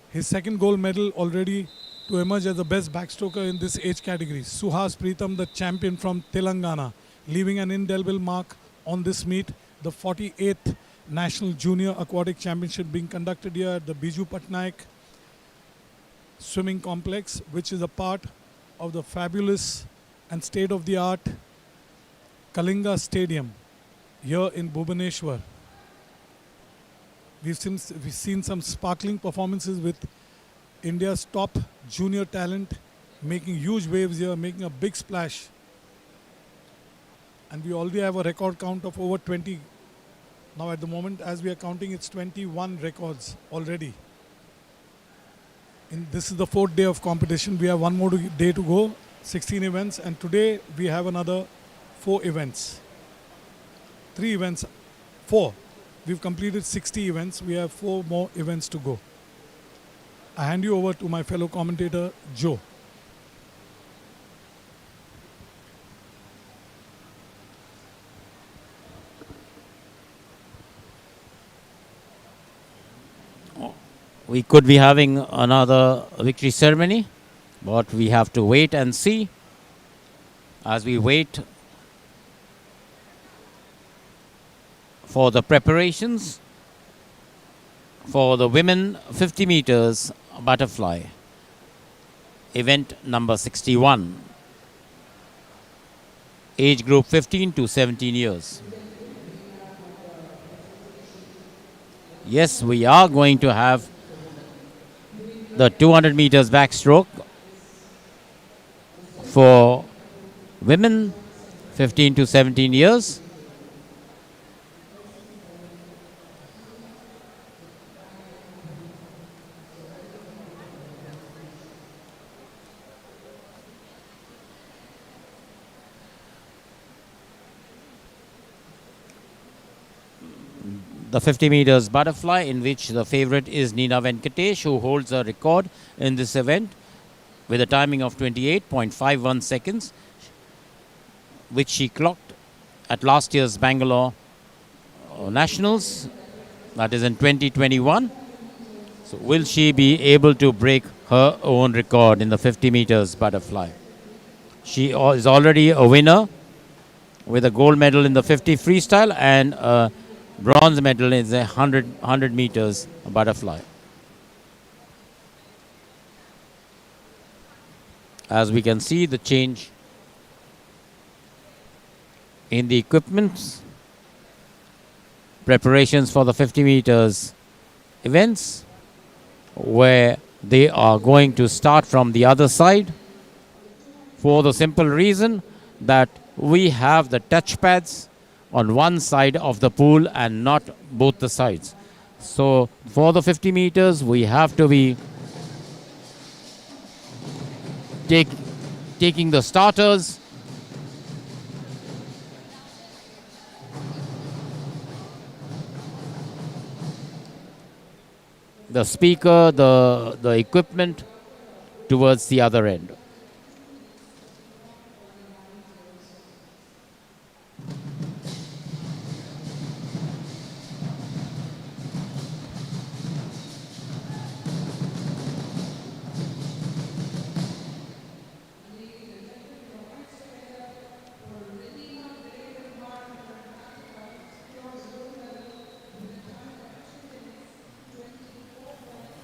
His second gold medal already to emerge as the best backstroker in this age category. Suhas Preetham, the champion from Telangana, leaving an indelible mark on this meet, the 48th National Junior Aquatic Championship being conducted here at the Biju Patnaik Swimming Complex, which is a part of the fabulous and state-of-the-art Kalinga Stadium here in Bhubaneswar. We've seen some sparkling performances with India's top junior talent making huge waves here, making a big splash. And we already have a record count of over 20. Now at the moment, as we are counting, it's 21 records already. This is the 4th day of competition. We have one more day to go, 16 events, and today we have another 4 events. 3 events, 4. We've completed 60 events. We have 4 more events to go. I hand you over to my fellow commentator, Joe. We could be having another victory ceremony, but we have to wait and see. As we wait for the preparations for the women 50 meters butterfly, event number 61, age group 15 to 17 years. Yes, we are going to have the 200 meters backstroke for women 15 to 17 years. The 50 meters butterfly, in which the favorite is Neena Venkatesh, who holds a record in this event with a timing of 28.51 seconds, which she clocked at last year's Bangalore Nationals, that is in 2021. So will she be able to break her own record in the 50 meters butterfly? She is already a winner with a gold medal in the 50 freestyle and a bronze medal in the 100 meters butterfly. As we can see, the change in the equipment, preparations for the 50 meters events, where they are going to start from the other side, for the simple reason that we have the touchpads on one side of the pool and not both the sides. So for the 50 meters, we have to be taking the starters, the speaker, the equipment towards the other end.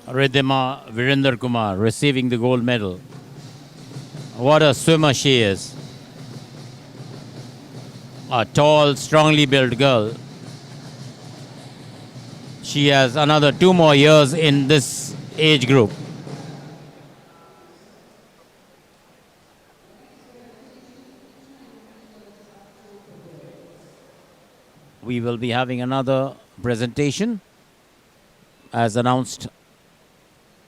Ridhima Virender Kumar receiving the gold medal. What a swimmer she is. A tall, strongly built girl. She has another 2 more years in this age group. We will be having another presentation as announced.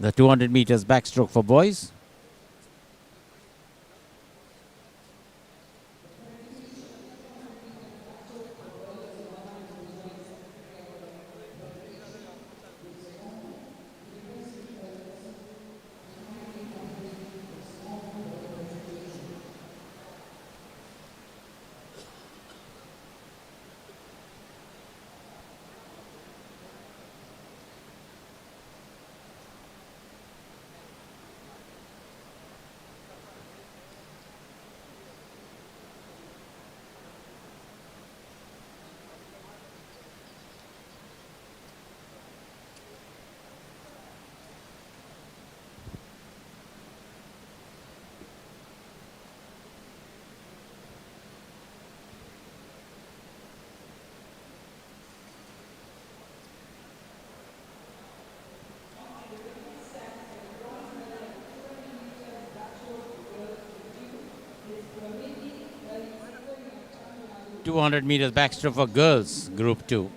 The 200 meters backstroke for boys. 200 meters backstroke for girls, Group 2.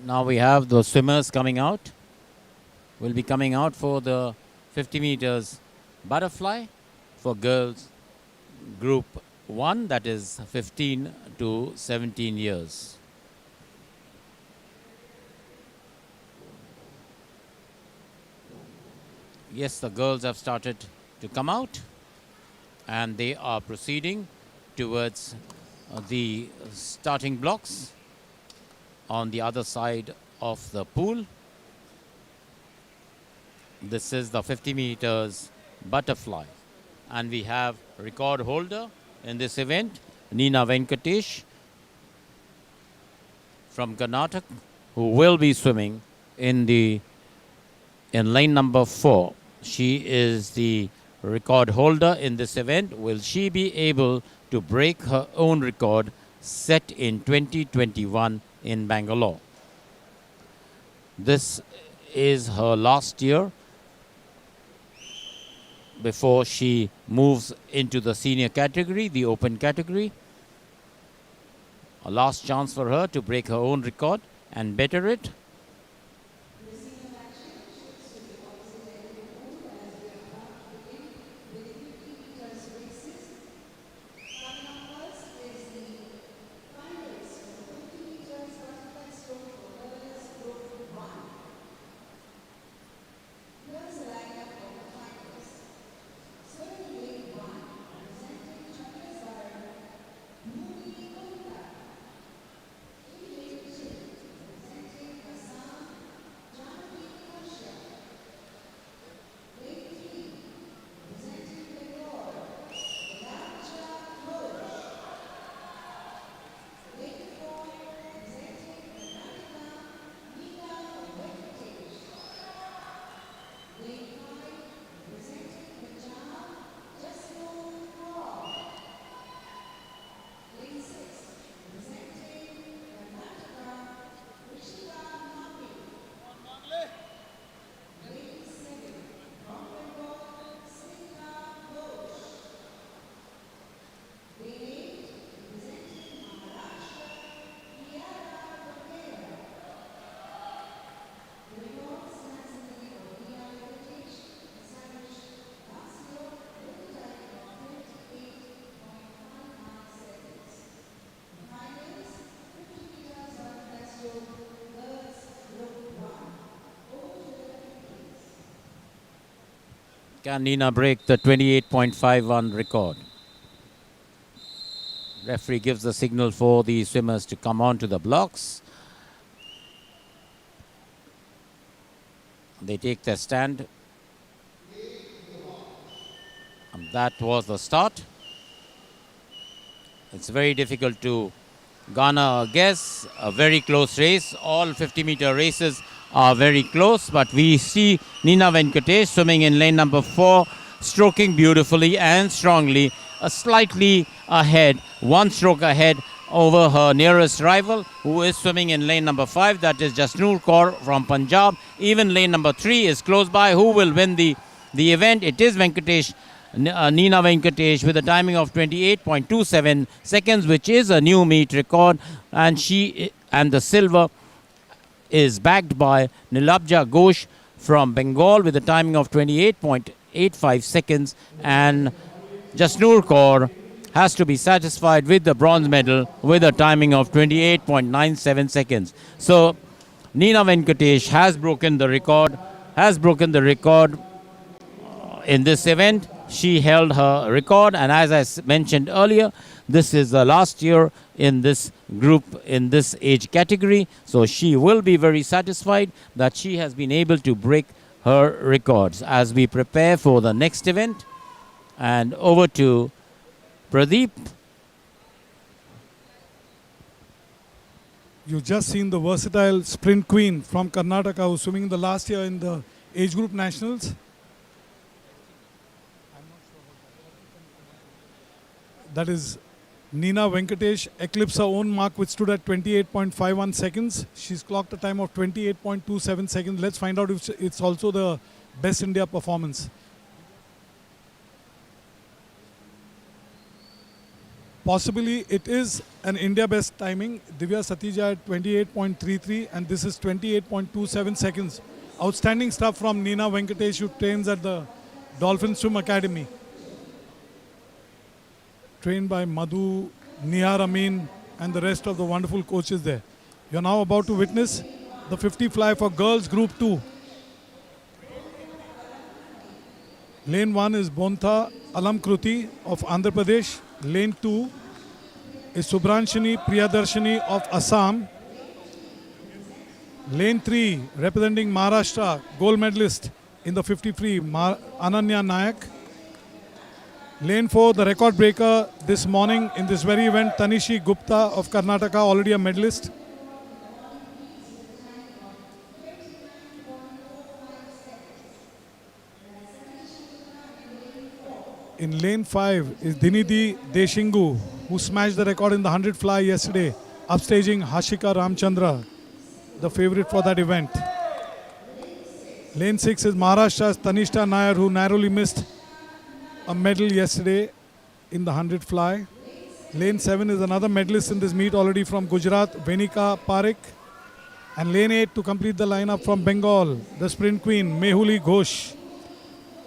Now we have the swimmers coming out. Will be coming out for the 50 meters butterfly for girls Group 1, that is 15 to 17 years. Yes, the girls have started to come out and they are proceeding towards the starting blocks on the other side of the pool. This is the 50 meters butterfly. And we have record holder in this event, Neena Venkatesh from Karnataka, who will be swimming in lane number 4. She is the record holder in this event. Will she be able to break her own record set in 2021 in Bangalore? This is her last year before she moves into the senior category, the open category. A last chance for her to break her own record and better it. Can Neena break the 28.51 record? Referee gives the signal for the swimmers to come on to the blocks. They take their stand. That was the start. It's very difficult to garner a guess. A very close race. All 50-meter races are very close, but we see Nina Venkatesh swimming in lane number 4, stroking beautifully and strongly, slightly ahead, one stroke ahead over her nearest rival, who is swimming in lane number 5, that is Jasnoor Kaur from Punjab. Even lane number 3 is close by. Who will win the event? It is Venkatesh, Nina Venkatesh, with a timing of 28.27 seconds, which is a new meet record, and the silver is backed by Nilabja Ghosh from Bengal with a timing of 28.85 seconds, and Jasnoor Kaur has to be satisfied with the bronze medal with a timing of 28.97 seconds. So Nina Venkatesh has broken the record, in this event. She held her record, and as I mentioned earlier, this is the last year in this group, in this age category. So she will be very satisfied that she has been able to break her records as we prepare for the next event. And over to Pradeep. You've just seen the versatile sprint queen from Karnataka who was swimming the last year in the age group nationals. That is Nina Venkatesh, eclipsed her own mark, which stood at 28.51 seconds. She's clocked a time of 28.27 seconds. Let's find out if it's also the best India performance. Possibly it is an India best timing. Divya Satija at 28.33, and this is 28.27 seconds. Outstanding stuff from Nina Venkatesh, who trains at the Dolphin Swim Academy. Trained by Madhu, Nihar Amin, and the rest of the wonderful coaches there. You're now about to witness the 50 fly for girls group 2. Lane 1 is Bontha Alamkruti of Andhra Pradesh. Lane 2 is Subranshini Priyadarshini of Assam. Lane 3, representing Maharashtra, gold medalist in the 50 free, Ananya Nayak. Lane 4, the record breaker this morning in this very event, Tanishi Gupta of Karnataka, already a medalist. In lane 5 is Dinidhi Deshingu, who smashed the record in the 100 fly yesterday, upstaging Hashika Ramchandra, the favorite for that event. Lane 6 is Maharashtra's Tanishta Nair, who narrowly missed a medal yesterday in the 100 fly. Lane 7 is another medalist in this meet already from Gujarat, Venika Parekh. And lane 8 to complete the lineup from Bengal, the sprint queen, Mehuli Ghosh.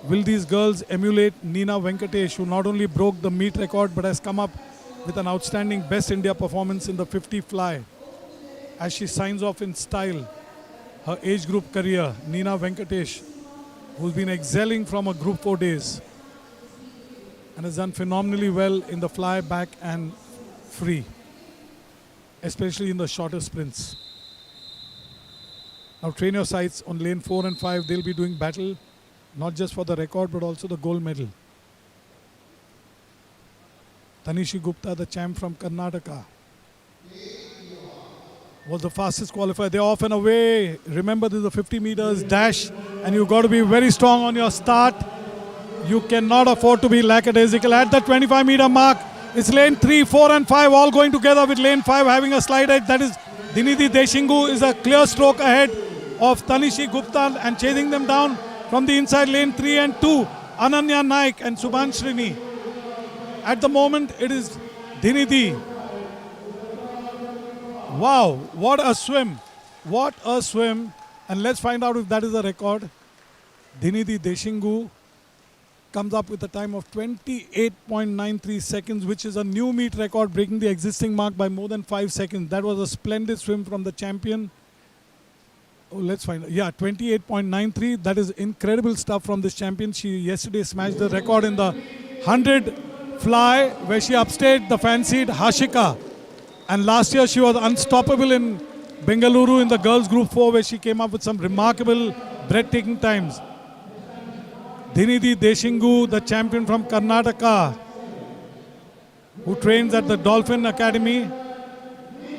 Will these girls emulate Nina Venkatesh, who not only broke the meet record but has come up with an outstanding Best India performance in the 50 fly as she signs off in style her age group career? Nina Venkatesh, who's been excelling from her group 4 days and has done phenomenally well in the fly, back and free, especially in the shorter sprints. Now train your sights on lane 4 and 5. They'll be doing battle, not just for the record, but also the gold medal. Tanishi Gupta, the champ from Karnataka, was the fastest qualifier. They're off and away. Remember, this is a 50 meters dash, and you've got to be very strong on your start. You cannot afford to be lackadaisical. At the 25-meter mark, it's lane 3, 4 and 5 all going together, with lane 5 having a slight edge. That is Dinidhi Deshingu is a clear stroke ahead of Tanishi Gupta, and chasing them down from the inside lane 3 and 2, Ananya Naik and Subhanshrini. At the moment, it is Dinidhi. Wow, what a swim. What a swim. And let's find out if that is a record. Dinidhi Deshingu comes up with a time of 28.93 seconds, which is a new meet record, breaking the existing mark by more than 5 seconds. That was a splendid swim from the champion. Oh, let's find out. Yeah, 28.93. That is incredible stuff from this champion. She yesterday smashed the record in the 100 fly, where she upstaged the fancied Hashika. And last year she was unstoppable in Bengaluru in the girls group 4, where she came up with some remarkable, breathtaking times. Dinidi Deshingu, the champion from Karnataka, who trains at the Dolphin Academy,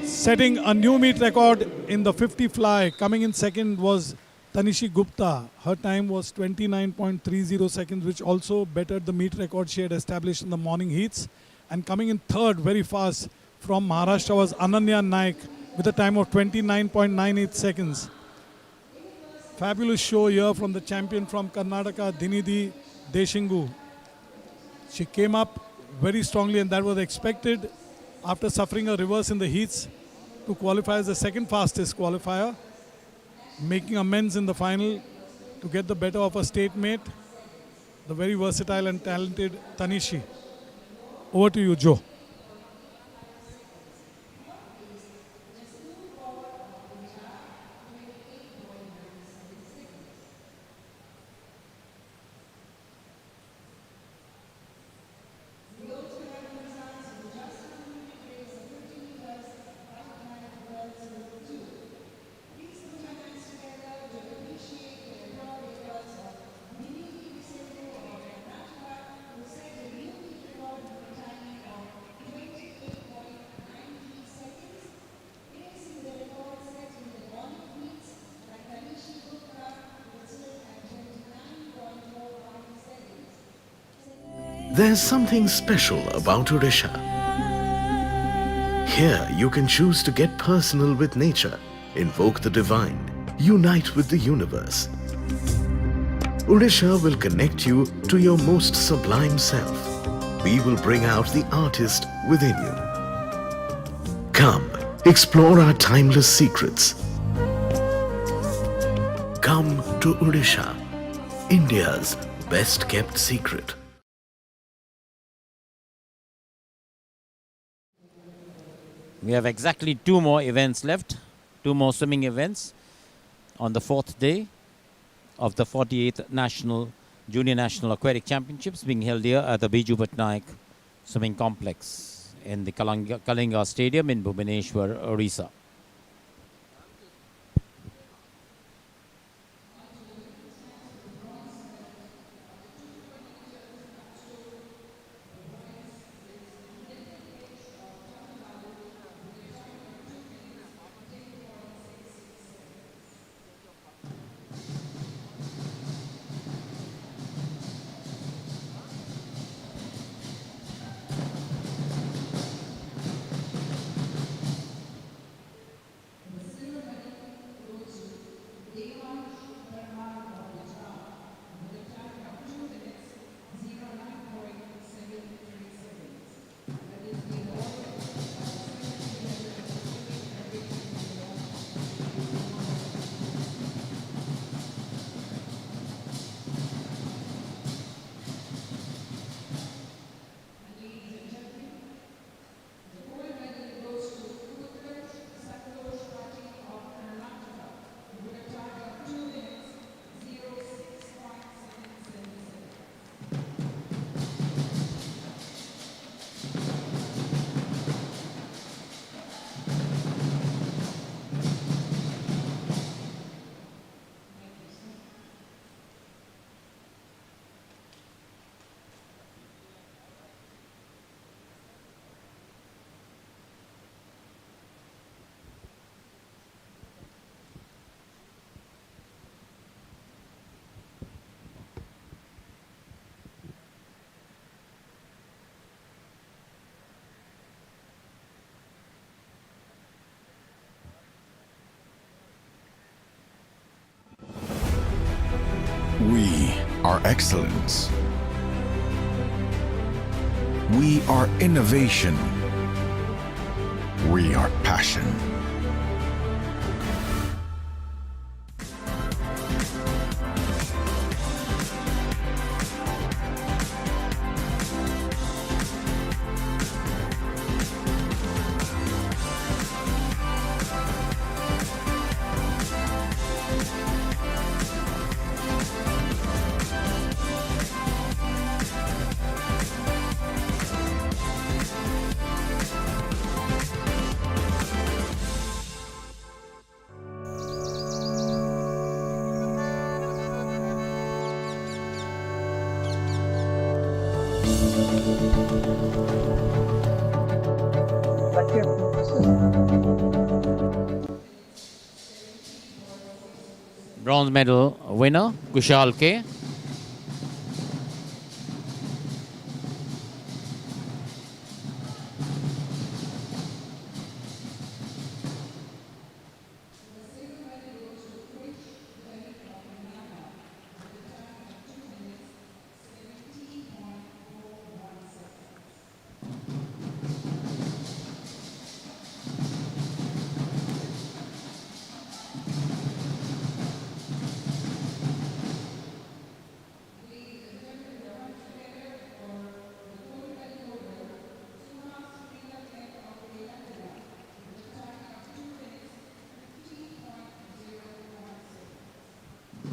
setting a new meet record in the 50 fly. Coming in second was Tanishi Gupta. Her time was 29.30 seconds, which also bettered the meet record she had established in the morning heats. And coming in third, very fast, from Maharashtra was Ananya Naik with a time of 29.98 seconds. Fabulous show here from the champion from Karnataka, Dinidi Deshingu. She came up very strongly, and that was expected after suffering a reverse in the heats to qualify as the second fastest qualifier, making amends in the final to get the better of her state mate, the very versatile and talented Tanishi. Over to you, Joe. There's something special about Odisha. Here you can choose to get personal with nature, invoke the divine, unite with the universe. Odisha will connect you to your most sublime self. We will bring out the artist within you. Come, explore our timeless secrets. Come to Odisha, India's best kept secret. We have exactly 2 more events left, 2 more swimming events on the 4th day of the 48th Junior National Aquatic Championships being held here at the Biju Patnaik Swimming Complex in the Kalinga Stadium in Bhubaneswar, Orissa. We are excellence. We are innovation. We are passion. bronze medal winner, Kushal K.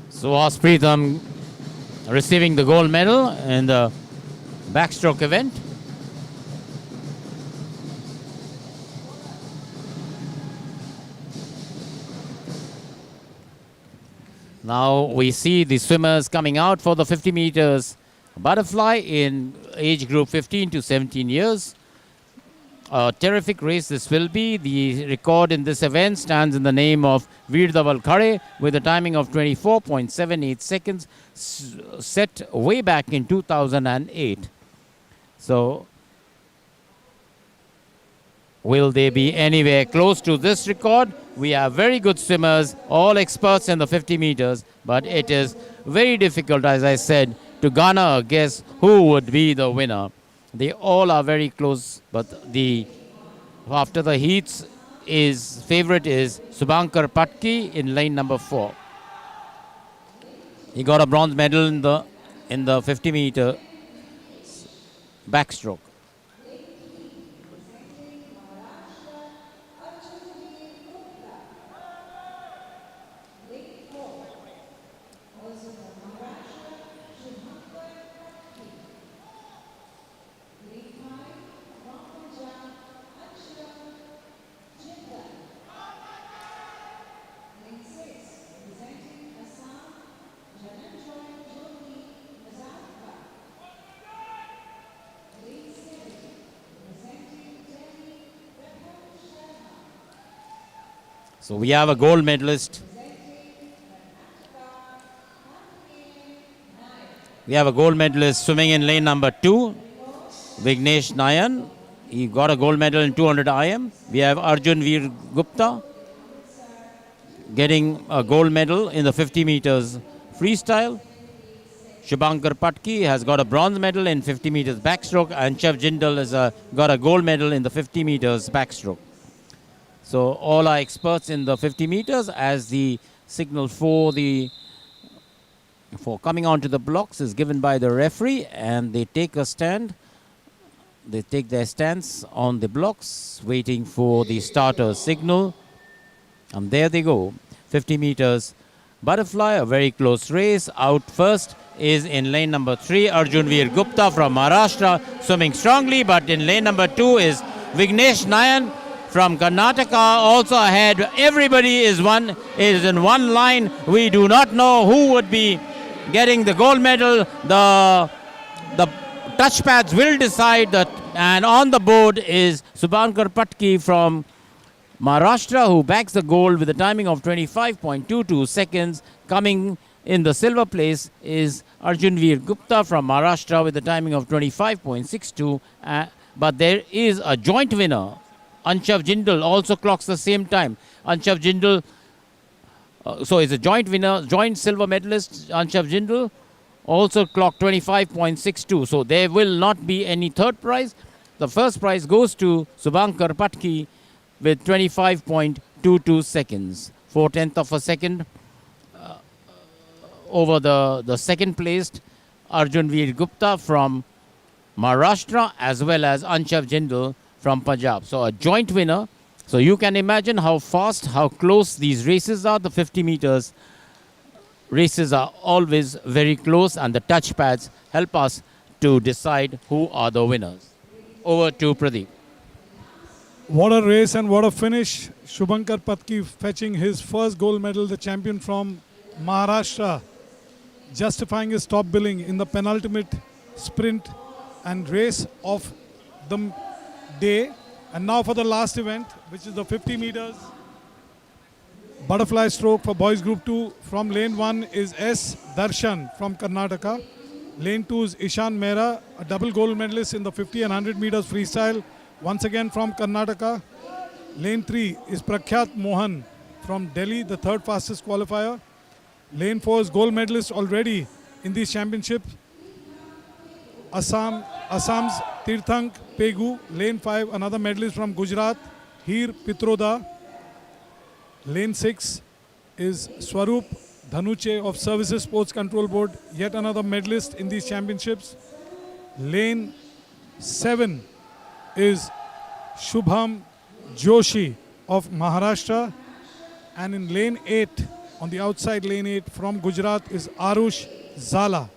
Suhas Pritham receiving the gold medal in the backstroke event. Now we see the swimmers coming out for the 50 meters butterfly in age group 15 to 17 years. A terrific race this will be. The record in this event stands in the name of Veer Dhaval Khare with a timing of 24.78 seconds set way back in 2008. So will they be anywhere close to this record? We have very good swimmers, all experts in the 50 meters, but it is very difficult, as I said, to garner a guess who would be the winner. They all are very close, but after the heats, favorite is Subhankar Patki in lane number 4. He got a bronze medal in the 50 meter backstroke. So we have a gold medalist. We have a gold medalist swimming in lane number 2, Vignesh Nayan. He got a gold medal in 200 IM. We have Arjun Veer Gupta getting a gold medal in the 50 meters freestyle. Shubhankar Patki has got a bronze medal in 50 meters backstroke, and Chev Jindal has got a gold medal in the 50 meters backstroke. So all are experts in the 50 meters. As the signal for coming onto the blocks is given by the referee, and they take a stand. They take their stance on the blocks, waiting for the starter signal. And there they go. 50 meters butterfly, a very close race. Out first is in lane number 3, Arjun Veer Gupta from Maharashtra, swimming strongly. But in lane number 2 is Vignesh Nayan from Karnataka, also ahead. Everybody is in one line. We do not know who would be getting the gold medal. The touchpads will decide that, and on the board is Subhankar Patki from Maharashtra, who backs the gold with a timing of 25.22 seconds. Coming in the silver place is Arjun Veer Gupta from Maharashtra with a timing of 25.62. But there is a joint winner. Anshav Jindal also clocks the same time. Anshav Jindal, so is a joint winner, joint silver medalist. Anshav Jindal also clocked 25.62. So there will not be any third prize. The first prize goes to Subhankar Patki with 25.22 seconds. 4/10 of a second over the second placed Arjun Veer Gupta from Maharashtra, as well as Anshav Jindal from Punjab. So a joint winner. So you can imagine how fast, how close these races are. The 50 meters races are always very close, and the touchpads help us to decide who are the winners. Over to Pradeep. What a race and what a finish. Shubhankar Patki fetching his first gold medal, the champion from Maharashtra, justifying his top billing in the penultimate sprint and race of the day. And now for the last event, which is the 50 meters Butterfly stroke for boys group 2. From lane 1 is S. Darshan from Karnataka. Lane 2 is Ishan Mehra, a double gold medalist in the 50 and 100 meters freestyle, once again from Karnataka. Lane 3 is Prakhyat Mohan from Delhi, the third fastest qualifier. Lane 4 is gold medalist already in these championships, Assam's Tirthank Pegu. Lane 5, another medalist from Gujarat, Heer Pitroda. Lane 6 is Swaroop Dhanuche of Services Sports Control Board, yet another medalist in these championships. Lane 7 is Shubham Joshi of Maharashtra. And in lane 8, on the outside lane 8 from Gujarat is Arush Zala,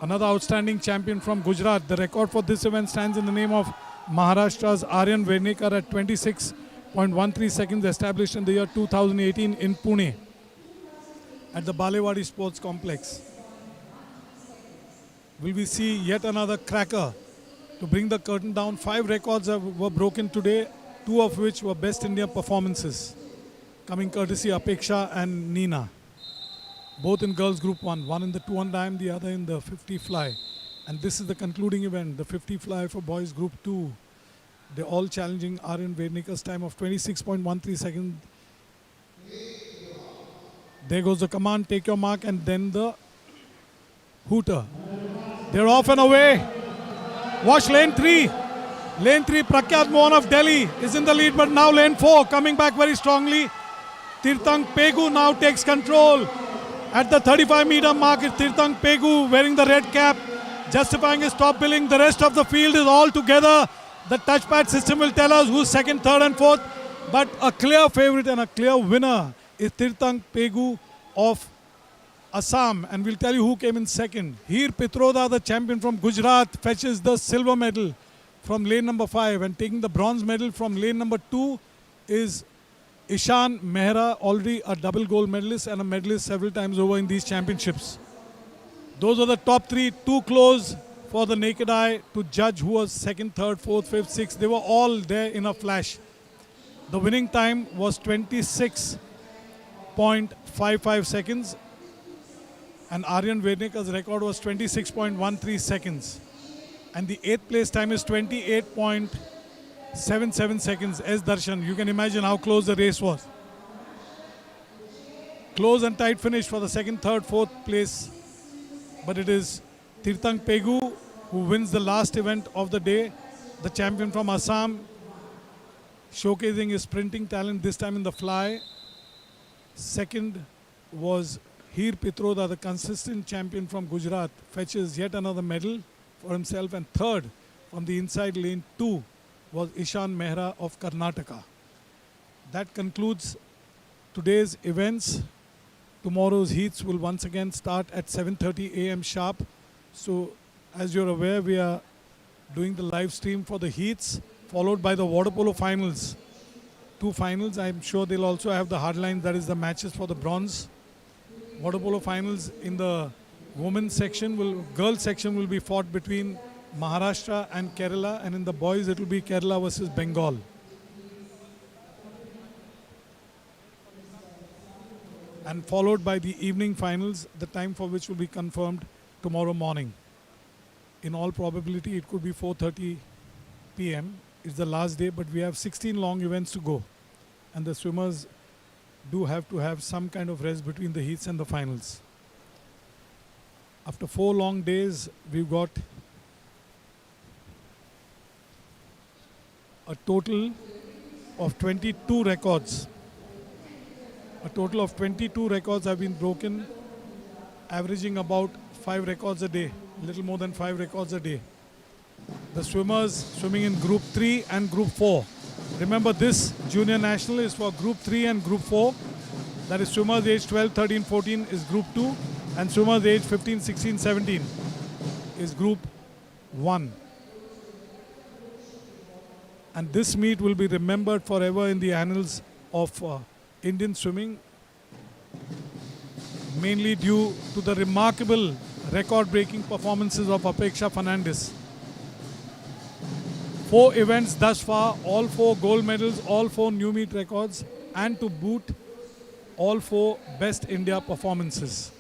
another outstanding champion from Gujarat. The record for this event stands in the name of Maharashtra's Aryan Vednikar at 26.13 seconds, established in the year 2018 in Pune at the Balewadi Sports Complex. Will we see yet another cracker to bring the curtain down? 5 records were broken today, 2 of which were best India performances, coming courtesy Apeksha and Nina. Both in girls group 1, one in the 200 IM, the other in the 50 fly. And this is the concluding event, the 50 fly for boys group 2. They're all challenging Aryan Vednikar's time of 26.13 seconds. There goes the command, take your mark, and then the hooter. They're off and away. Watch lane 3. Lane 3, Prakhyat Mohan of Delhi is in the lead, but now lane 4 coming back very strongly. Tirthank Pegu now takes control. At the 35-meter mark is Tirthank Pegu wearing the red cap, justifying his top billing. The rest of the field is all together. The touchpad system will tell us who's second, third and fourth. But a clear favorite and a clear winner is Tirthank Pegu of Assam. And we'll tell you who came in second. Heer Pitroda, the champion from Gujarat, fetches the silver medal from lane number 5. And taking the bronze medal from lane number 2 is Ishan Mehra, already a double gold medalist and a medalist several times over in these championships. Those are the top 3, too close for the naked eye to judge who was second, third, fourth, fifth, sixth. They were all there in a flash. The winning time was 26.55 seconds and Aryan Vednikar's record was 26.13 seconds. And the 8th place time is 28.77 seconds. S. Darshan, you can imagine how close the race was. Close and tight finish for the second, third, fourth place. But it is Tirthank Pegu who wins the last event of the day. The champion from Assam, showcasing his sprinting talent, this time in the fly. Second was Heer Pitroda, the consistent champion from Gujarat, fetches yet another medal for himself. And third, from the inside lane 2, was Ishan Mehra of Karnataka. That concludes today's events. Tomorrow's heats will once again start at 7:30 a.m. sharp. So, as you're aware, we are doing the live stream for the heats, followed by the water polo finals. 2 finals. I'm sure they'll also have the hardlines, that is the matches for the bronze. Water polo finals in the women's section girls section will be fought between Maharashtra and Kerala, and in the boys it will be Kerala versus Bengal. And followed by the evening finals, the time for which will be confirmed tomorrow morning. In all probability, it could be 4:30 p.m. It's the last day, but we have 16 long events to go. And the swimmers do have to have some kind of rest between the heats and the finals. After 4 long days, we've got a total of 22 records. A total of 22 records have been broken, averaging about 5 records a day, a little more than 5 records a day. The swimmers swimming in Group 3 and Group 4. Remember, this Junior National is for Group 3 and Group 4. That is swimmers age 12, 13, 14 is Group 2, and swimmers age 15, 16, 17 is Group 1. And this meet will be remembered forever in the annals of Indian swimming, mainly due to the remarkable record-breaking performances of Apeksha Fernandez. 4 events thus far, all 4 gold medals, all 4 new meet records, and to boot all 4 Best India performances.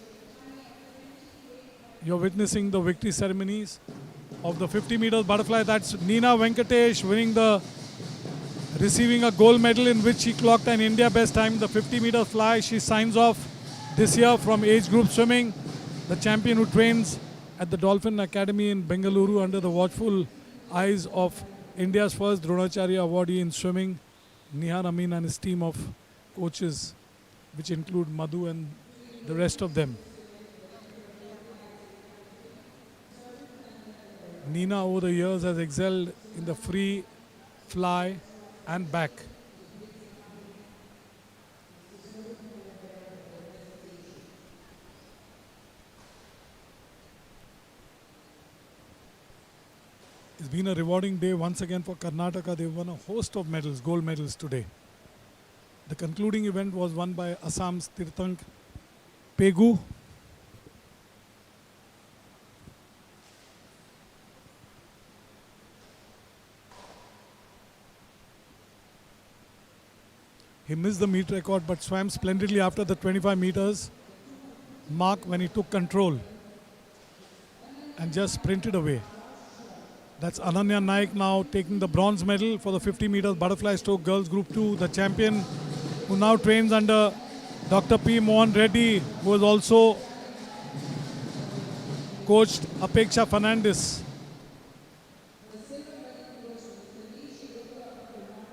You're witnessing the victory ceremonies of the 50 meters butterfly. That's Neena Venkatesh receiving a gold medal in which she clocked an India best time, the 50 meter fly. She signs off this year from age group swimming. The champion who trains at the Dolphin Academy in Bengaluru under the watchful eyes of India's first Dronacharya awardee in swimming, Nihar Amin, and his team of coaches, which include Madhu and the rest of them. Neena over the years has excelled in the free, fly and back. It's been a rewarding day once again for Karnataka. They've won a host of medals, gold medals today. The concluding event was won by Assam's Tirthank Pegu. He missed the meet record but swam splendidly after the 25 meters mark when he took control and just sprinted away. That's Ananya Naik now taking the bronze medal for the 50 meters butterfly stroke girls group 2. The champion who now trains under Dr. P. Mohan Reddy, who has also coached Apeksha Fernandez.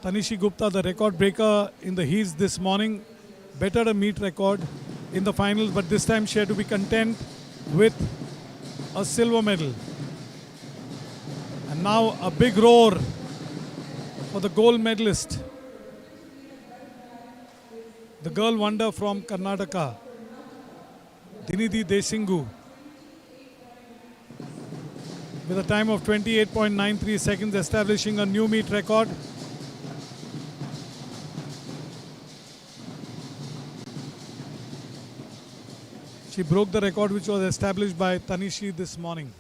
Tanishi Gupta, the record breaker in the heats this morning, bettered a meet record in the finals, but this time she had to be content with a silver medal. And now a big roar for the gold medalist, the girl wonder from Karnataka, Dinidhi Desingu, with a time of 28.93 seconds, establishing a new meet record. She broke the record which was established by Tanishi this morning.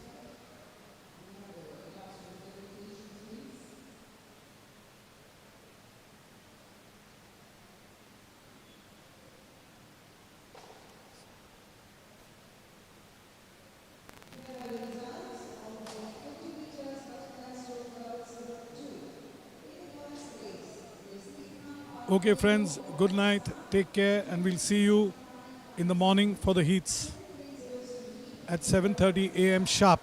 Okay friends, good night, take care, and we'll see you in the morning for the heats at 7:30 a.m. sharp.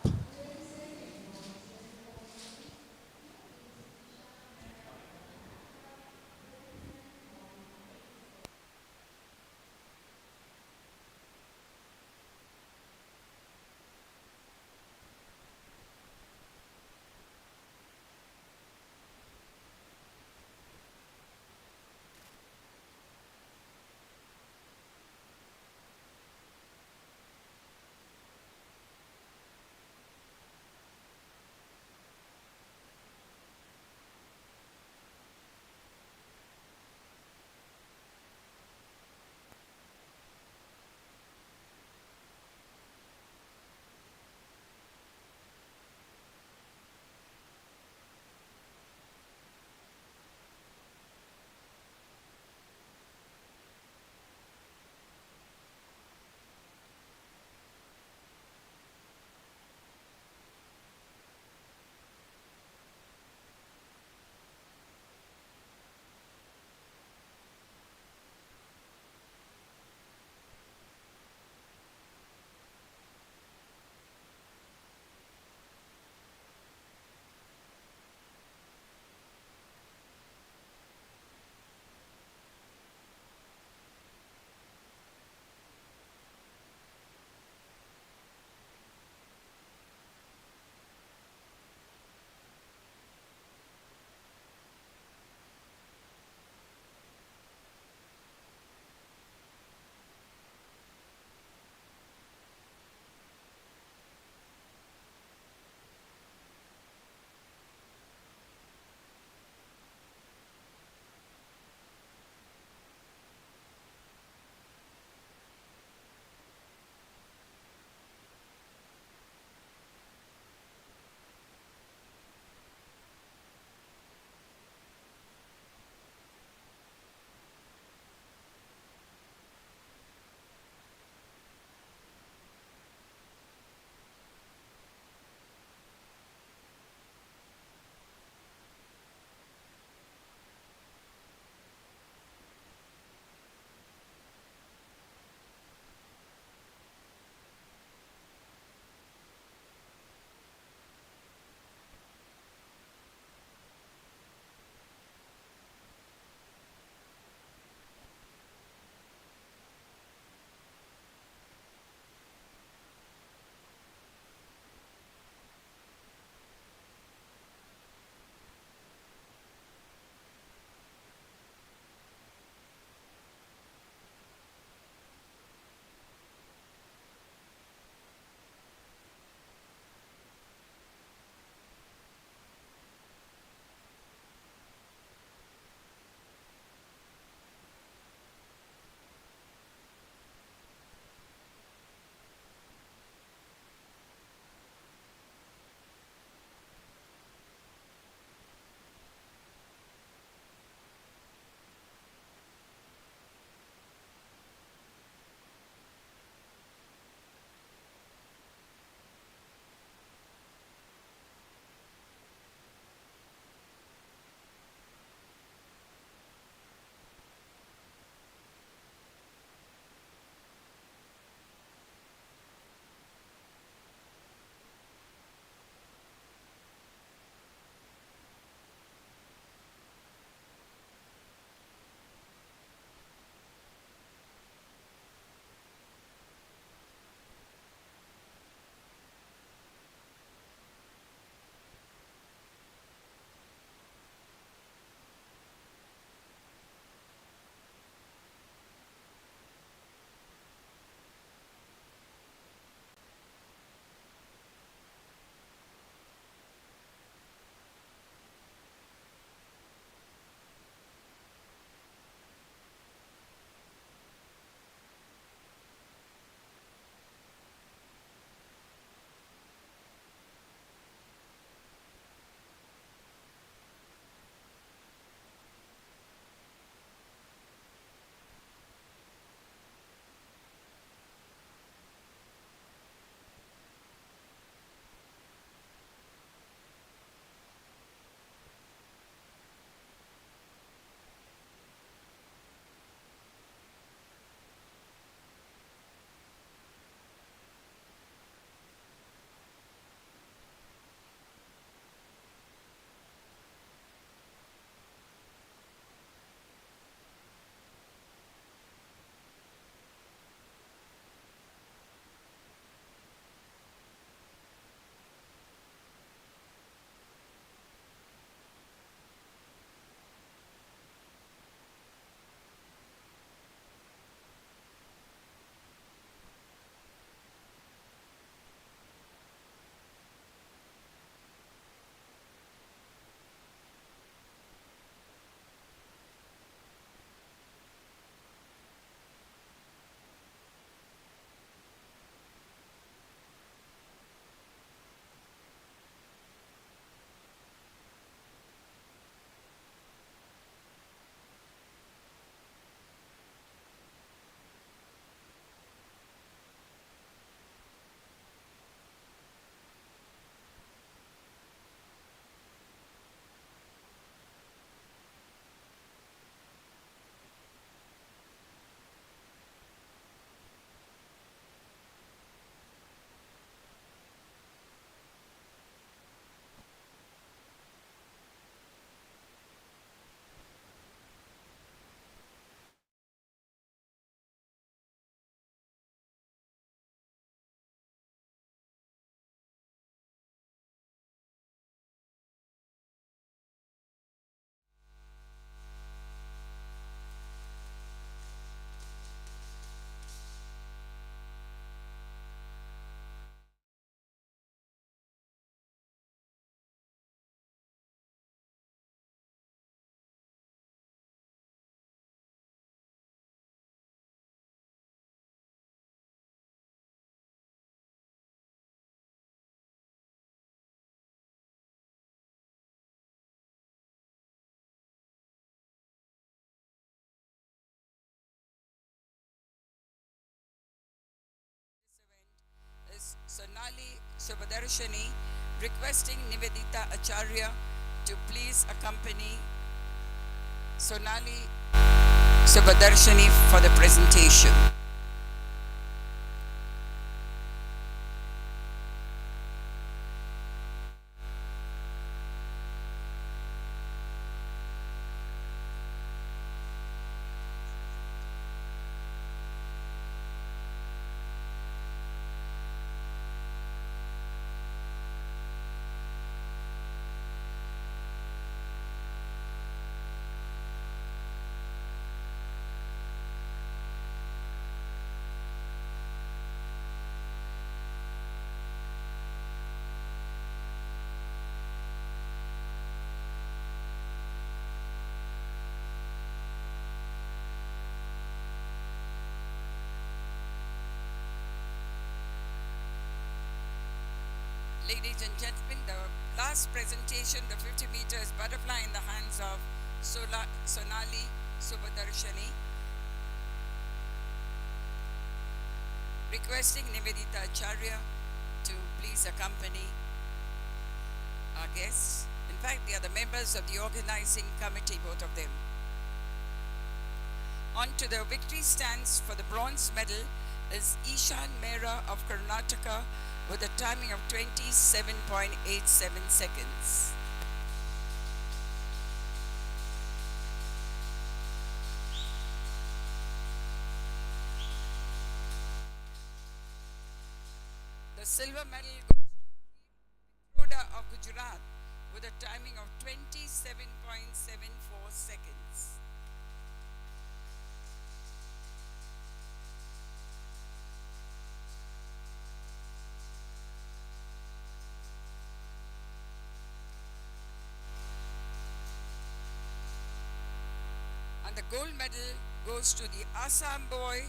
Sonali Subadarshani, requesting Nivedita Acharya to please accompany Sonali Subadarshani for the presentation. Ladies and gentlemen, the last presentation, the 50 meters butterfly in the hands of Sonali Subadarshani, requesting Nivedita Acharya to please accompany our guests. In fact, they are the members of the organizing committee, both of them. On to the victory stands for the bronze medal is Ishan Mehra of Karnataka with a timing of 27.87 seconds. The silver medal goes to Roda of Gujarat with a timing of 27.74 seconds. And the gold medal goes to the Assam boy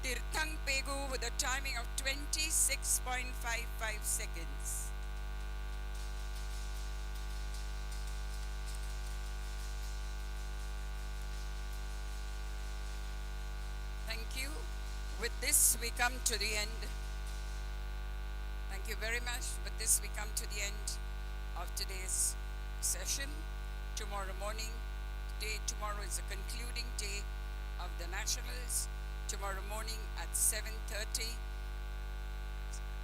Tirthang Pegu with a timing of 26.55 seconds. Thank you. With this we come to the end. Thank you very much. With this we come to the end of today's session. Tomorrow morning, tomorrow is the concluding day of the Nationals. Tomorrow morning at 7:30.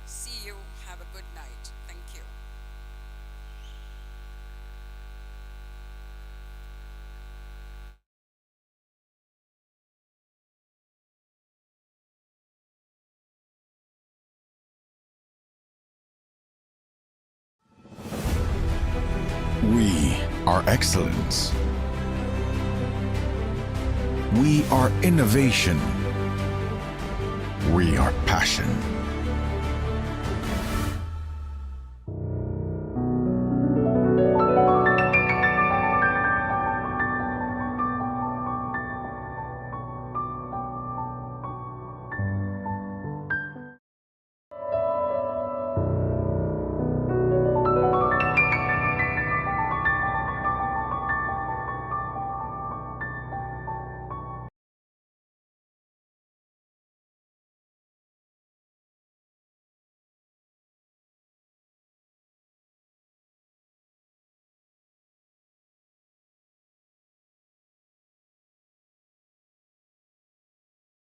See you. Have a good night. Thank you. We are excellence. We are innovation. We are passion.